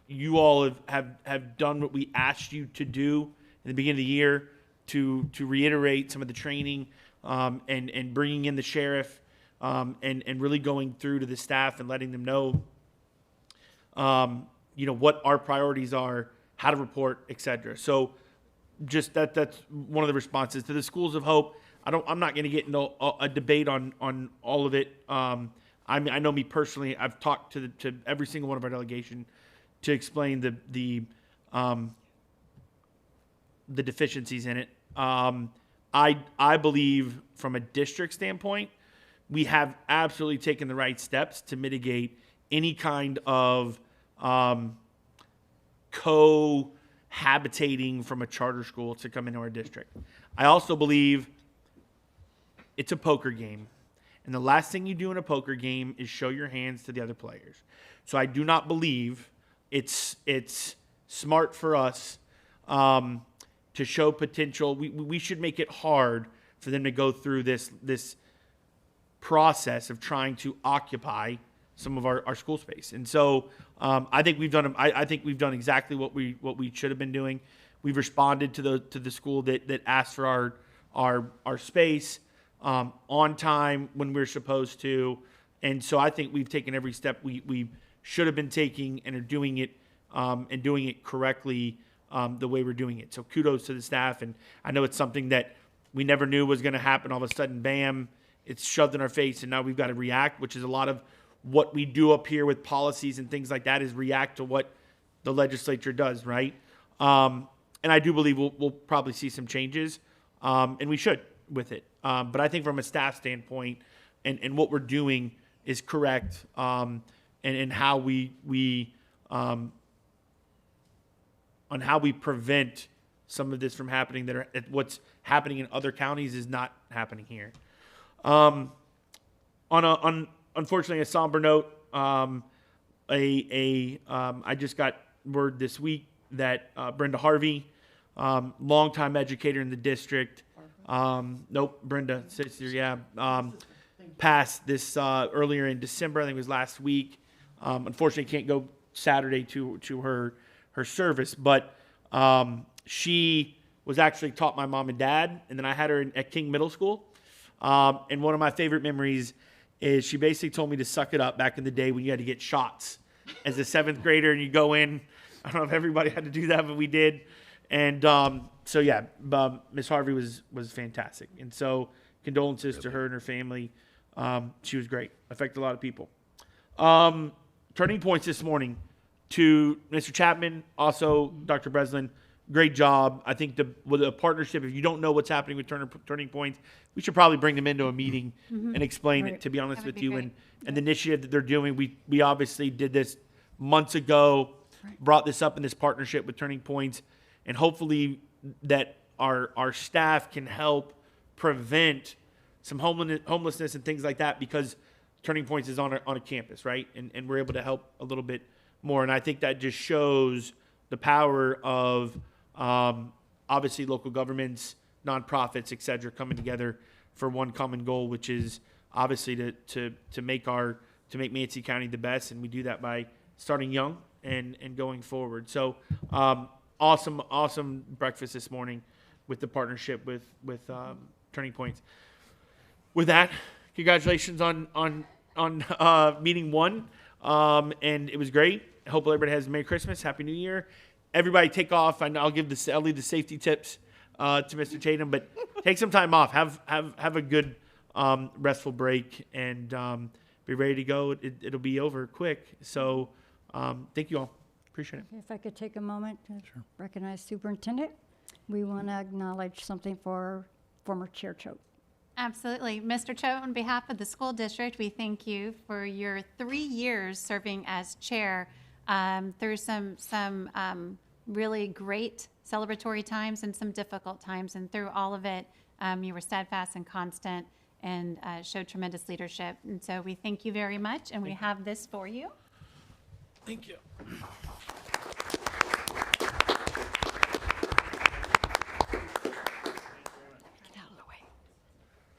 you all have done what we asked you to do in the beginning of the year to reiterate some of the training and bringing in the sheriff and really going through to the staff and letting them know, what our priorities are, how to report, et cetera. So just that's one of the responses to the Schools of Hope. I'm not going to get into a debate on all of it. I know me personally, I've talked to every single one of our delegation to explain the deficiencies in it. I believe from a district standpoint, we have absolutely taken the right steps to mitigate any kind of cohabitating from a charter school to come into our district. I also believe it's a poker game. And the last thing you do in a poker game is show your hands to the other players. So I do not believe it's smart for us to show potential. We should make it hard for them to go through this process of trying to occupy some of our school space. And so I think we've done exactly what we should have been doing. We've responded to the school that asked for our space on time when we're supposed to. And so I think we've taken every step we should have been taking and are doing it and doing it correctly the way we're doing it. So kudos to the staff. And I know it's something that we never knew was going to happen. All of a sudden, bam, it's shoved in our face. And now we've got to react, which is a lot of what we do up here with policies and things like that, is react to what the legislature does, right? And I do believe we'll probably see some changes, and we should with it. But I think from a staff standpoint and what we're doing is correct, and how we on how we prevent some of this from happening what's happening in other counties is not happening here. On unfortunately a somber note, I just got word this week that Brenda Harvey, longtime educator in the district, Brenda, sister, yeah, passed this earlier in December. I think it was last week. Unfortunately, can't go Saturday to her service, but she was actually taught my mom and dad, and then I had her at King Middle School. And one of my favorite memories is she basically told me to suck it up back in the day when you had to get shots as a seventh grader and you go in. I don't know if everybody had to do that, but we did. And so yeah, Miss Harvey was fantastic. And so condolences to her and her family. She was great. Affected a lot of people. Turning points this morning to Mr. Chapman, also Dr. Breslin. great job. I think with a partnership, if you don't know what's happening with Turning Points, we should probably bring them into a meeting and explain it, to be honest with you. And the initiative that they're doing, we obviously did this months ago, brought this up in this partnership with Turning Points, and hopefully that our staff can help prevent some homelessness and things like that, because Turning Points is on a campus, right? And we're able to help a little bit more. And I think that just shows the power of obviously local governments, nonprofits, et cetera, coming together for one common goal, which is obviously to make Manatee County the best. And we do that by starting young and going forward. So awesome breakfast this morning with the partnership with Turning Points. With that, congratulations on meeting one, and it was great. I hope everybody has a Merry Christmas, Happy New Year. Everybody take off, and I'll leave the safety tips to Mr. Tatum, but take some time off. Have a good restful break, and be ready to go. It'll be over quick. So thank you all. Appreciate it. If I could take a moment to recognize Superintendent, we want to acknowledge something for former Chair Choate. Absolutely. Mr. Cho, on behalf of the school district, we thank you for your 3 years serving as chair through some really great celebratory times and some difficult times. And through all of it, you were steadfast and constant and showed tremendous leadership. And so we thank you very much. And we have this for you. Thank you.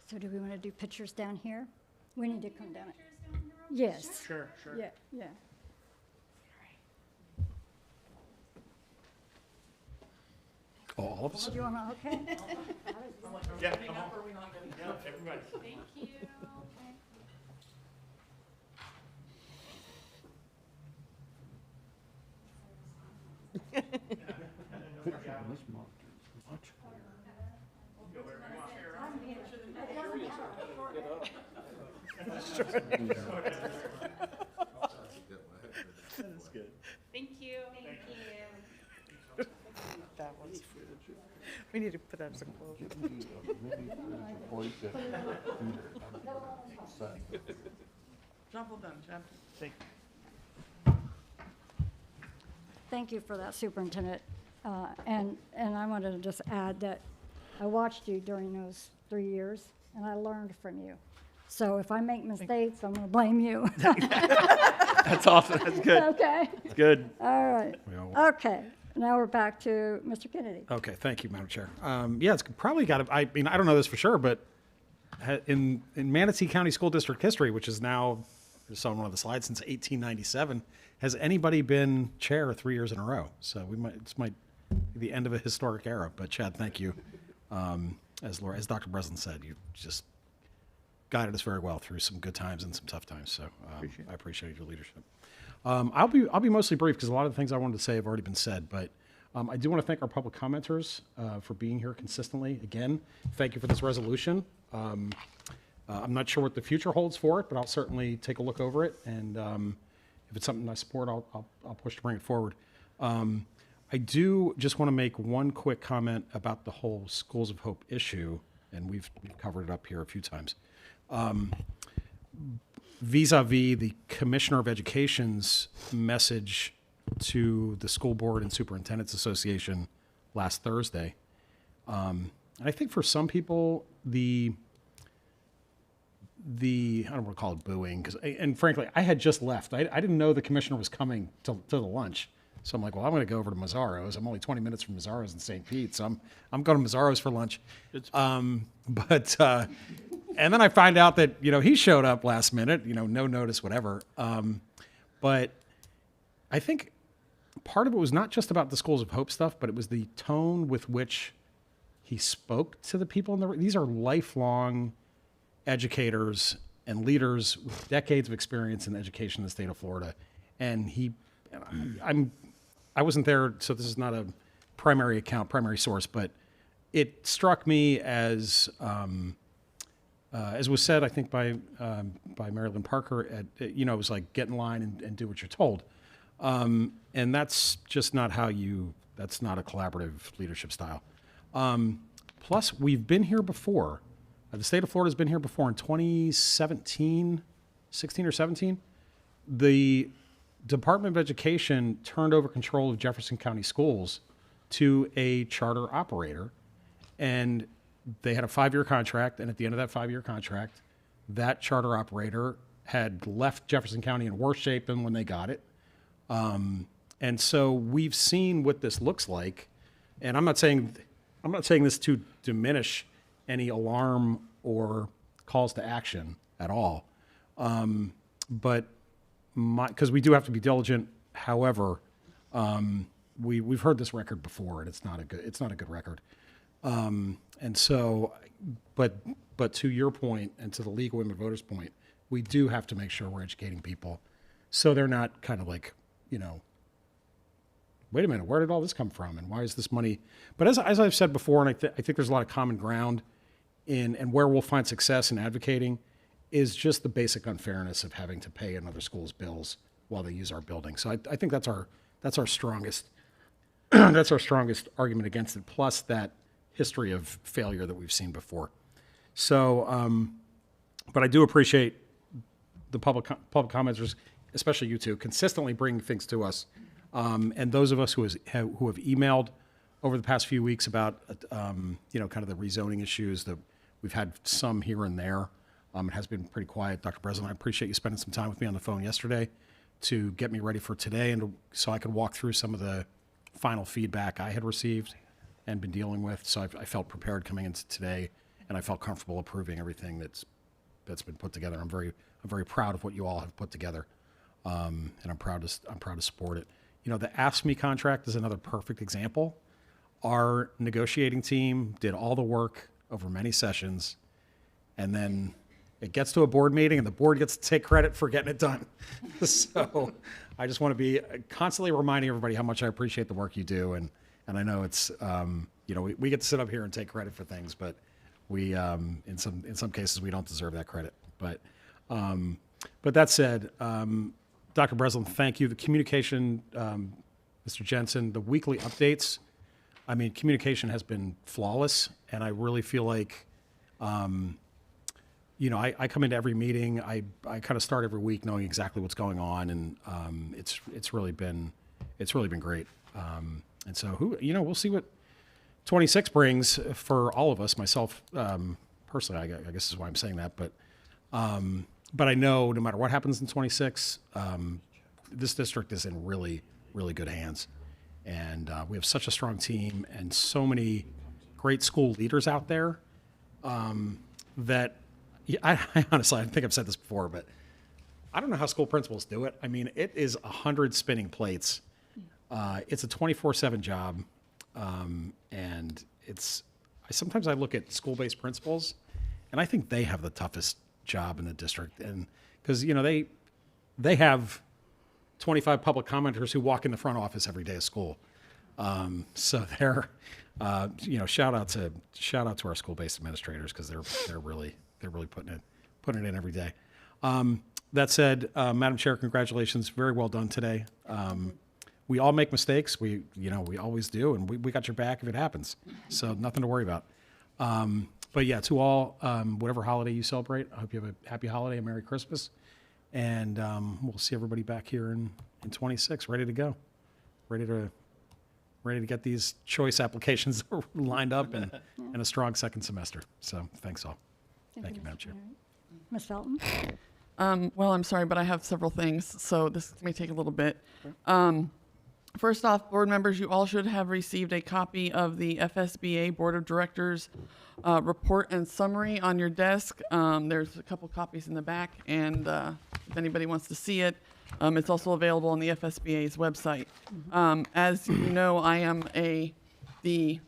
So do we want to do pictures down here? We need to come down. Yes. Sure. Yeah. Oh, all of us? Do you want to, okay? Yeah, come on. Yeah, everybody. Thank you. Thank you. Thank you. That was, we need to put up some clothes. Job well done, Chad. Thank you. Thank you for that, Superintendent. And I wanted to just add that I watched you during those 3 years, and I learned from you. So if I make mistakes, I'm going to blame you. That's awesome. That's good. Okay. It's good. All right. Okay. Now we're back to Mr. Kennedy. Okay, thank you, Madam Chair. Yeah, it's probably got to, I mean, I don't know this for sure, but in Manatee County School District history, which is now, I just saw on one of the slides, since 1897, has anybody been chair 3 years in a row? So this might be the end of a historic era. But Chad, thank you. As Dr. Breslin said, you just guided us very well through some good times and some tough times. So I appreciate your leadership. I'll be mostly brief because a lot of the things I wanted to say have already been said, but I do want to thank our public commenters for being here consistently. Again, thank you for this resolution. I'm not sure what the future holds for it, but I'll certainly take a look over it. And if it's something I support, I'll push to bring it forward. I do just want to make one quick comment about the whole Schools of Hope issue, and we've covered it up here a few times. Vis-a-vis the Commissioner of Education's message to the School Board and Superintendents Association last Thursday. I think for some people, I don't want to call it booing, and frankly, I had just left. I didn't know the commissioner was coming to the lunch. So I'm like, well, I'm going to go over to Mazzaro's. I'm only 20 minutes from Mazzaro's in St. Pete, so I'm going to Mazzaro's for lunch. And then I find out that, he showed up last minute, no notice, whatever. But I think part of it was not just about the Schools of Hope stuff, but it was the tone with which he spoke to the people in the room. These are lifelong educators and leaders with decades of experience in education in the state of Florida. And I wasn't there, so this is not a primary source, but it struck me as was said, I think by Marilyn Parker, it was like get in line and do what you're told. And that's just not how you That's not a collaborative leadership style. Plus, we've been here before. The state of Florida has been here before in 2017, 16 or 17. The Department of Education turned over control of Jefferson County Schools to a charter operator, and they had a 5-year contract, and at the end of that 5-year contract, that charter operator had left Jefferson County in worse shape than when they got it. And so we've seen what this looks like, and I'm not saying this to diminish any alarm or calls to action at all, but because we do have to be diligent. However, we've heard this record before, and it's not a good record. And so, but to your point and to the League of Women Voters point, we do have to make sure we're educating people so they're not kind of like, wait a minute, where did all this come from, and why is this money? But as I've said before, and I think there's a lot of common ground and where we'll find success in advocating is just the basic unfairness of having to pay another school's bills while they use our building. So I think that's our strongest that's our strongest argument against it. Plus that history of failure that we've seen before. So, but I do appreciate the public commenters, especially you two, consistently bringing things to us. And those of us who have emailed over the past few weeks about, kind of the rezoning issues that we've had some here and there. It has been pretty quiet. Dr. Breslin, I appreciate you spending some time with me on the phone yesterday to get me ready for today and so I could walk through some of the final feedback I had received and been dealing with. So I felt prepared coming into today, and I felt comfortable approving everything that's been put together. I'm very proud of what you all have put together, and I'm proud to support it. The Ask Me contract is another perfect example. Our negotiating team did all the work over many sessions, and then it gets to a board meeting and the board gets to take credit for getting it done. So I just want to be constantly reminding everybody how much I appreciate the work you do. And I know it's, we get to sit up here and take credit for things, but we, in some cases, we don't deserve that credit. But that said, Dr. Breslin, thank you. The communication, Mr. Jensen, the weekly updates, communication has been flawless, and I really feel like, I come into every meeting. I kind of start every week knowing exactly what's going on, and it's really been great. And so we'll see what 26 brings for all of us. Myself, personally, I guess is why I'm saying that, but I know no matter what happens in 26, this district is in really, really good hands. And we have such a strong team and so many great school leaders out there that I honestly, I think I've said this before, but I don't know how school principals do it. It is 100 spinning plates. It's a 24/7 job. And sometimes I look at school-based principals and I think they have the toughest job in the district. And because, they have 25 public commenters who walk in the front office every day of school. So they're, shout out to our school-based administrators because they're really putting it in every day. That said, Madam Chair, congratulations. Very well done today. We all make mistakes. We always do, and we got your back if it happens. So nothing to worry about. But yeah, to all, whatever holiday you celebrate, I hope you have a happy holiday, a Merry Christmas. And we'll see everybody back here in 26, ready to go, ready to get these choice applications lined up and a strong second semester. So thanks all. Thank you, Madam Chair. Ms. Felton? Well, I'm sorry, but I have several things, so this may take a little bit. First off, board members, you all should have received a copy of the FSBA Board of Directors report and summary on your desk. There's a couple copies in the back, and if anybody wants to see it, it's also available on the FSBA's website. As you know, I am the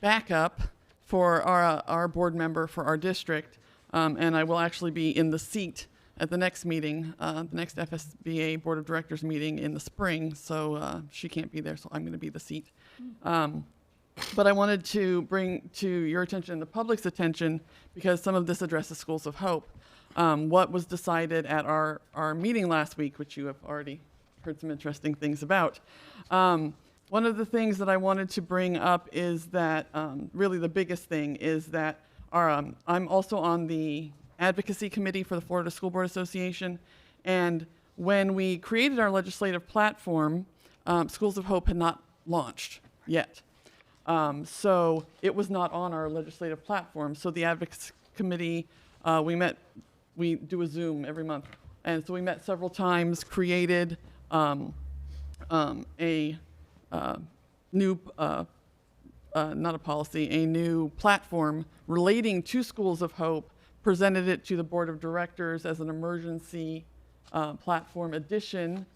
backup for our board member for our district, and I will actually be in the seat at the next meeting, the next FSBA Board of Directors meeting in the spring, so she can't be there, so I'm going to be the seat. But I wanted to bring to your attention and the public's attention, because some of this addresses Schools of Hope, what was decided at our meeting last week, which you have already heard some interesting things about. one of the things that I wanted to bring up is that really the biggest thing is that I'm also on the advocacy committee for the Florida School Board Association, and when we created our legislative platform, Schools of Hope had not launched yet. So it was not on our legislative platform. So the advocacy committee, we do a Zoom every month. And so we met several times, created a new, not a policy, a new platform relating to Schools of Hope, presented it to the board of directors as an emergency platform addition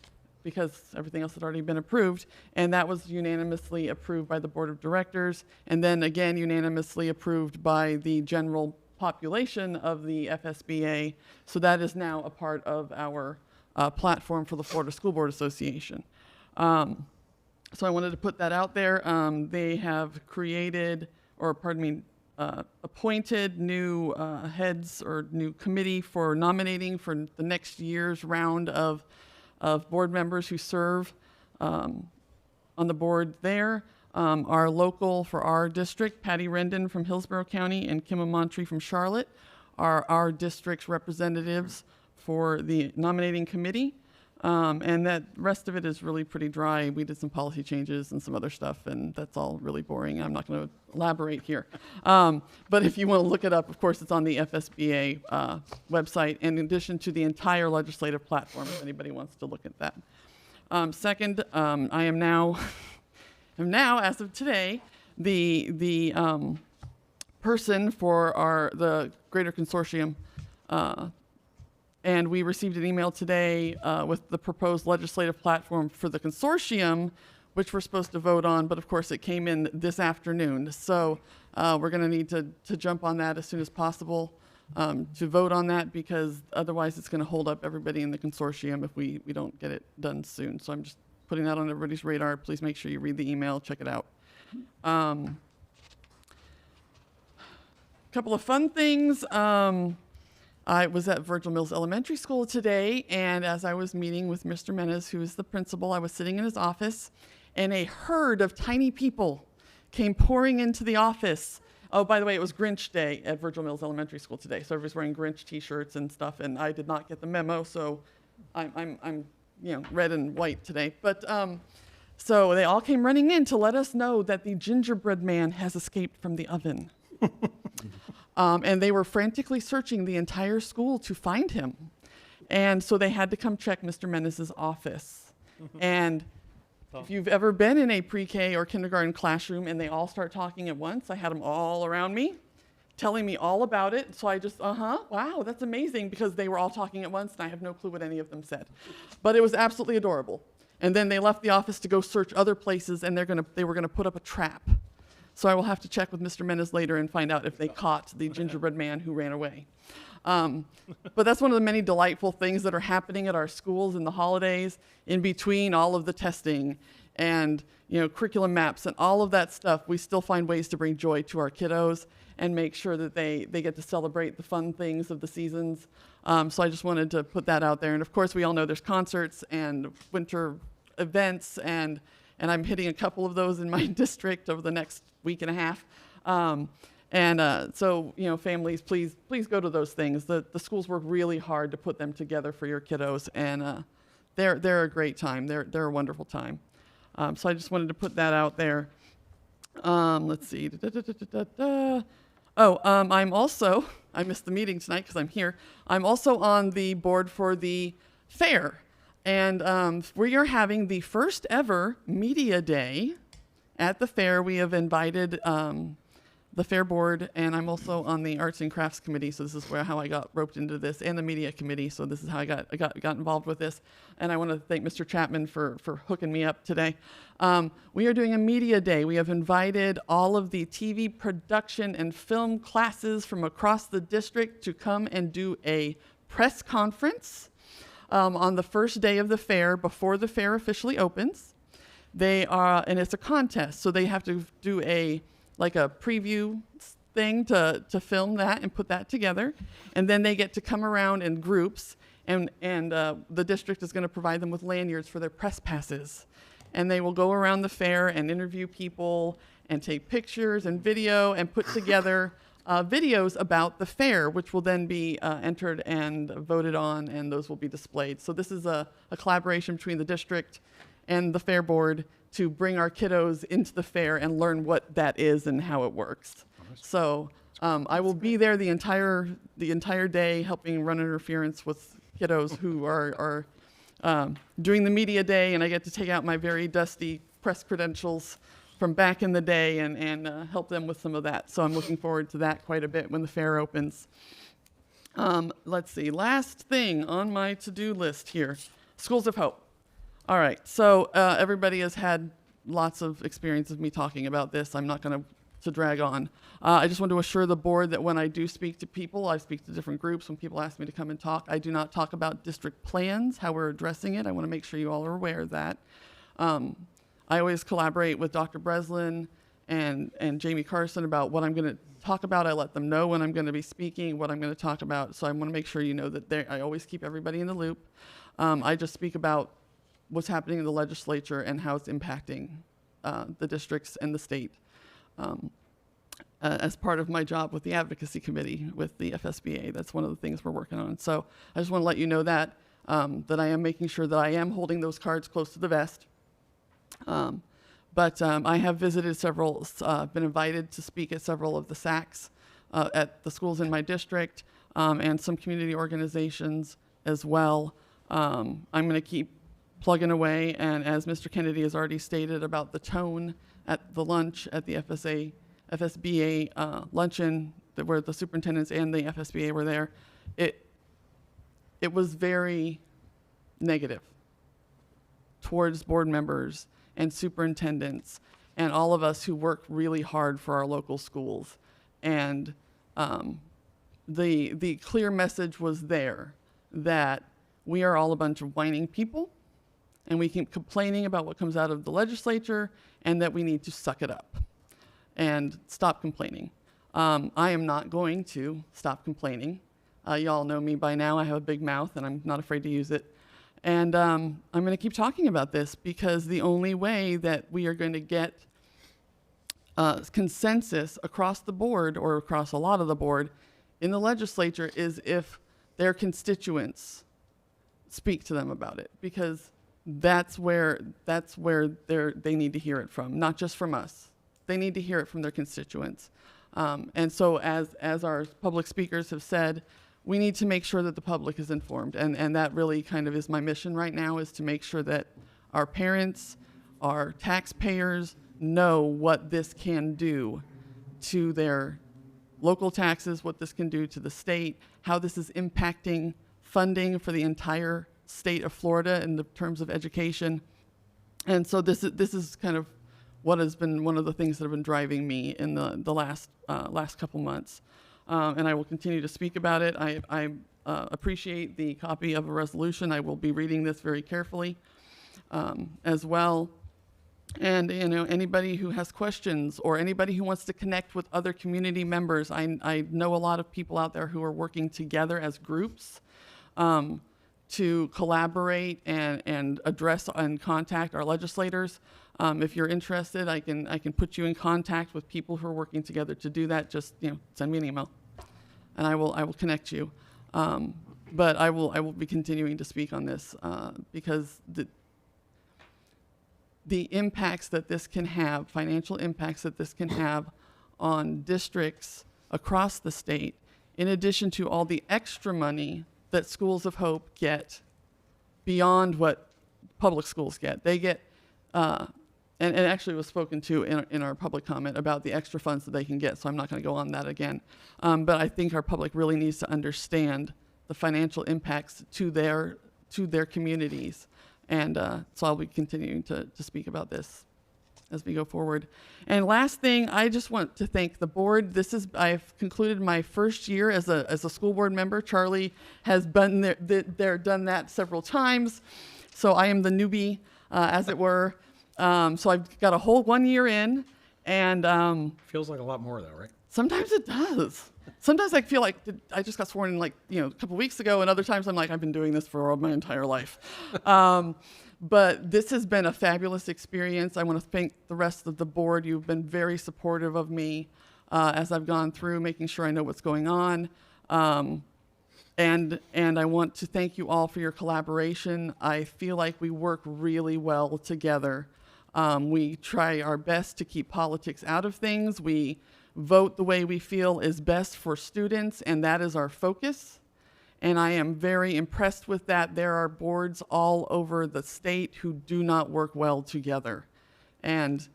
because everything else had already been approved, and that was unanimously approved by the board of directors, and then again unanimously approved by the general population of the FSBA. So that is now a part of our platform for the Florida School Board Association. So I wanted to put that out there. They have created, or pardon me, appointed new heads or new committee for nominating for the next year's round of board members who serve on the board there. Our local for our district, Patty Rendon from Hillsborough County and Kim Amantri from Charlotte, are our district's representatives for the nominating committee. And that rest of it is really pretty dry. We did some policy changes and some other stuff, and that's all really boring. I'm not going to elaborate here. But if you want to look it up, of course, it's on the FSBA website, in addition to the entire legislative platform, if anybody wants to look at that. Second, I am now, as of today, the person for the Greater Consortium. And we received an email today with the proposed legislative platform for the consortium, which we're supposed to vote on, but of course it came in this afternoon. So we're going to need to jump on that as soon as possible to vote on that, because otherwise it's going to hold up everybody in the consortium if we don't get it done soon. So I'm just putting that on everybody's radar. Please make sure you read the email, check it out. Couple of fun things. I was at Virgil Mills Elementary School today, and as I was meeting with Mr. Menes, who is the principal, I was sitting in his office, and a herd of tiny people came pouring into the office. Oh, by the way, it was Grinch Day at Virgil Mills Elementary School today, so everybody's wearing Grinch T-shirts and stuff, and I did not get the memo, so I'm red and white today. But so they all came running in to let us know that the gingerbread man has escaped from the oven. And they were frantically searching the entire school to find him. And so they had to come check Mr. Menes' office. And if you've ever been in a pre-K or kindergarten classroom and they all start talking at once, I had them all around me, telling me all about it. So I just, wow, that's amazing, because they were all talking at once and I have no clue what any of them said. But it was absolutely adorable. And then they left the office to go search other places, and they were gonna put up a trap. So I will have to check with Mr. Menes later and find out if they caught the gingerbread man who ran away. But that's one of the many delightful things that are happening at our schools in the holidays, in between all of the testing and curriculum maps and all of that stuff. We still find ways to bring joy to our kiddos and make sure that they get to celebrate the fun things of the seasons. So I just wanted to put that out there. And of course, we all know there's concerts and winter events, and I'm hitting a couple of those in my district over the next week and a half. So, families, please go to those things. The schools work really hard to put them together for your kiddos, and they're a great time. They're a wonderful time. So I just wanted to put that out there. Let's see. I'm also, I missed the meeting tonight because I'm here. I'm also on the board for the fair. And we are having the first ever media day at the fair. We have invited the fair board, and I'm also on the arts and crafts committee. So this is how I got roped into this, and the media committee. So this is how I got involved with this. And I want to thank Mr. Chapman for hooking me up today. We are doing a media day. We have invited all of the TV production and film classes from across the district to come and do a press conference on the first day of the fair before the fair officially opens. And it's a contest, so they have to do a preview thing to film that and put that together, and then they get to come around in groups, and the district is going to provide them with lanyards for their press passes. and they will go around the fair and interview people and take pictures and video and put together videos about the fair, which will then be entered and voted on, and those will be displayed. So this is a collaboration between the district and the fair board to bring our kiddos into the fair and learn what that is and how it works. So I will be there the entire day helping run interference with kiddos who are doing the media day, and I get to take out my very dusty press credentials from back in the day and help them with some of that. So I'm looking forward to that quite a bit when the fair opens. Let's see, last thing on my to-do list here, Schools of Hope. All right, so everybody has had lots of experience of me talking about this. I'm not going to drag on. I just want to assure the board that when I do speak to people, I speak to different groups. When people ask me to come and talk, I do not talk about district plans, how we're addressing it. I want to make sure you all are aware of that. I always collaborate with Dr. Breslin and Jamie Carson about what I'm going to talk about. I let them know when I'm going to be speaking, what I'm going to talk about. So I want to make sure you know that I always keep everybody in the loop. I just speak about what's happening in the legislature and how it's impacting the districts and the state as part of my job with the advocacy committee with the FSBA. That's one of the things we're working on. So I just want to let you know that I am making sure that I am holding those cards close to the vest. But I have visited several, been invited to speak at several of the SACs at the schools in my district and some community organizations as well. I'm going to keep plugging away, and as Mr. Kennedy has already stated about the tone at the lunch at the FSBA luncheon, where the superintendents and the FSBA were there, it was very negative towards board members and superintendents and all of us who work really hard for our local schools. And the clear message was there that we are all a bunch of whining people, and we keep complaining about what comes out of the legislature, and that we need to suck it up and stop complaining. I am not going to stop complaining. Y'all know me by now. I have a big mouth, and I'm not afraid to use it. And I'm going to keep talking about this because the only way that we are going to get consensus across the board, or across a lot of the board in the legislature, is if their constituents speak to them about it, because that's where they need to hear it from, not just from us. They need to hear it from their constituents. And so as our public speakers have said, we need to make sure that the public is informed. And that really kind of is my mission right now, is to make sure that our parents, our taxpayers know what this can do to their local taxes, what this can do to the state, how this is impacting funding for the entire state of Florida in the terms of education. And so this is kind of what has been one of the things that have been driving me in the last couple months. And I will continue to speak about it. I appreciate the copy of a resolution. I will be reading this very carefully as well. And anybody who has questions, or anybody who wants to connect with other community members, I know a lot of people out there who are working together as groups to collaborate and address and contact our legislators. If you're interested, I can put you in contact with people who are working together to do that. Just send me an email, and I will connect you. But I will be continuing to speak on this because the impacts that this can have, financial impacts that this can have on districts across the state, in addition to all the extra money that Schools of Hope get beyond what public schools get. They get, and it actually was spoken to in our public comment about the extra funds that they can get, so I'm not going to go on that again. But I think our public really needs to understand the financial impacts to their communities. And so I'll be continuing to speak about this as we go forward. And last thing, I just want to thank the board. I've concluded my first year as a school board member. Charlie has been done that several times. So I am the newbie, as it were. So I've got a whole 1 year in, and feels like a lot more though, right? Sometimes it does. Sometimes I feel like I just got sworn in a couple weeks ago, and other times I'm like, I've been doing this for my entire life. But this has been a fabulous experience. I want to thank the rest of the board. You've been very supportive of me as I've gone through, making sure I know what's going on. And I want to thank you all for your collaboration. I feel like we work really well together. We try our best to keep politics out of things. We vote the way we feel is best for students, and that is our focus. And I am very impressed with that. There are boards all over the state who do not work well together. And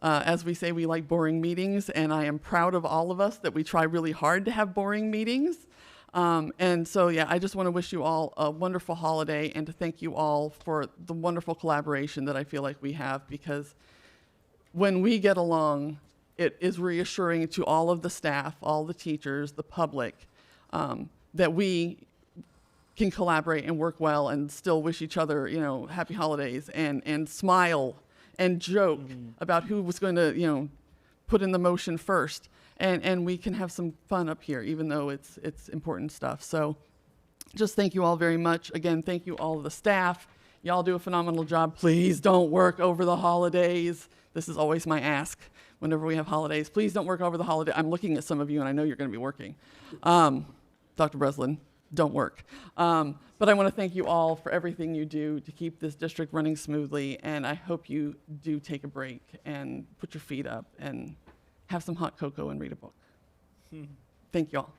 as we say, we like boring meetings, and I am proud of all of us that we try really hard to have boring meetings. And so, yeah, I just want to wish you all a wonderful holiday and to thank you all for the wonderful collaboration that I feel like we have, because when we get along, it is reassuring to all of the staff, all the teachers, the public, that we can collaborate and work well and still wish each other, happy holidays and smile and joke about who was going to, put in the motion first. And we can have some fun up here, even though it's important stuff. So just thank you all very much. Again, thank you all of the staff. Y'all do a phenomenal job. Please don't work over the holidays. This is always my ask whenever we have holidays. Please don't work over the holiday. I'm looking at some of you, and I know you're going to be working. Dr. Breslin, don't work. But I want to thank you all for everything you do to keep this district running smoothly, and I hope you do take a break and put your feet up and have some hot cocoa and read a book. Thank you all.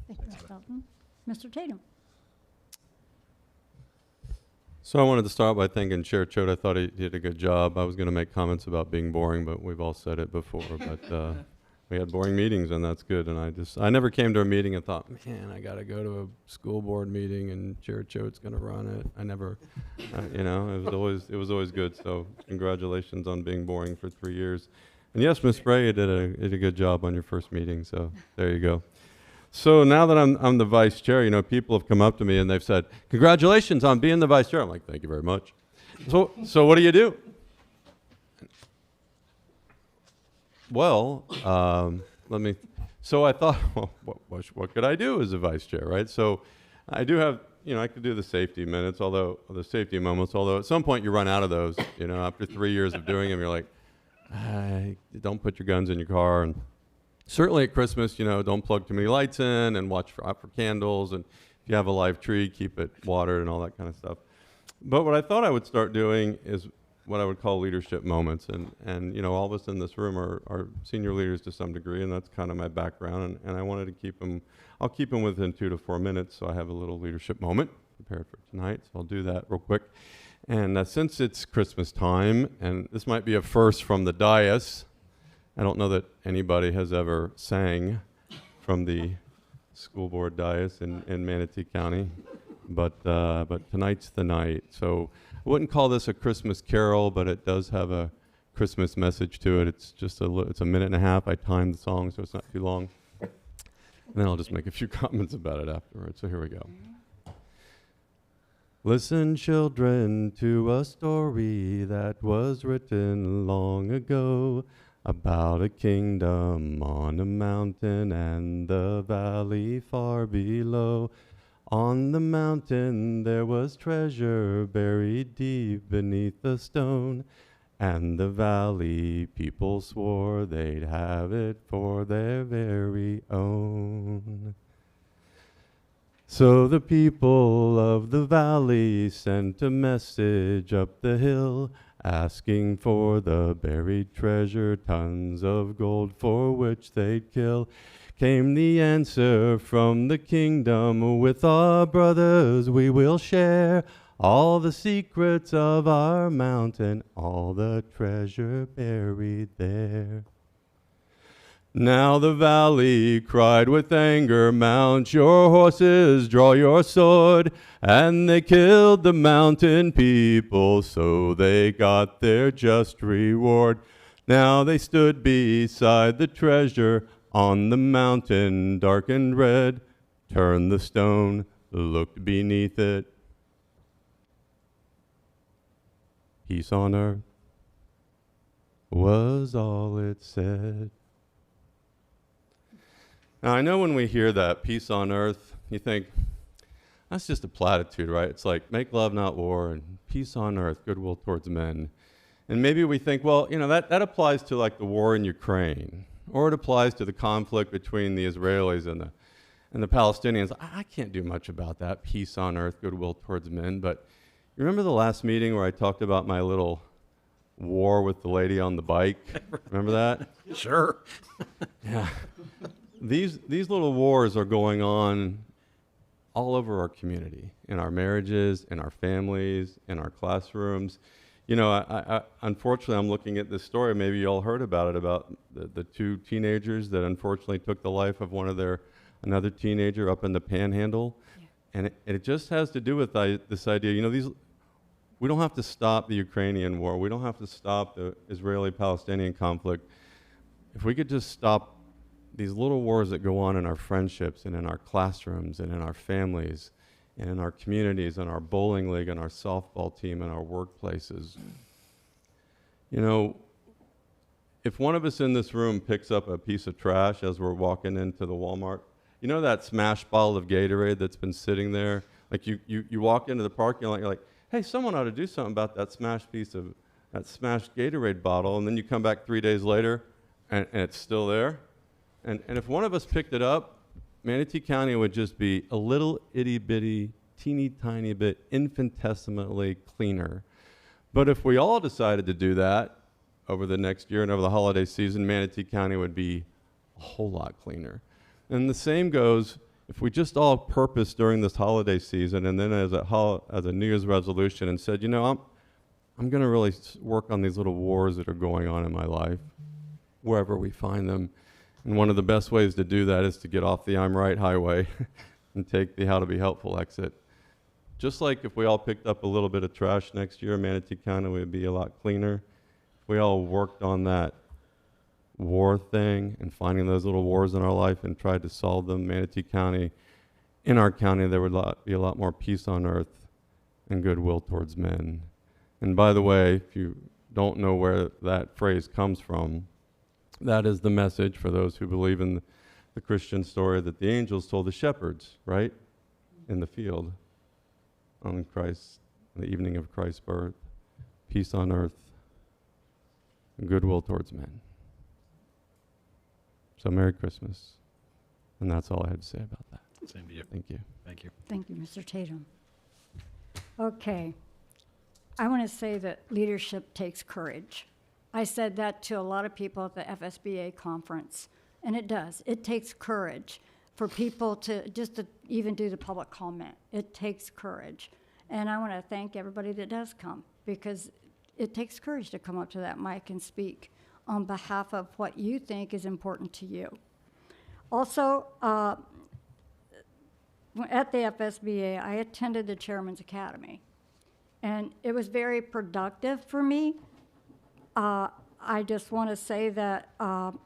Thank you, Ms. Felton. Mr. Tatum. So I wanted to start by thanking Chair Choate. I thought he did a good job. I was going to make comments about being boring, but we've all said it before. But we had boring meetings, and that's good. And I never came to a meeting and thought, man, I got to go to a school board meeting, and Chair Choate's going to run it. I never, it was always good. So congratulations on being boring for 3 years. And yes, Ms. Spray, you did a good job on your first meeting. So there you go. So now that I'm the vice chair, people have come up to me and they've said, congratulations on being the vice chair. I'm like, thank you very much. So what do you do? Well, so I thought, well, what could I do as a vice chair, right? So I do have, I could do the safety minutes, the safety moments, although at some point you run out of those, after 3 years of doing them, you're like, don't put your guns in your car. And certainly at Christmas, don't plug too many lights in and watch for candles. And if you have a live tree, keep it watered and all that kind of stuff. But what I thought I would start doing is what I would call leadership moments. And all of us in this room are senior leaders to some degree, and that's kind of my background. And I wanted to keep them, I'll keep them within 2 to 4 minutes, so I have a little leadership moment prepared for tonight. So I'll do that real quick. And since it's Christmas time, and this might be a first from the dais, I don't know that anybody has ever sang from the school board dais in Manatee County, but tonight's the night. So I wouldn't call this a Christmas carol, but it does have a Christmas message to it. It's just it's a minute and a half. I timed the song, so it's not too long. And then I'll just make a few comments about it afterwards. So here we go. Listen, children, to a story that was written long ago about a kingdom on a mountain and the valley far below. On the mountain there was treasure buried deep beneath the stone, and the valley people swore they'd have it for their very own. So the people of the valley sent a message up the hill, asking for the buried treasure, tons of gold for which they'd kill. Came the answer from the kingdom, with our brothers we will share all the secrets of our mountain, all the treasure buried there. Now the valley cried with anger, mount your horses, draw your sword, and they killed the mountain people, so they got their just reward. Now they stood beside the treasure on the mountain, dark and red, turned the stone, looked beneath it. Peace on earth was all it said. Now, I know when we hear that, peace on earth, you think, that's just a platitude, right? It's like make love, not war, and peace on earth, goodwill towards men. And maybe we think, well, that applies to like the war in Ukraine, or it applies to the conflict between the Israelis and the Palestinians. I can't do much about that, peace on earth, goodwill towards men. But you remember the last meeting where I talked about my little war with the lady on the bike? Remember that? Sure. Yeah. These little wars are going on all over our community, in our marriages, in our families, in our classrooms. I unfortunately, I'm looking at this story. Maybe you all heard about it, about the two teenagers that unfortunately took the life of another teenager up in the Panhandle. Yeah. And it just has to do with this idea, we don't have to stop the Ukrainian war. We don't have to stop the Israeli-Palestinian conflict. If we could just stop these little wars that go on in our friendships and in our classrooms and in our families and in our communities and our bowling league and our softball team and our workplaces. If one of us in this room picks up a piece of trash as we're walking into the Walmart, that smashed bottle of Gatorade that's been sitting there? Like you walk into the parking lot, you're like, hey, someone ought to do something about that smashed Gatorade bottle, and then you come back 3 days later and it's still there. And if one of us picked it up, Manatee County would just be a little itty-bitty, teeny tiny bit infinitesimally cleaner. But if we all decided to do that over the next year and over the holiday season, Manatee County would be a whole lot cleaner. And the same goes if we just all purpose during this holiday season and then as a New Year's resolution and said, I'm going to really work on these little wars that are going on in my life, wherever we find them. And one of the best ways to do that is to get off the I'm Right highway and take the How to Be Helpful exit. Just like if we all picked up a little bit of trash next year, Manatee County would be a lot cleaner. If we all worked on that war thing and finding those little wars in our life and tried to solve them, in our county, there would be a lot more peace on earth and goodwill towards men. And by the way, if you don't know where that phrase comes from, that is the message for those who believe in the Christian story that the angels told the shepherds, right? In the field on the evening of Christ's birth. Peace on earth and goodwill towards men. So Merry Christmas. And that's all I had to say about that. Same to you. Thank you. Thank you. Thank you, Mr. Tatum. Okay. I want to say that leadership takes courage. I said that to a lot of people at the FSBA conference, and it does. It takes courage for people to even do the public comment. It takes courage. And I want to thank everybody that does come, because it takes courage to come up to that mic and speak on behalf of what you think is important to you. Also, at the FSBA, I attended the Chairman's Academy, and it was very productive for me. I just want to say that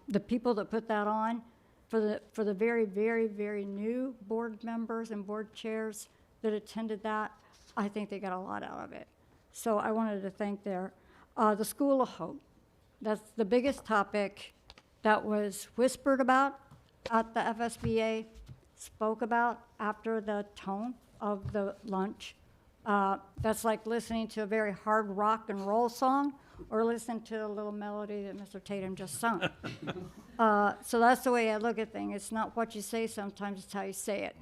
the people that put that on, for the very, very, very new board members and board chairs that attended that, I think they got a lot out of it. So I wanted to thank the School of Hope. That's the biggest topic that was whispered about at the FSBA, spoke about after the tone of the lunch. That's like listening to a very hard rock and roll song or listen to a little melody that Mr. Tatum just sung. So that's the way I look at things. It's not what you say sometimes, it's how you say it.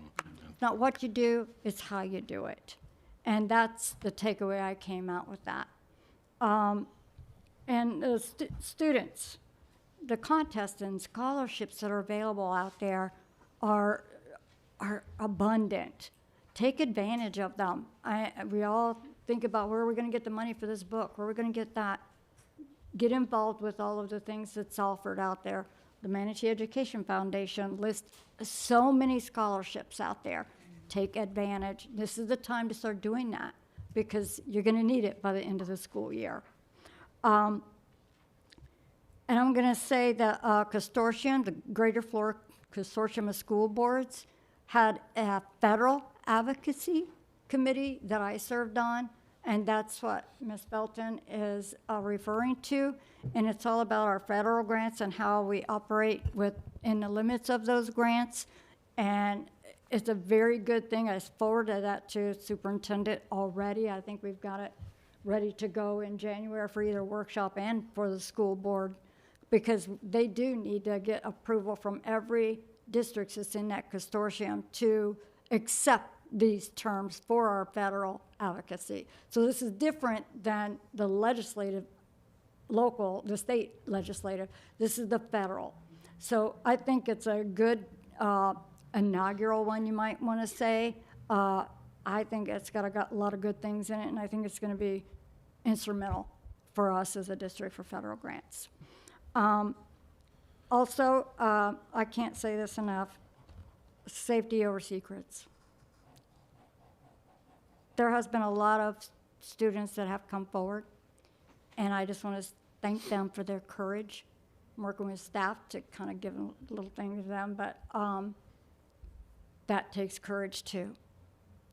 It's not what you do, it's how you do it. And that's the takeaway I came out with that. And the students, the contests and scholarships that are available out there are abundant. Take advantage of them. We all think about where we're going to get the money for this book, where we're going to get that. Get involved with all of the things that's offered out there. The Manatee Education Foundation lists so many scholarships out there. Take advantage. This is the time to start doing that, because you're going to need it by the end of the school year. And I'm going to say that Consortium, the Greater Florida Consortium of School Boards, had a federal advocacy committee that I served on, and that's what Ms. Belton is referring to. And it's all about our federal grants and how we operate within the limits of those grants. And it's a very good thing. I forwarded that to superintendent already. I think we've got it ready to go in January for either workshop and for the school board, because they do need to get approval from every district that's in that consortium to accept these terms for our federal advocacy. So this is different than the legislative, the state legislative. This is the federal. So I think it's a good inaugural one, you might want to say. I think it's got a lot of good things in it, and I think it's going to be instrumental for us as a district for federal grants. Also, I can't say this enough, safety over secrets. There has been a lot of students that have come forward, and I just want to thank them for their courage. I'm working with staff to kind of give a little thing to them, but that takes courage too.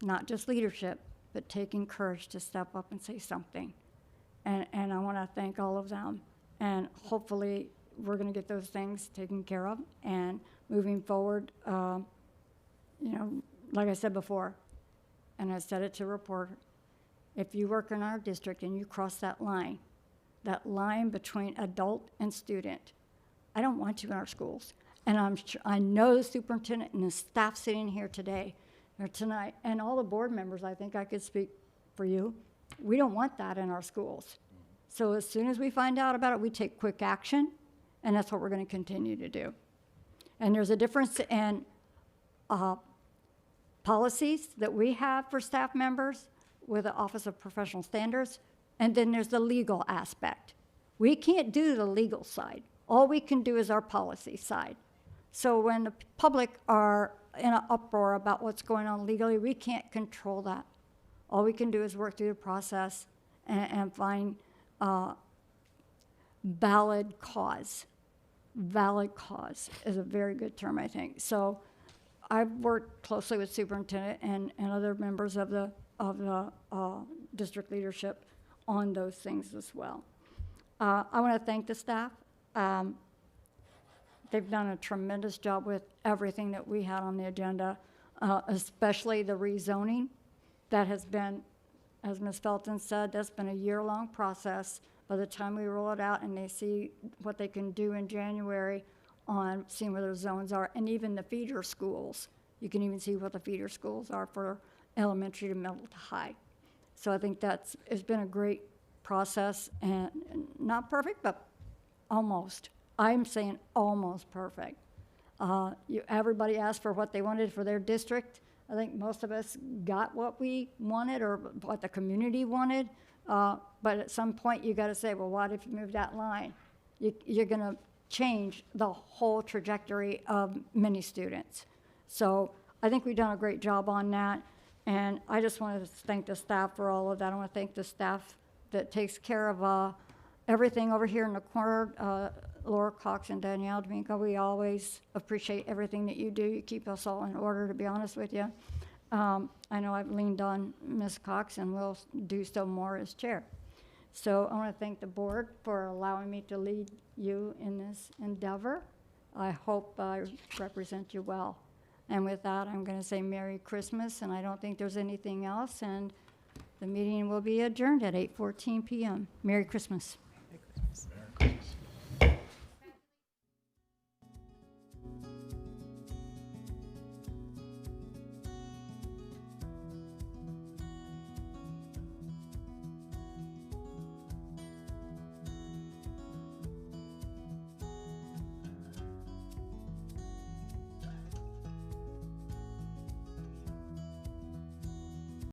Not just leadership, but taking courage to step up and say something. And I want to thank all of them. And hopefully we're going to get those things taken care of. And moving forward, like I said before, and I said it to a reporter, if you work in our district and you cross that line between adult and student, I don't want you in our schools. And I know the superintendent and the staff sitting here today or tonight, and all the board members, I think I could speak for you. We don't want that in our schools. So as soon as we find out about it, we take quick action, and that's what we're going to continue to do. And there's a difference in policies that we have for staff members with the Office of Professional Standards, and then there's the legal aspect. We can't do the legal side. All we can do is our policy side. So when the public are in an uproar about what's going on legally, we can't control that. All we can do is work through the process and find valid cause. Valid cause is a very good term, I think. So I've worked closely with superintendent and other members of the district leadership on those things as well. I want to thank the staff. They've done a tremendous job with everything that we had on the agenda, especially the rezoning. That has been, as Ms. Felton said, that's been a year-long process. By the time we roll it out and they see what they can do in January on seeing where their zones are, and even the feeder schools, you can even see what the feeder schools are for elementary to middle to high. So I think it's been a great process, and not perfect, but almost. I'm saying almost perfect. Everybody asked for what they wanted for their district. I think most of us got what we wanted or what the community wanted. But at some point, you got to say, well, what if you move that line? You're going to change the whole trajectory of many students. So I think we've done a great job on that. And I just want to thank the staff for all of that. I want to thank the staff that takes care of everything over here in the corner. Laura Cox and Danielle Domingo, we always appreciate everything that you do. You keep us all in order, to be honest with you. I know I've leaned on Ms. Cox and will do so more as chair. So I want to thank the board for allowing me to lead you in this endeavor. I hope I represent you well. And with that, I'm going to say Merry Christmas, and I don't think there's anything else, and the meeting will be adjourned at 8:14 p.m. Merry Christmas.